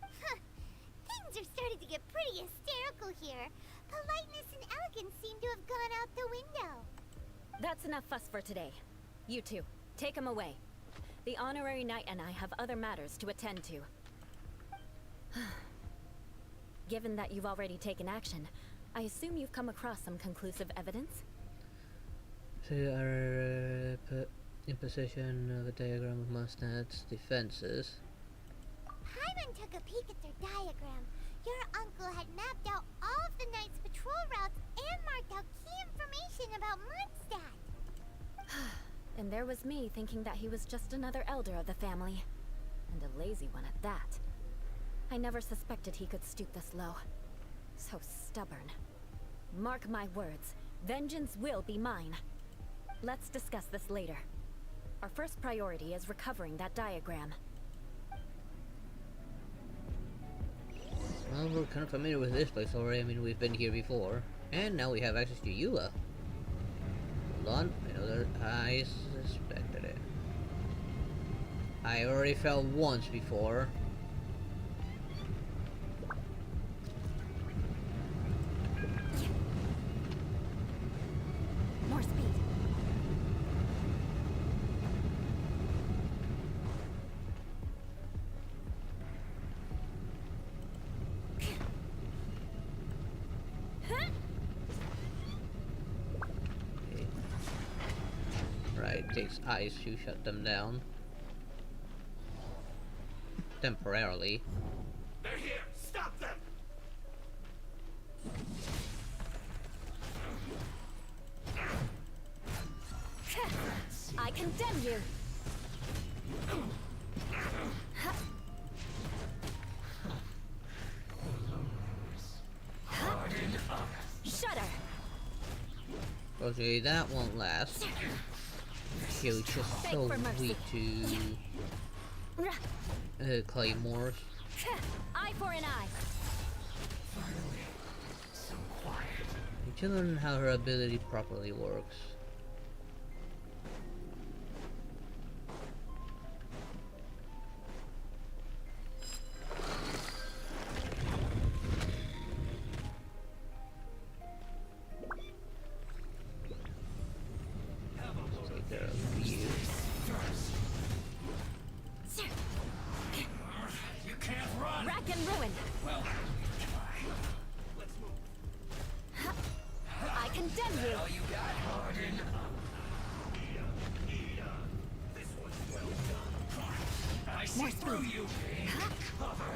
Huh. Things are starting to get pretty hysterical here. Politeness and elegance seem to have gone out the window. That's enough fuss for today. You two, take him away. The honorary knight and I have other matters to attend to. Given that you've already taken action, I assume you've come across some conclusive evidence? So you are put in possession of a diagram of Mondstadt's defenses. Paimon took a peek at their diagram. Your uncle had mapped out all of the Knight's patrol routes and marked out key information about Mondstadt. And there was me thinking that he was just another elder of the family. And a lazy one at that. I never suspected he could stoop this low. So stubborn. Mark my words, vengeance will be mine. Let's discuss this later. Our first priority is recovering that diagram. Well, we're kind of familiar with this place already. I mean, we've been here before. And now we have access to Eula. Hold on. I suspected it. I already fell once before. More speed. Right, takes ice to shut them down. Temporarily. They're here! Stop them! I condemn you! Shudder! Okay, that won't last. She was just so weak to claymores. Eye for an eye. Need to learn how her ability properly works. Take care of you. You can't run! Rack and ruin! Well, let's move. I condemn you! Well, you got hardened. This was well done. I see through you. Cover.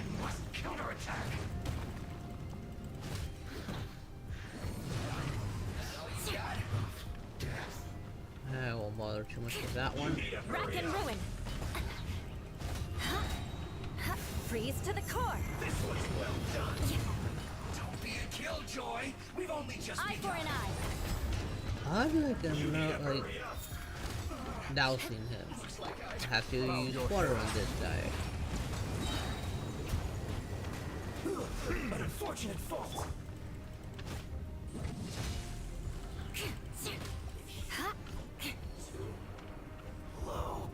You must counterattack. You got death. I won't bother too much with that one. Rack and ruin! Freeze to the core! This was well done. Don't be a killjoy. We've only just Eye for an eye! I like I'm not like dousing him. I have to use water on this guy. unfortunate fault. Hello.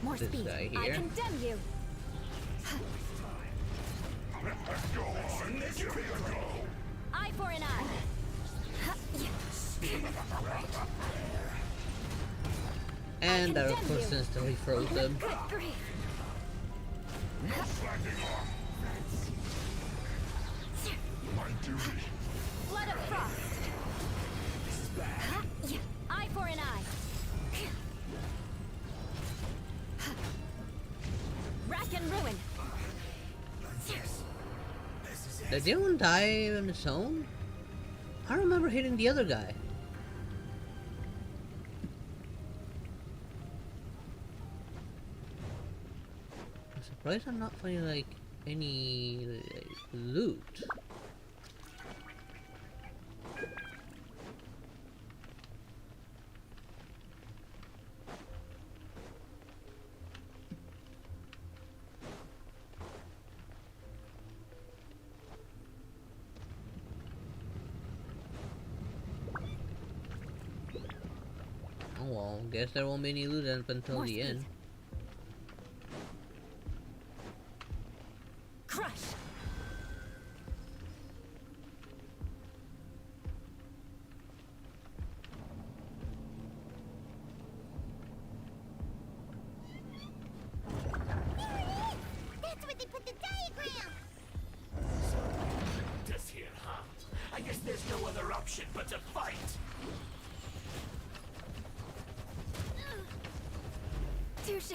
More This speed. guy I here. condemn you. Eye for an eye. And that of course instantly froze them. Good grief. Blood of frost. This is bad. Eye for an eye. Rack and ruin. Did anyone die on its own? I remember hitting the other guy. I'm surprised I'm not finding like any like, loot. Oh well, guess there won't be any loot up until More the speed. end. Crush. That's where they put the diagram! This here, huh? I guess there's no other option but to fight. Touche.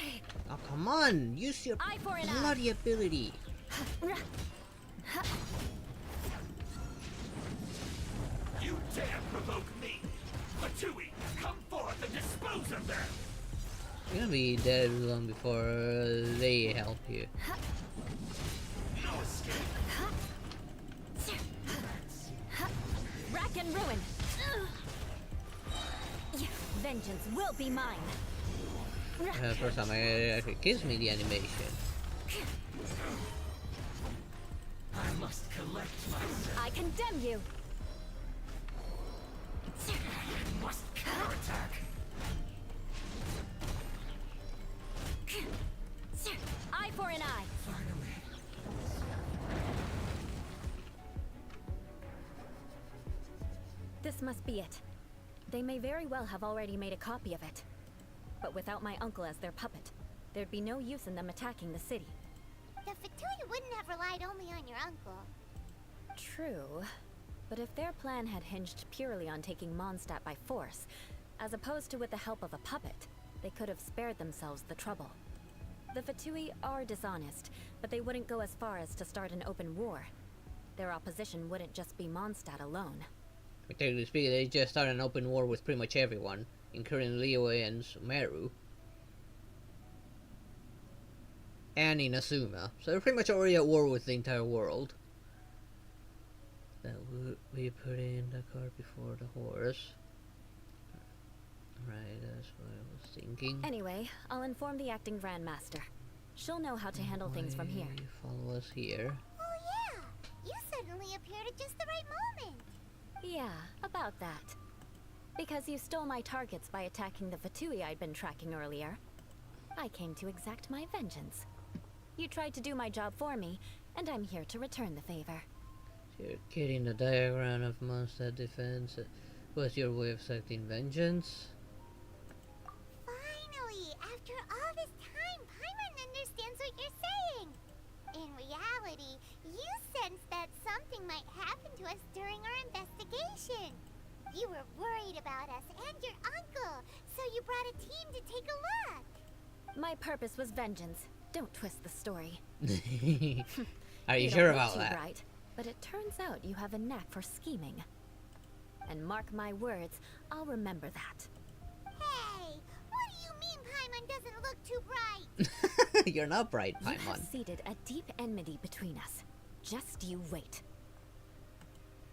Oh come on, use your Eye for an eye. bloody ability. You dare provoke me! Fatui, come forth and dispose of them! You're gonna be dead long before they help you. No escape! Rack and ruin. Vengeance will be mine. First time it actually gives me the animation. I must collect myself. I condemn you. I must counterattack. Eye for an eye. This must be it. They may very well have already made a copy of it. But without my uncle as their puppet, there'd be no use in them attacking the city. The Fatui wouldn't have relied only on your uncle. True. But if their plan had hinged purely on taking Mondstadt by force, as opposed to with the help of a puppet, they could have spared themselves the trouble. The Fatui are dishonest, but they wouldn't go as far as to start an open war. Their opposition wouldn't just be Mondstadt alone. Technically speaking, they just started an open war with pretty much everyone, including Liyue and Sumeru. And Inazuma. So they're pretty much already at war with the entire world. That we put in the cart before the horse. Right, that's what I was thinking. Anyway, I'll inform the acting Grandmaster. She'll know how to handle things from here. You follow us here. Oh yeah! You suddenly appeared at just the right moment! Yeah, about that. Because you stole my targets by attacking the Fatui I'd been tracking earlier. I came to exact my vengeance. You tried to do my job for me, and I'm here to return the favor. You're getting the diagram of Mondstadt defense. Was your way of selecting vengeance? Finally! After all this time, Paimon understands what you're saying! In reality, you sensed that something might happen to us during our investigation. You were worried about us and your uncle, so you brought a team to take a look. My purpose was vengeance. Don't twist the story. Are you don't sure look about too that? bright, but it turns out you have a knack for scheming. And mark my words, I'll remember that. Hey, what do you mean Paimon doesn't look too bright? You're not bright, You have Paimon. seeded a deep enmity between us. Just you wait.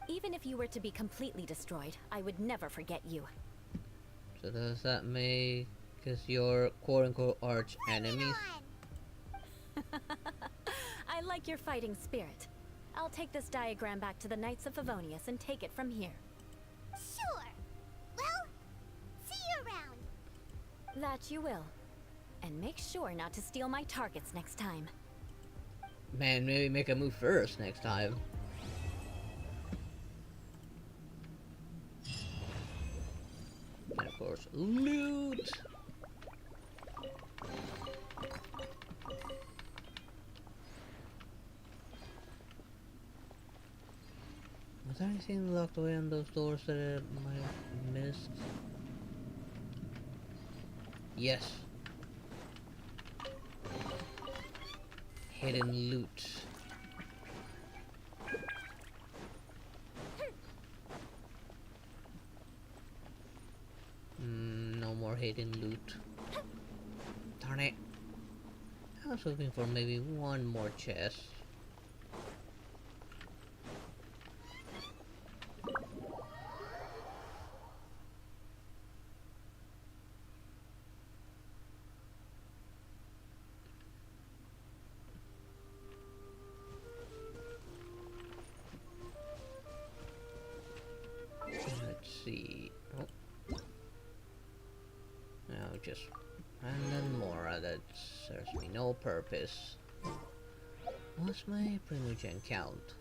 Even if you were to be completely destroyed, I would never forget you. So does that make us your quote-unquote arch enemies? like your fighting spirit. I'll take this diagram back to the Knights of Favonius and take it from here. Sure. Well, see you around. That you will. And make sure not to steal my targets next time. Man, maybe make a move first next time. And of course, loot! Was there anything locked away on those doors that I might have missed? Yes. Hidden loot. No more hidden loot. Darn it. I was hoping for maybe one more chest. Let's see. Oh. Now just random Mora that serves me no purpose. What's my Primogen count?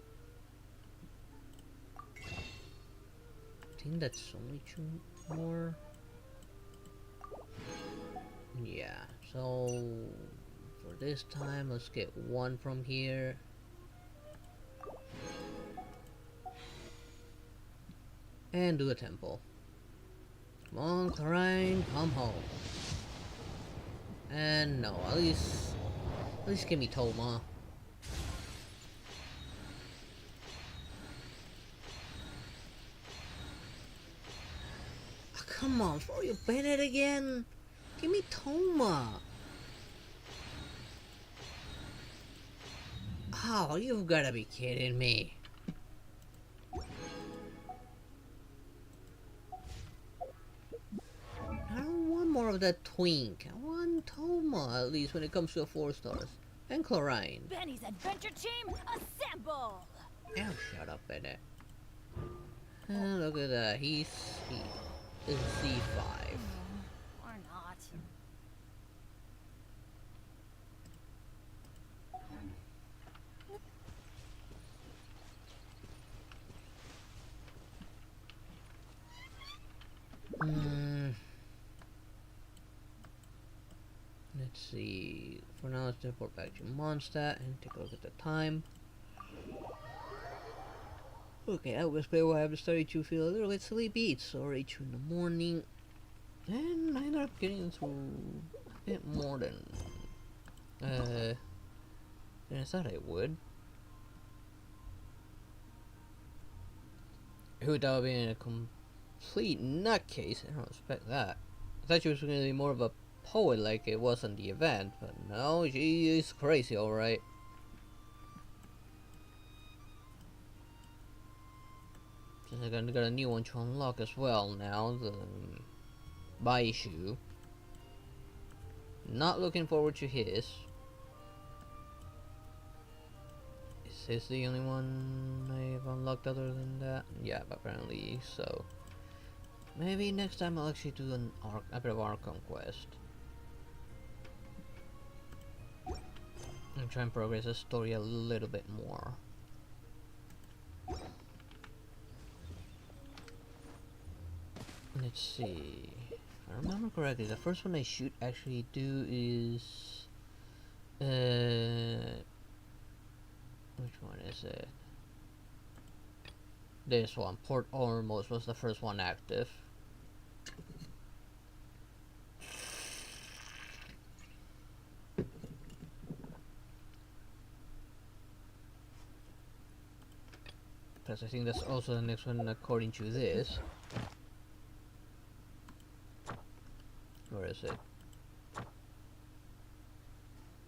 I think that's only 2 more. Yeah, so for this time let's get 1 from here. And do a temple. Come on, Chlorine, come home. And no, at least give me Toma. Oh, come on, for you Bennett again? Give me Toma. Oh, you've gotta be kidding me. I don't want more of that twink. I want Toma, at least when it comes to 4 stars. And Chlorine. Benny's adventure team, assemble! Oh, shut up, Bennett. And look at that. He's C5. Or not. Let's see. For now, let's report back to Mondstadt and take a look at the time. Okay, I was playing. I have started to feel a little bit sleepy. It's already 2 in the morning, and I ended up getting through a bit more than I thought I would. Without being a complete nutcase, I don't expect that. I thought she was going to be more of a poet like it was on the event, but no, she is crazy, alright. Since I got a new one to unlock as well now, the Baishu. Not looking forward to his. Is this the only one I've unlocked other than that? Yeah, apparently so. Maybe next time I'll actually do a bit of Archon quest. And try and progress the story a little bit more. Let's see. If I remember correctly, the first one I should actually do is which one is it? This one, Port Ormuz was the first one active. Because I think that's also the next one according to this. Where is it?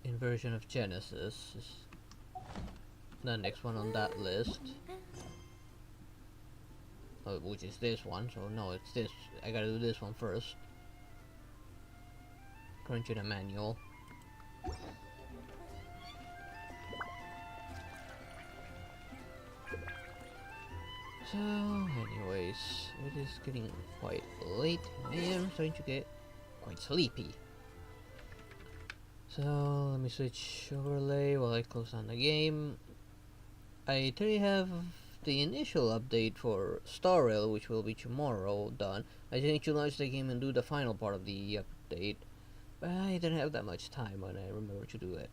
Inversion of Genesis is the next one on that list. Oh, which is this one, so no, it's this. I gotta do this one first. According to the manual. So, anyways, it is getting quite late. I am starting to get quite sleepy. So, let me switch overlay while I close down the game. I already have the initial update for Star Rail, which will be tomorrow, done. I just need to launch the game and do the final part of the update. But I didn't have that much time when I remember to do it.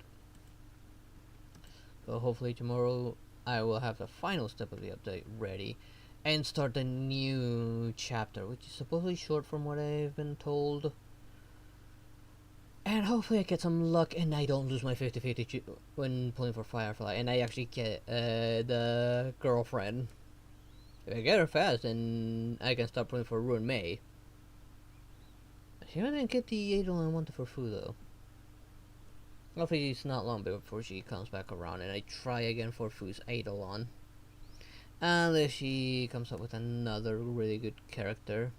So hopefully tomorrow I will have the final step of the update ready and start the new chapter, which is supposedly short from what I've been told. And hopefully I get some luck and I don't lose my 50-50 when playing for Firefly, and I actually get the girlfriend. If I get her fast, then I can start playing for Ruin May. I didn't get the Eidolon I wanted for Fu though. Hopefully it's not long before she comes back around and I try again for Fu's Eidolon. Unless she comes up with another really good character.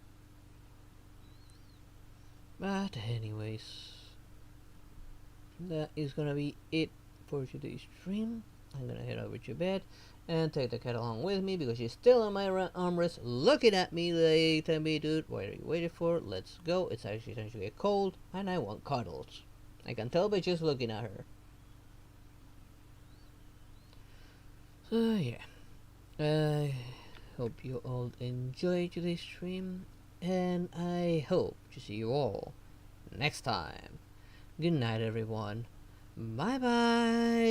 But anyways, that is gonna be it for today's stream. I'm gonna head over to bed and take the cat along with me because she's still on my armrest looking at me like, tell me dude, what are you waiting for? Let's go. It's actually starting to get cold and I want cuddles. I can tell by just looking at her. So yeah, I hope you all enjoyed today's stream, and I hope to see you all next time. Good night, everyone. Bye bye.